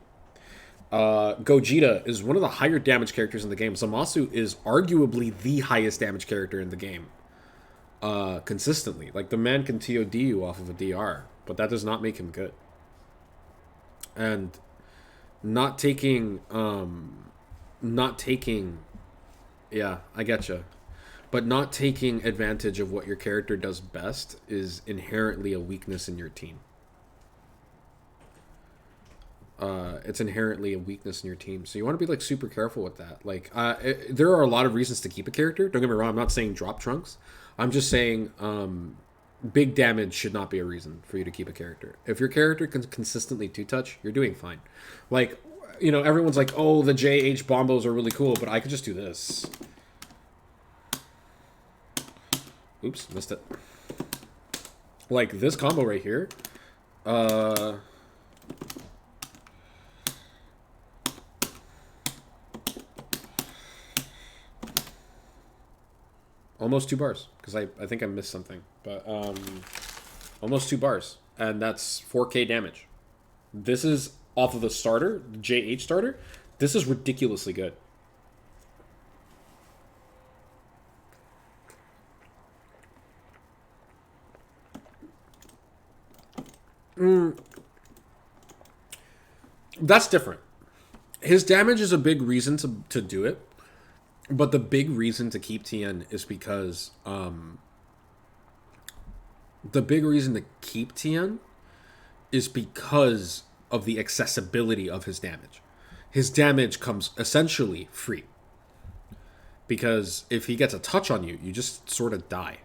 Gogeta is one of the higher damage characters in the game. Zamasu is arguably the highest damage character in the game. Consistently. Like, the man can TOD you off of a DR, but that does not make him good. And not taking, yeah, I getcha. But not taking advantage of what your character does best is inherently a weakness in your team. It's inherently a weakness in your team. So you want to be, like, super careful with that. Like, there are a lot of reasons to keep a character. Don't get me wrong, I'm not saying drop Trunks. I'm just saying big damage should not be a reason for you to keep a character. If your character can consistently two-touch, you're doing fine. Like, you know, everyone's like, oh, the JH bombos are really cool, but I could just do this. Oops, missed it. Like, this combo right here. Almost 2 bars. Because I think I missed something. But, almost 2 bars. And that's 4k damage. This is off of the starter, the JH starter. This is ridiculously good. That's different. His damage is a big reason to do it. But the big reason to keep Tien is because the big reason to keep Tien is because of the accessibility of his damage. His damage comes essentially free. Because if he gets a touch on you, you just sort of die.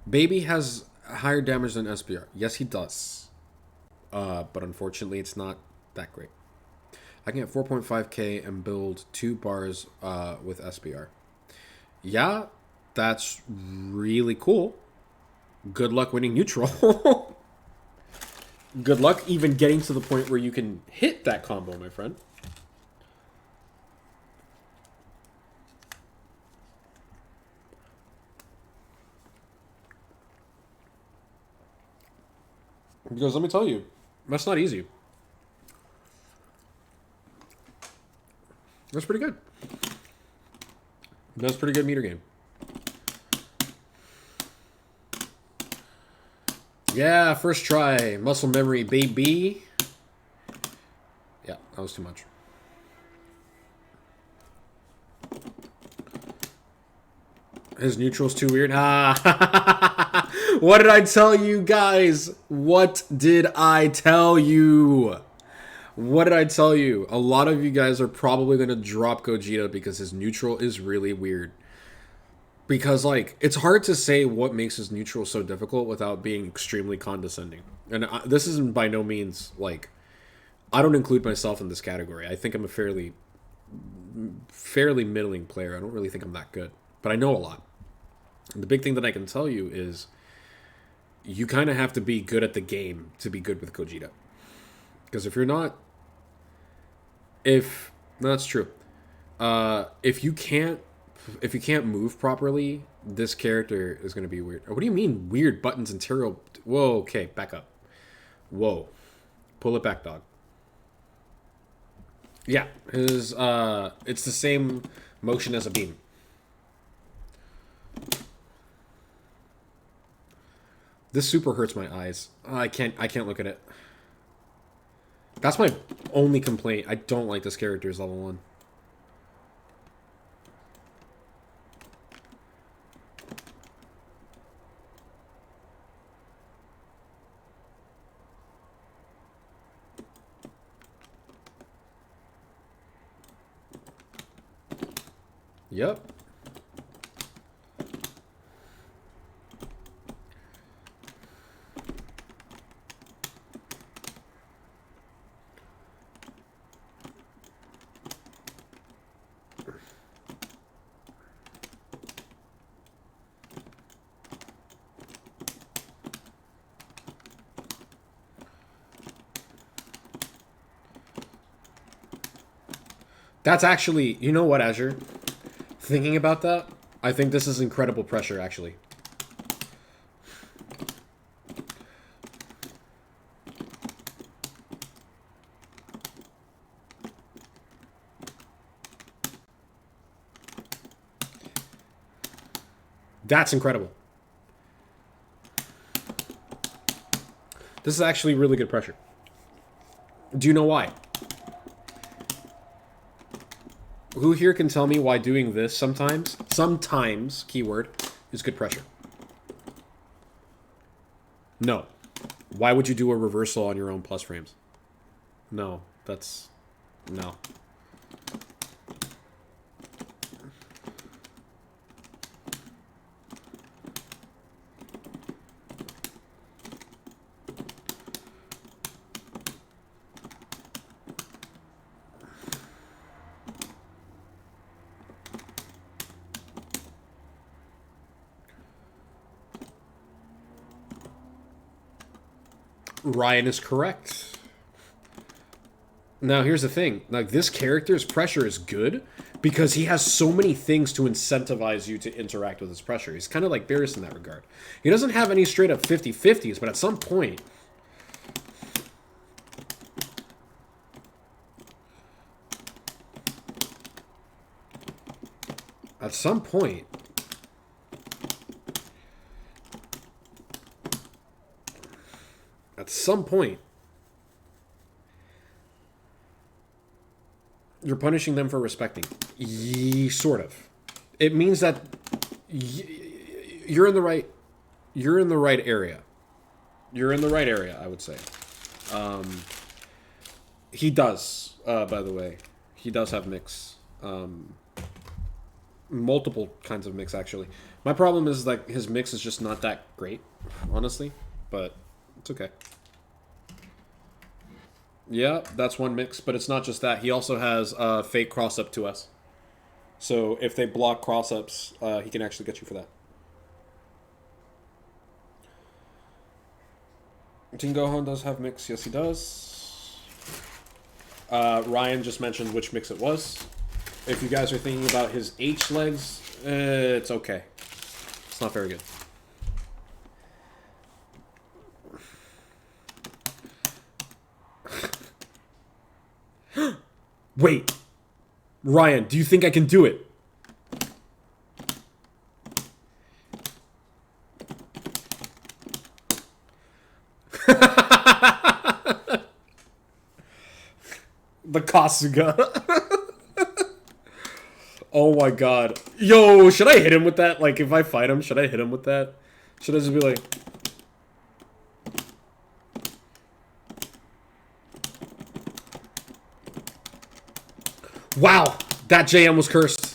Baby has higher damage than SBR. Yes, he does. But unfortunately, it's not that great. I can get 4.5k and build 2 bars with SBR. Yeah, that's really cool. Good luck winning neutral. Good luck even getting to the point where you can hit that combo, my friend. Because let me tell you, that's not easy. That's pretty good. That's a pretty good meter game. Yeah, first try. Muscle memory, baby. Yeah, that was too much. His neutral's too weird. Ah, what did I tell you guys? What did I tell you? What did I tell you? A lot of you guys are probably going to drop Gogeta because his neutral is really weird. Because, like, it's hard to say what makes his neutral so difficult without being extremely condescending. And this isn't by no means, like, I don't include myself in this category. I think I'm a fairly middling player. I don't really think I'm that good. But I know a lot. And the big thing that I can tell you is you kind of have to be good at the game to be good with Gogeta. Because if you're not... No, that's true. If you can't move properly, this character is going to be weird. What do you mean weird buttons and material? Whoa, okay, back up. Whoa. Pull it back, dog. Yeah, it's the same motion as a beam. This super hurts my eyes. I can't look at it. That's my only complaint. I don't like this character's level 1. Yep. That's actually, you know what, Azure? Thinking about that, I think this is incredible pressure, actually. That's incredible. This is actually really good pressure. Do you know why? Who here can tell me why doing this sometimes, keyword, is good pressure? No. Why would you do a reversal on your own plus frames? No, that's... no. Ryan is correct. Now, here's the thing. Like, this character's pressure is good because he has so many things to incentivize you to interact with his pressure. He's kind of like Beerus in that regard. He doesn't have any straight-up 50-50s, but at some point... At some point... you're punishing them for respecting. Sort of. It means that you're in the right area. You're in the right area, I would say. He does, by the way. He does have mix. Multiple kinds of mix, actually. My problem is, like, his mix is just not that great, honestly. But it's okay. Yeah, that's one mix, but it's not just that. He also has fake cross-up to us. So if they block cross-ups, he can actually get you for that. Team Gohan does have mix. Yes, he does. Ryan just mentioned which mix it was. If you guys are thinking about his H legs, it's okay. It's not very good. Wait. Ryan, do you think I can do it? The Kasuga. Oh my god. Yo, should I hit him with that? Like, if I fight him, should I hit him with that? Should I just be like... Wow! That JM was cursed.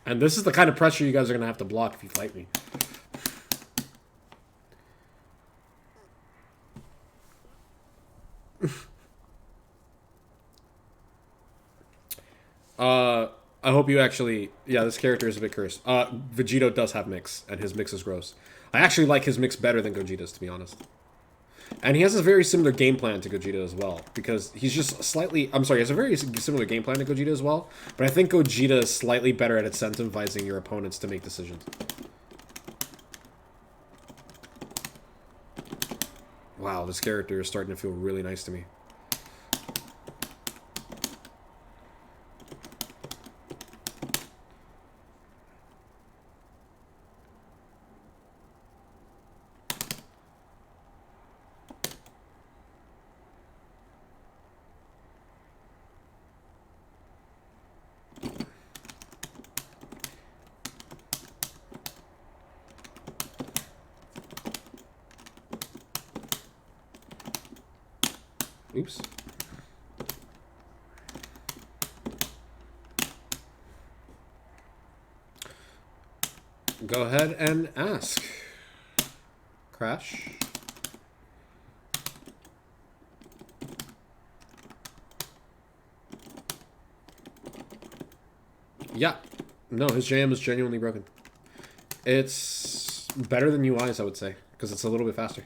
And this is the kind of pressure you guys are going to have to block if you fight me. I hope you actually... Yeah, this character is a bit cursed. Vegito does have mix, and his mix is gross. I actually like his mix better than Gogeta's, to be honest. And he has a very similar game plan to Gogeta as well, because he's just slightly... I'm sorry, he has a very similar game plan to Gogeta as well, but I think Gogeta is slightly better at incentivizing your opponents to make decisions. Wow, this character is starting to feel really nice to me. Oops. Go ahead and ask. Crash. Yeah. No, his jam is genuinely broken. It's better than UI's, I would say, because it's a little bit faster.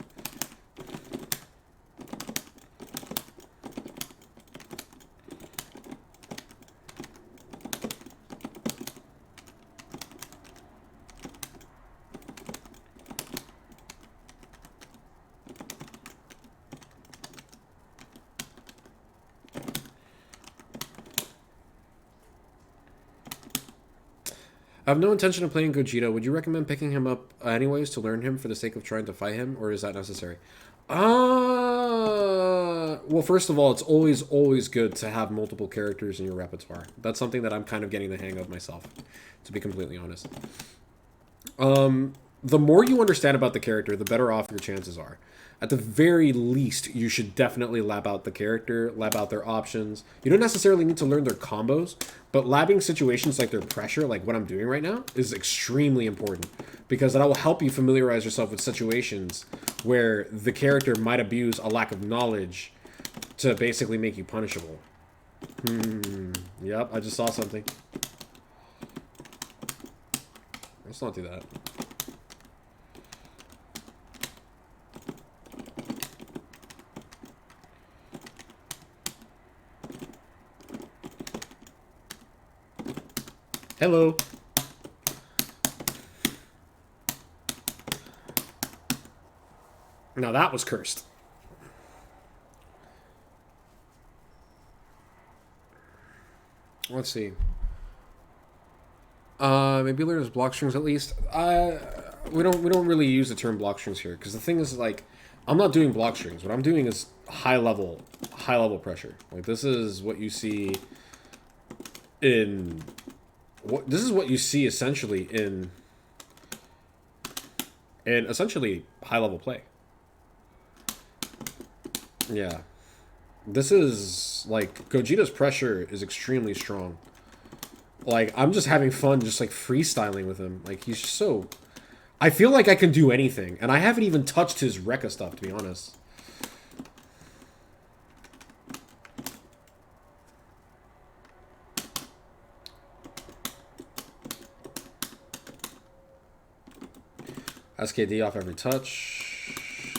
I have no intention of playing Gogeta. Would you recommend picking him up anyways to learn him for the sake of trying to fight him, or is that necessary? Well, first of all, it's always good to have multiple characters in your repertoire. That's something that I'm kind of getting the hang of myself, to be completely honest. The more you understand about the character, the better off your chances are. At the very least, you should definitely lab out the character, lab out their options. You don't necessarily need to learn their combos, but labbing situations like their pressure, like what I'm doing right now, is extremely important. Because that will help you familiarize yourself with situations where the character might abuse a lack of knowledge to basically make you punishable. Yep, I just saw something. Let's not do that. Hello. Now that was cursed. Let's see. Maybe learn his block strings at least. We don't really use the term block strings here because the thing is, like, I'm not doing block strings. What I'm doing is high level pressure. Like, this is what you see in this is what you see essentially in essentially high level play. Yeah. This is, like, Gogeta's pressure is extremely strong. Like, I'm just having fun just, like, freestyling with him. Like, he's just so... I feel like I can do anything. And I haven't even touched his Rekka stuff, to be honest. SKD off every touch.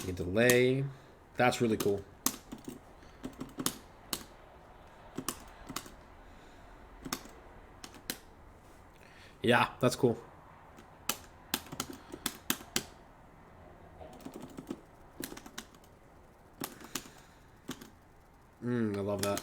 You can delay. That's really cool. Yeah, that's cool. I love that.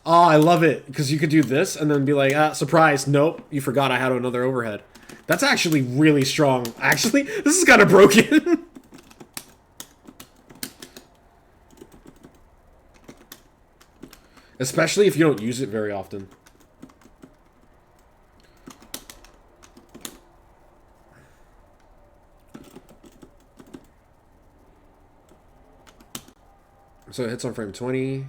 Oh, I love it, because you could do this and then be like, ah, surprise, nope, you forgot I had another overhead. That's actually really strong. Actually, this is kind of broken. Especially if you don't use it very often. So it hits on frame 20.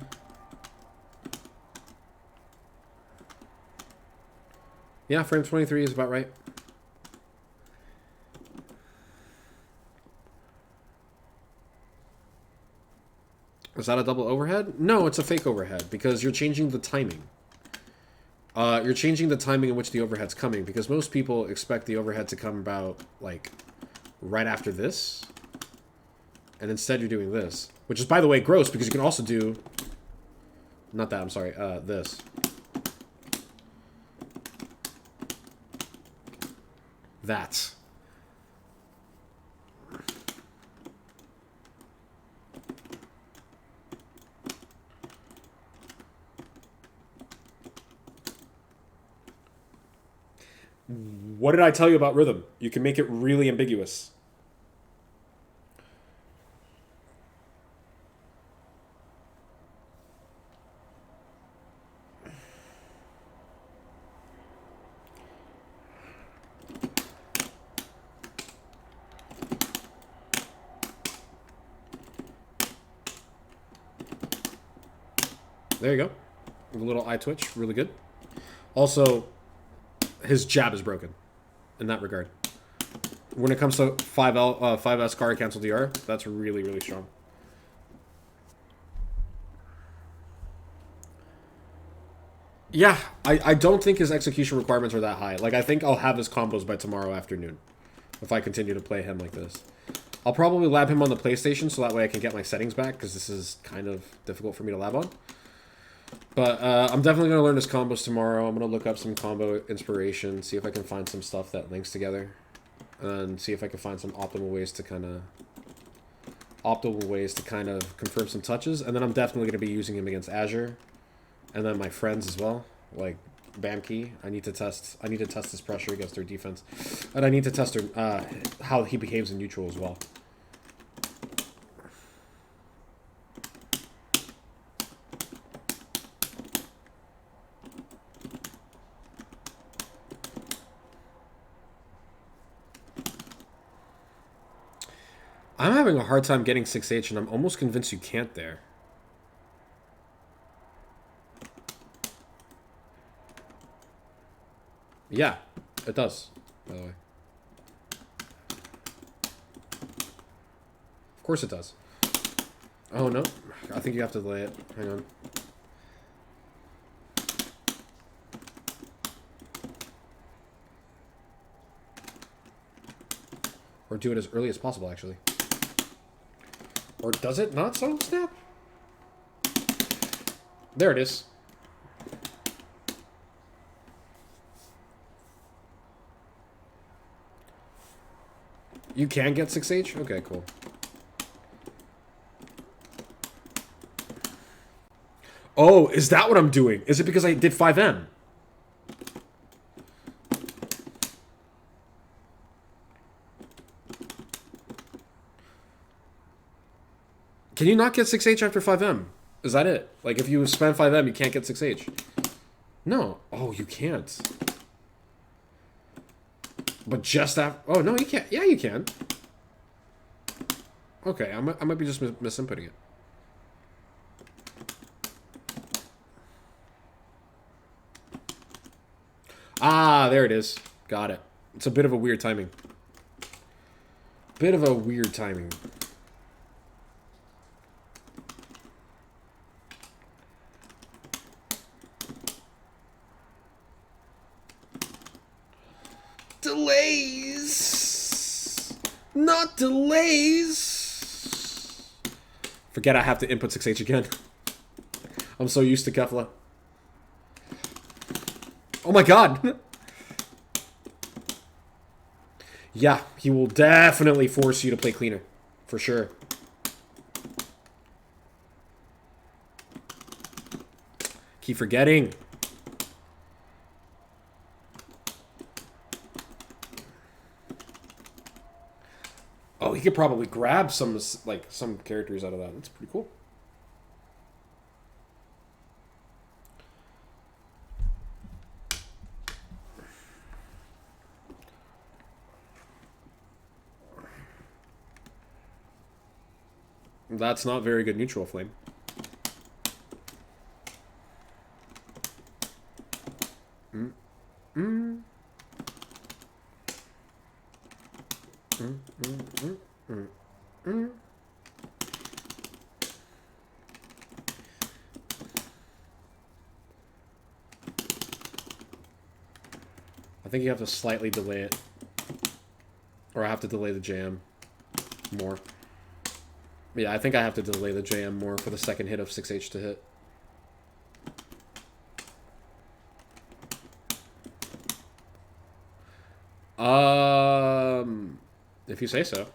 Yeah, frame 23 is about right. Is that a double overhead? No, it's a fake overhead because you're changing the timing. You're changing the timing in which the overhead's coming because most people expect the overhead to come about, like, right after this. And instead you're doing this. Which is, by the way, gross because you can also do... Not that, I'm sorry. This. That. What did I tell you about rhythm? You can make it really ambiguous. There you go. A little eye twitch, really good. Also, his jab is broken in that regard. When it comes to 5S Kari cancel DR, that's really, really strong. Yeah, I don't think his execution requirements are that high. Like, I think I'll have his combos by tomorrow afternoon if I continue to play him like this. I'll probably lab him on the PlayStation so that way I can get my settings back, because this is kind of difficult for me to lab on. But I'm definitely going to learn his combos tomorrow. I'm going to look up some combo inspiration, see if I can find some stuff that links together, and see if I can find some optimal ways to kind of confirm some touches. And then I'm definitely going to be using him against Azure, and then my friends as well, like Bamkey. I need to test his pressure against their defense, and I need to test how he behaves in neutral as well. I'm having a hard time getting 6H, and I'm almost convinced you can't there. Yeah, it does, by the way. Of course it does. Oh, no. I think you have to delay it. Hang on. Or do it as early as possible, actually. Or does it not so snap? There it is. You can get 6H? Okay, cool. Oh, is that what I'm doing? Is it because I did 5M? Can you not get 6H after 5M? Is that it? Like, if you spam 5M, you can't get 6H? No. Oh, you can't. But just after... Oh, no, you can't. Yeah, you can. Okay, I might be just misinputting it. Ah, there it is. Got it. It's a bit of a weird timing. Bit of a weird timing. Delays! Not delays! Forget I have to input 6H again. I'm so used to Kefla. Oh my god! Yeah, he will definitely force you to play cleaner. For sure. Keep forgetting. Oh, he could probably grab some characters out of that. That's pretty cool. That's not very good neutral flame. I think you have to slightly delay it. Or I have to delay the jam more. Yeah, I think I have to delay the jam more for the second hit of 6H to hit. If you say so.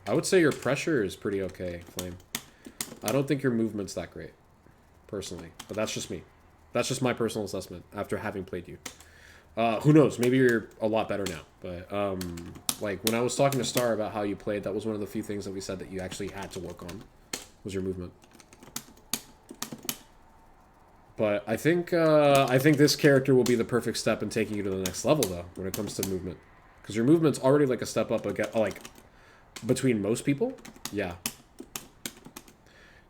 I would say your pressure is pretty okay, Flame. I don't think your movement's that great, personally. But that's just me. That's just my personal assessment after having played you. Who knows? Maybe you're a lot better now. But like when I was talking to Star about how you played, that was one of the few things that we said that you actually had to work on was your movement. But I think this character will be the perfect step in taking you to the next level, though, when it comes to movement, because your movement's already like a step up, like between most people. Yeah.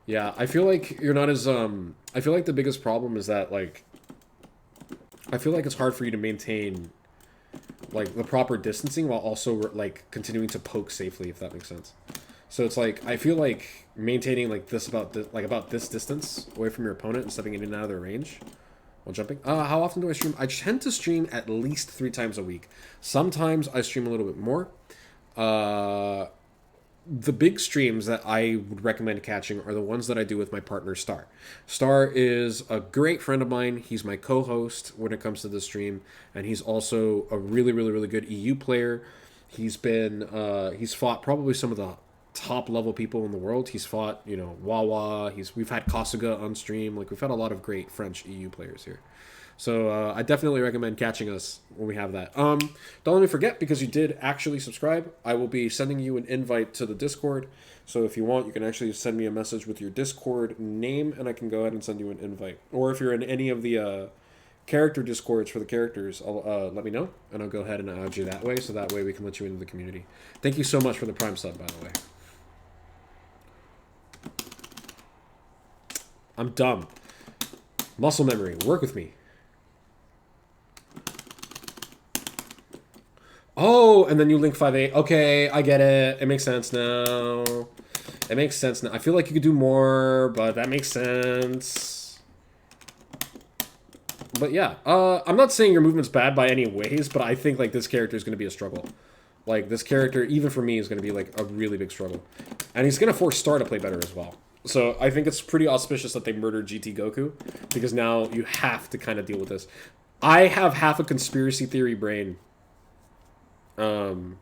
Yeah, I feel like you're not as I feel like the biggest problem is that like I feel like it's hard for you to maintain like the proper distancing while also like continuing to poke safely, if that makes sense. So it's like I feel like maintaining like this about this distance away from your opponent and stepping in and out of their range while jumping. How often do I stream? I tend to stream at least 3 times a week. Sometimes I stream a little bit more. The big streams that I would recommend catching are the ones that I do with my partner Star. Star is a great friend of mine. He's my co-host when it comes to the stream, and he's also a really, really, really good EU player. He's fought probably some of the top level people in the world. He's fought, Wawa. We've had Kasuga on stream. Like we've had a lot of great French EU players here. So I definitely recommend catching us when we have that. Don't let me forget, because you did actually subscribe, I will be sending you an invite to the Discord. So if you want, you can actually send me a message with your Discord name, and I can go ahead and send you an invite. Or if you're in any of the character Discords for the characters, let me know, and I'll go ahead and add you that way, so that way we can let you into the community. Thank you so much for the Prime sub, by the way. I'm dumb. Muscle memory, work with me. Oh, and then you link 5-8. Okay, I get it. It makes sense now. It makes sense now. I feel like you could do more, but that makes sense. But yeah, I'm not saying your movement's bad by any ways, but I think like this character is going to be a struggle. Like this character, even for me, is going to be like a really big struggle. And he's going to force Star to play better as well. So I think it's pretty auspicious that they murdered GT Goku, because now you have to kind of deal with this. I have half a conspiracy theory brain. Can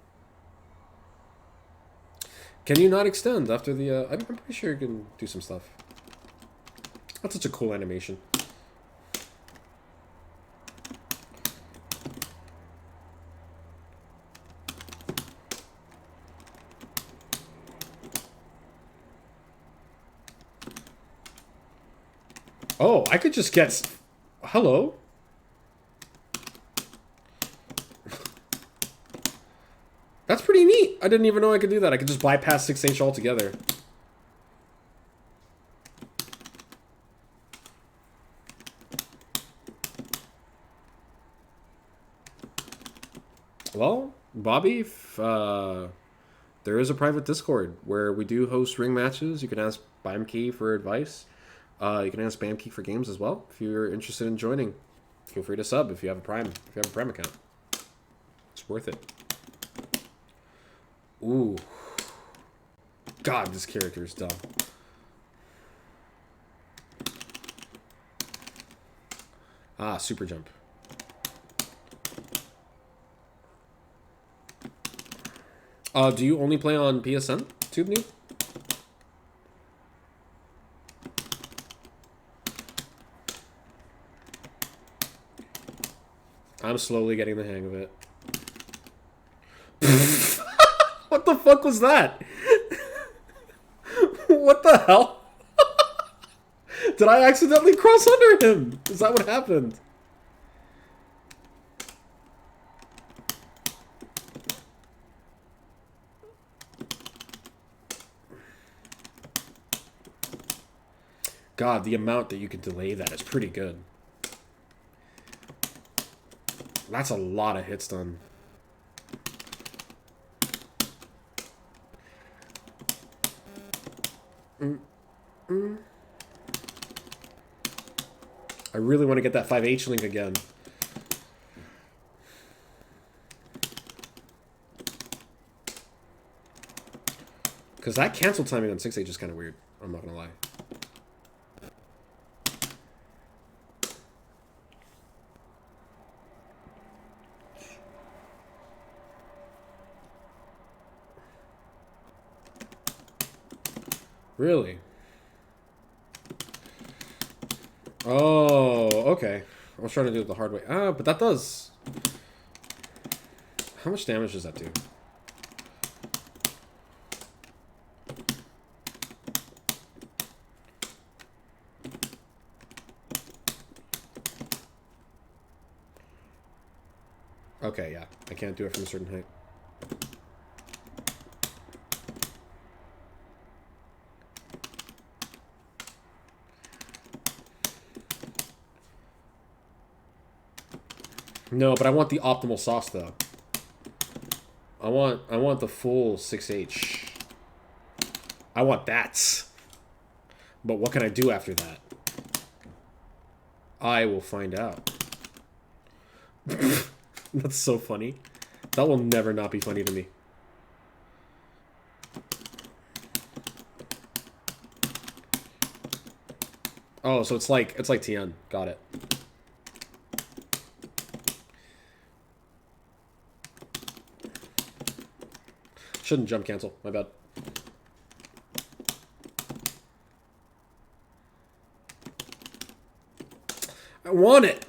you not extend after the, I'm pretty sure you can do some stuff. That's such a cool animation. Oh, I could just get... Hello? That's pretty neat. I didn't even know I could do that. I could just bypass 6H altogether. Well, Bobby, there is a private Discord where we do host ring matches. You can ask Bamkey for advice. You can ask Bamkey for games as well. If you're interested in joining, feel free to sub if you have a Prime. If you have a Prime account, it's worth it. Ooh. God, this character is dumb. Super jump. Do you only play on PSN, TubeNew? I'm slowly getting the hang of it. What the fuck was that? What the hell? Did I accidentally cross under him? Is that what happened? God, the amount that you can delay that is pretty good. That's a lot of hits done. I really want to get that 5H link again. Because that cancel timing on 6H is kind of weird. I'm not going to lie. Really? Oh, okay. I was trying to do it the hard way. Ah, but that does... How much damage does that do? Okay, yeah. I can't do it from a certain height. No, but I want the optimal sauce though. I want the full 6H. I want that. But what can I do after that? I will find out. That's so funny. That will never not be funny to me. Oh, so it's like Tien. Got it. Shouldn't jump cancel. My bad. I want it.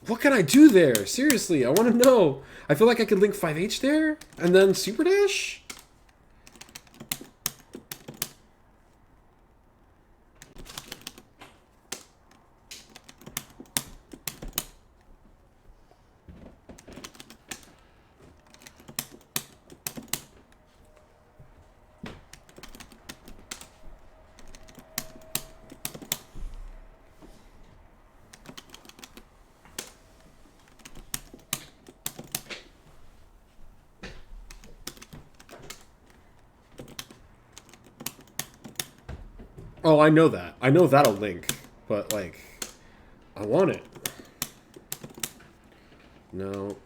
What can I do there? Seriously, I want to know. I feel like I could link 5H there and then Super Dash. Oh, I know that. I know that'll link, but like, I want it. No.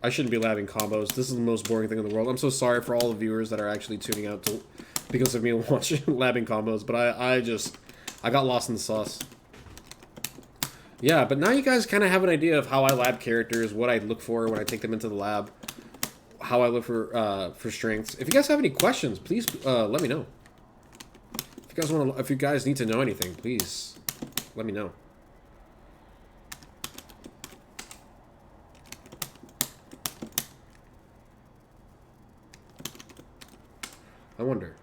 I shouldn't be labbing combos. This is the most boring thing in the world. I'm so sorry for all the viewers that are actually tuning out to, because of me watching labbing combos, but I got lost in the sauce. Yeah, but now you guys kind of have an idea of how I lab characters, what I look for when I take them into the lab, how I look for strengths. If you guys have any questions, please let me know. If you guys need to know anything, please let me know. I wonder.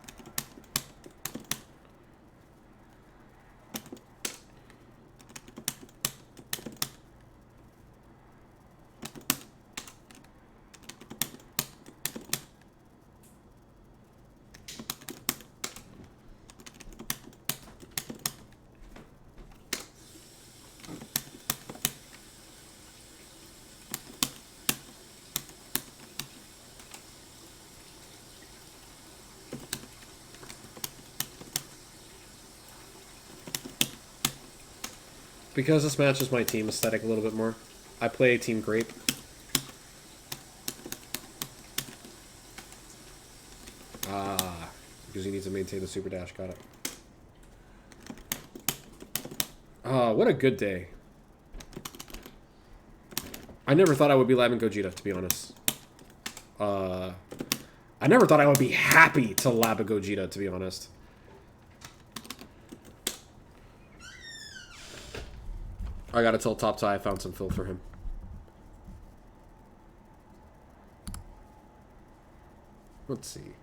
Because this matches my team aesthetic a little bit more. I play Team Grape. Ah, because he needs to maintain the super dash. Got it. Ah, what a good day. I never thought I would be labbing Gogeta, to be honest. I never thought I would be happy to lab a Gogeta, to be honest. I gotta tell Top Tie I found some fill for him. Let's see.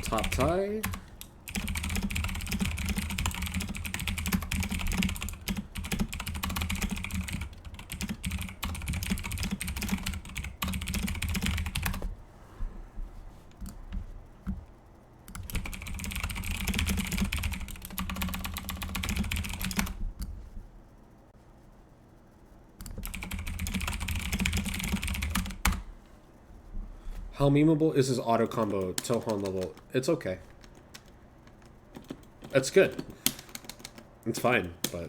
Top Tie. How memeable is his auto combo Tohan level? It's okay. It's good. It's fine, but...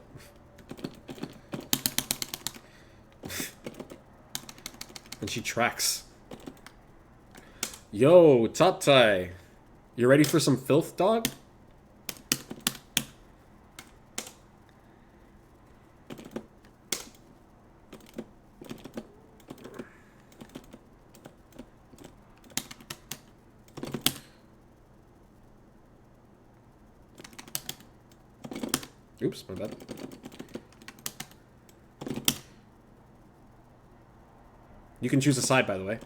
and she tracks. Yo, Top Tie. You ready for some filth, dog? Oops, my bad. You can choose a side, by the way.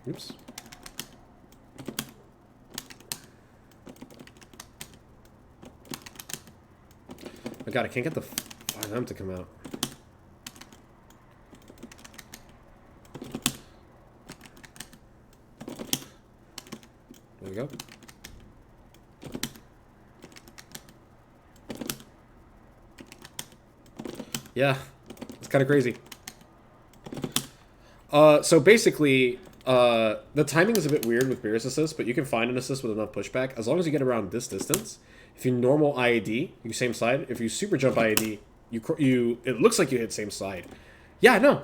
Oops. Oh god, I can't get the them to come out. There we go. Yeah, it's kind of crazy. So basically, the timing is a bit weird with Beerus assist, but you can find an assist with enough pushback. As long as you get around this distance, if you normal IAD, you same side. If you super jump IAD, it looks like you hit same side. Yeah, no.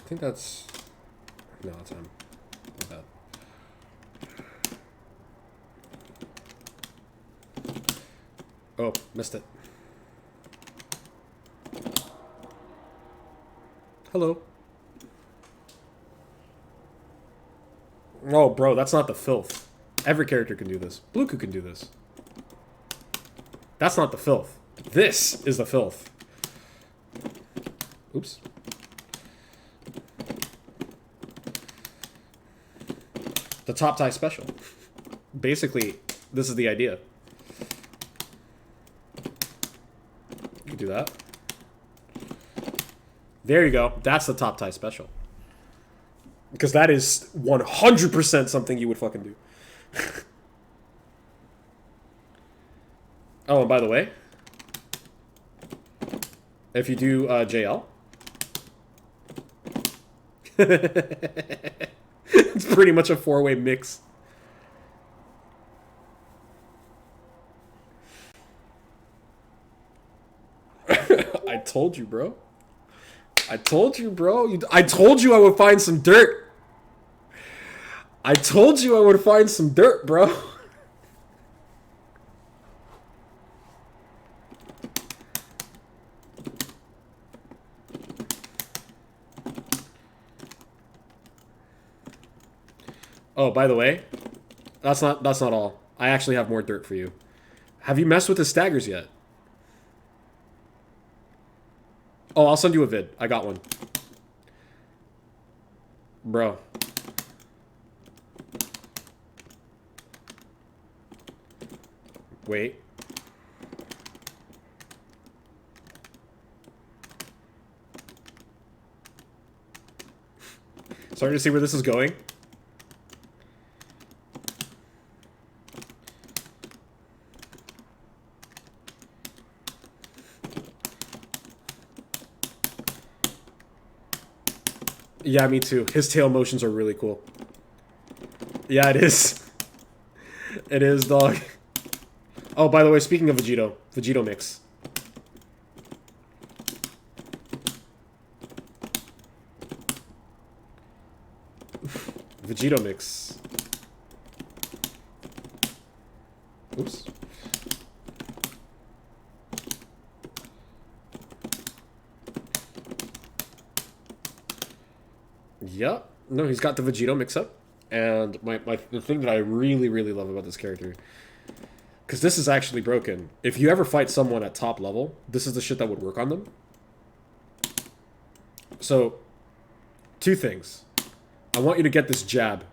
I think that's... No, that's him. Not that. Oh, missed it. Hello. Oh, bro, that's not the filth. Every character can do this. Bluku can do this. That's not the filth. This is the filth. Oops. The top tie special. Basically, this is the idea. You can do that. There you go. That's the top tie special. Because that is 100% something you would fucking do. Oh, and by the way, if you do JL, it's pretty much a four-way mix. I told you, bro. I told you, bro. I told you I would find some dirt. I told you I would find some dirt, bro. Oh, by the way, that's not all. I actually have more dirt for you. Have you messed with the staggers yet? Oh, I'll send you a vid. I got one. Bro. Wait. Starting to see where this is going? Yeah, me too. His tail motions are really cool. Yeah, it is. It is, dog. Oh, by the way, speaking of Vegito mix. Vegito mix. Oops. Yep. No, he's got the Vegito mix-up. And the thing that I really, really love about this character, because this is actually broken. If you ever fight someone at top level, this is the shit that would work on them. So, two things. I want you to get this jab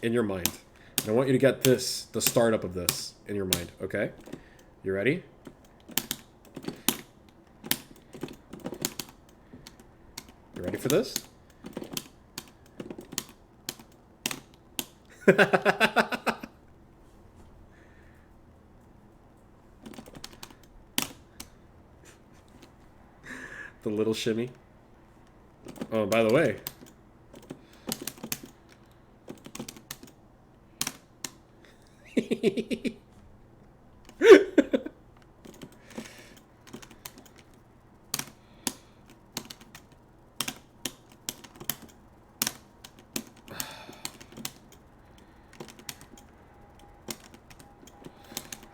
in your mind. And I want you to get this, the startup of this, in your mind, okay? You ready? You ready for this? The little shimmy. Oh, by the way.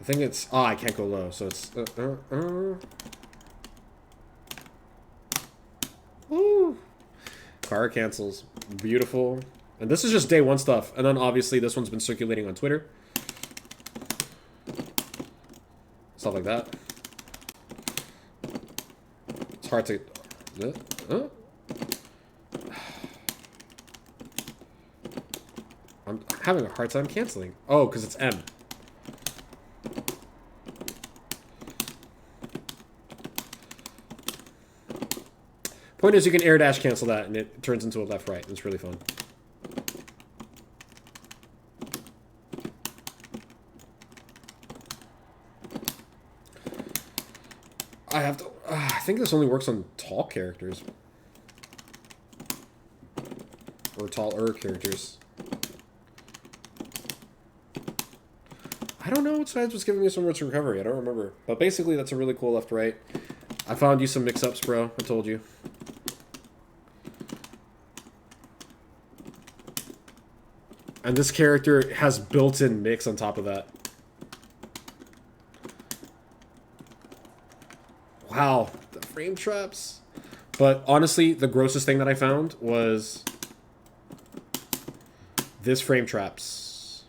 I think it's... Oh, I can't go low, so it's... Woo! Car cancels. Beautiful. And this is just day one stuff. And then obviously this one's been circulating on Twitter. Stuff like that. It's hard to... I'm having a hard time canceling. Oh, because it's M. Point is, you can air dash cancel that, and it turns into a left-right. It's really fun. I have to... I think this only works on tall characters. Or taller characters. I don't know what size was giving me so much recovery. I don't remember. But basically, that's a really cool left-right. I found you some mix-ups, bro. I told you. And this character has built-in mix on top of that. Wow, the frame traps. But honestly, the grossest thing that I found was this frame traps.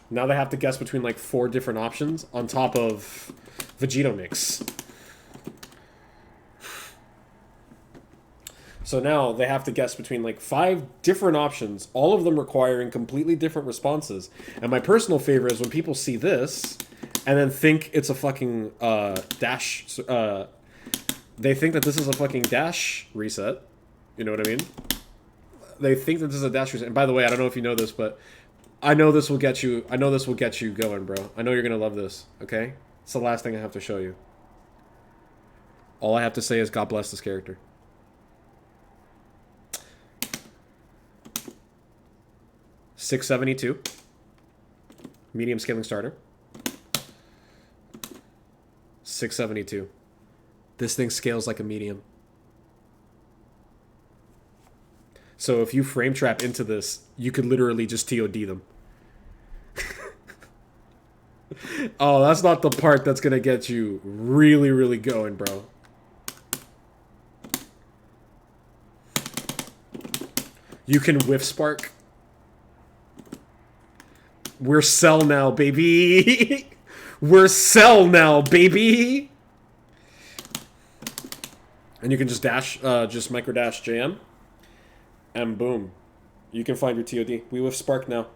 Now they have to guess between like 4 different options on top of Vegito mix. So now they have to guess between like 5 different options, all of them requiring completely different responses. And my personal favorite is when people see this and then think it's a fucking dash. They think that this is a fucking dash reset. You know what I mean? They think that this is a dash reset. And by the way, I don't know if you know this, but I know this will get you. I know this will get you going, bro. I know you're gonna love this. Okay, it's the last thing I have to show you. All I have to say is God bless this character. $672. Medium scaling starter. $672. This thing scales like a medium. So if you frame trap into this, you could literally just TOD them. Oh, that's not the part that's gonna get you really, really going, bro. You can whiff spark. We're Cell now, baby. We're Cell now, baby. And you can just dash, just micro dash JM. And boom. You can find your TOD. We whiff spark now.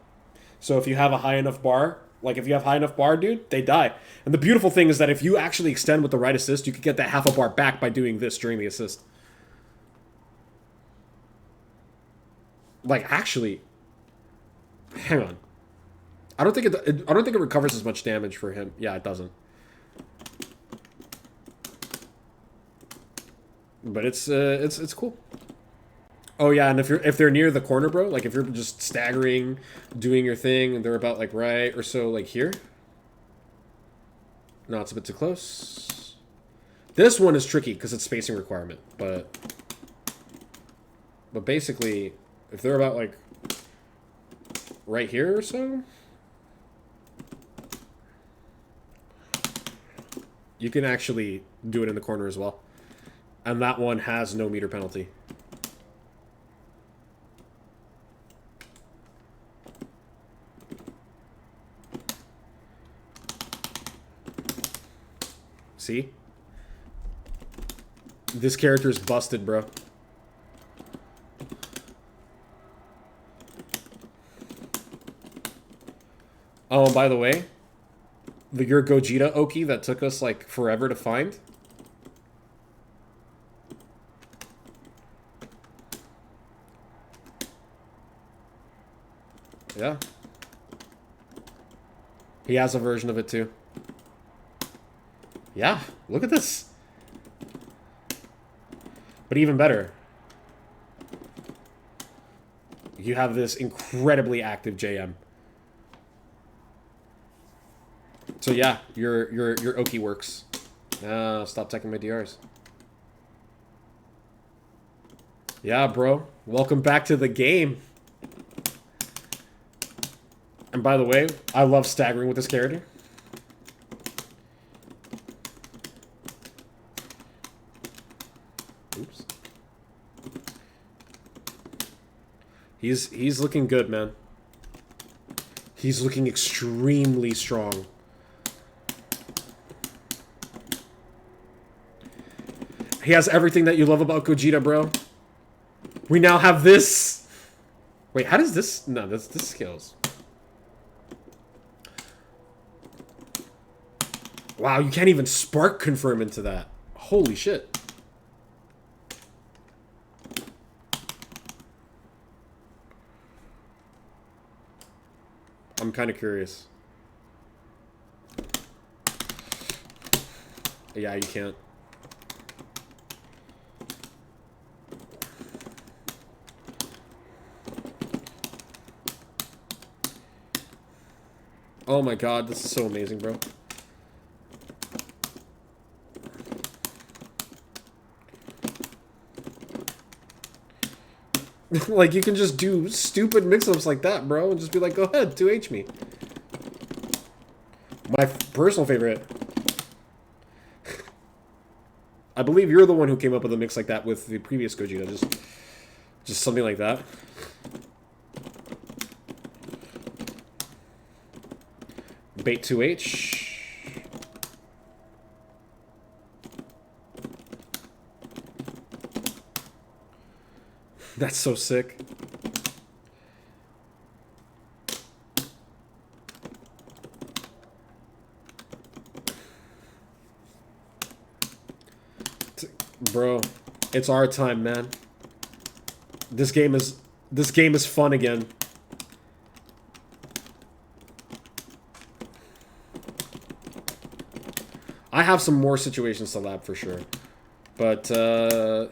So if you have a high enough bar, like if you have high enough bar, dude, they die. And the beautiful thing is that if you actually extend with the right assist, you could get that half a bar back by doing this during the assist. Like, actually, hang on. I don't think it recovers as much damage for him. Yeah, it doesn't. But it's cool. Oh yeah, and if they're near the corner, bro, like if you're just staggering, doing your thing, and they're about like right or so like here. No, it's a bit too close. This one is tricky because it's spacing requirement, but basically, if they're about like right here or so, you can actually do it in the corner as well. And that one has no meter penalty. See? This character is busted, bro. Oh, and by the way, your Gogeta Oki that took us like forever to find. Yeah. He has a version of it too. Yeah, look at this. But even better, you have this incredibly active JM. So yeah, your Oki works. Stop taking my DRs. Yeah, bro. Welcome back to the game. And by the way, I love staggering with this character. Oops. He's looking good, man. He's looking extremely strong. He has everything that you love about Gogeta, bro. We now have this. Wait, how does this? No, this scales. Wow, you can't even spark confirm into that. Holy shit. I'm kind of curious. Yeah, you can't. Oh my god, this is so amazing, bro. Like, you can just do stupid mix-ups like that, bro, and just be like, go ahead, 2H me. My personal favorite. I believe you're the one who came up with a mix like that with the previous Gogeta. Just something like that. Bait 2H. That's so sick. Bro, it's our time, man. This game is fun again. I have some more situations to lab for sure. But,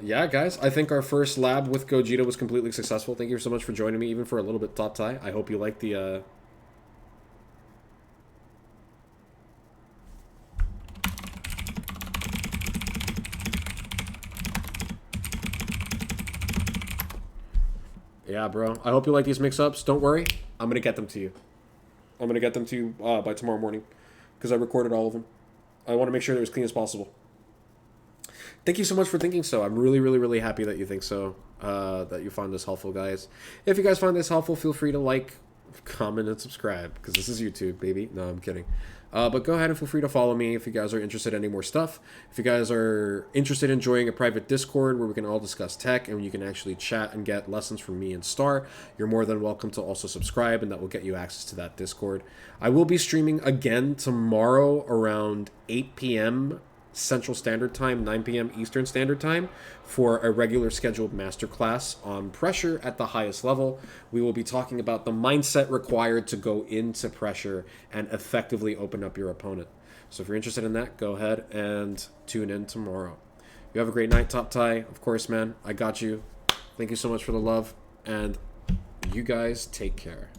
yeah, guys, I think our first lab with Gogeta was completely successful. Thank you so much for joining me, even for a little bit top tie. I hope you liked the, Yeah, bro. I hope you like these mix-ups. Don't worry. I'm going to get them to you. I'm going to get them to you by tomorrow morning. Because I recorded all of them. I want to make sure they're as clean as possible. Thank you so much for thinking so. I'm really, really, really happy that you think so. That you find this helpful, guys. If you guys find this helpful, feel free to like, comment, and subscribe. Because this is YouTube, baby. No, I'm kidding. But go ahead and feel free to follow me if you guys are interested in any more stuff. If you guys are interested in joining a private Discord where we can all discuss tech and you can actually chat and get lessons from me and Star, you're more than welcome to also subscribe, and that will get you access to that Discord. I will be streaming again tomorrow around 8 p.m. Central Standard Time, 9 p.m. Eastern Standard Time for a regular scheduled masterclass on pressure at the highest level. We will be talking about the mindset required to go into pressure and effectively open up your opponent. So if you're interested in that, go ahead and tune in tomorrow. You have a great night, Top Tie. Of course, man, I got you. Thank you so much for the love, and you guys take care.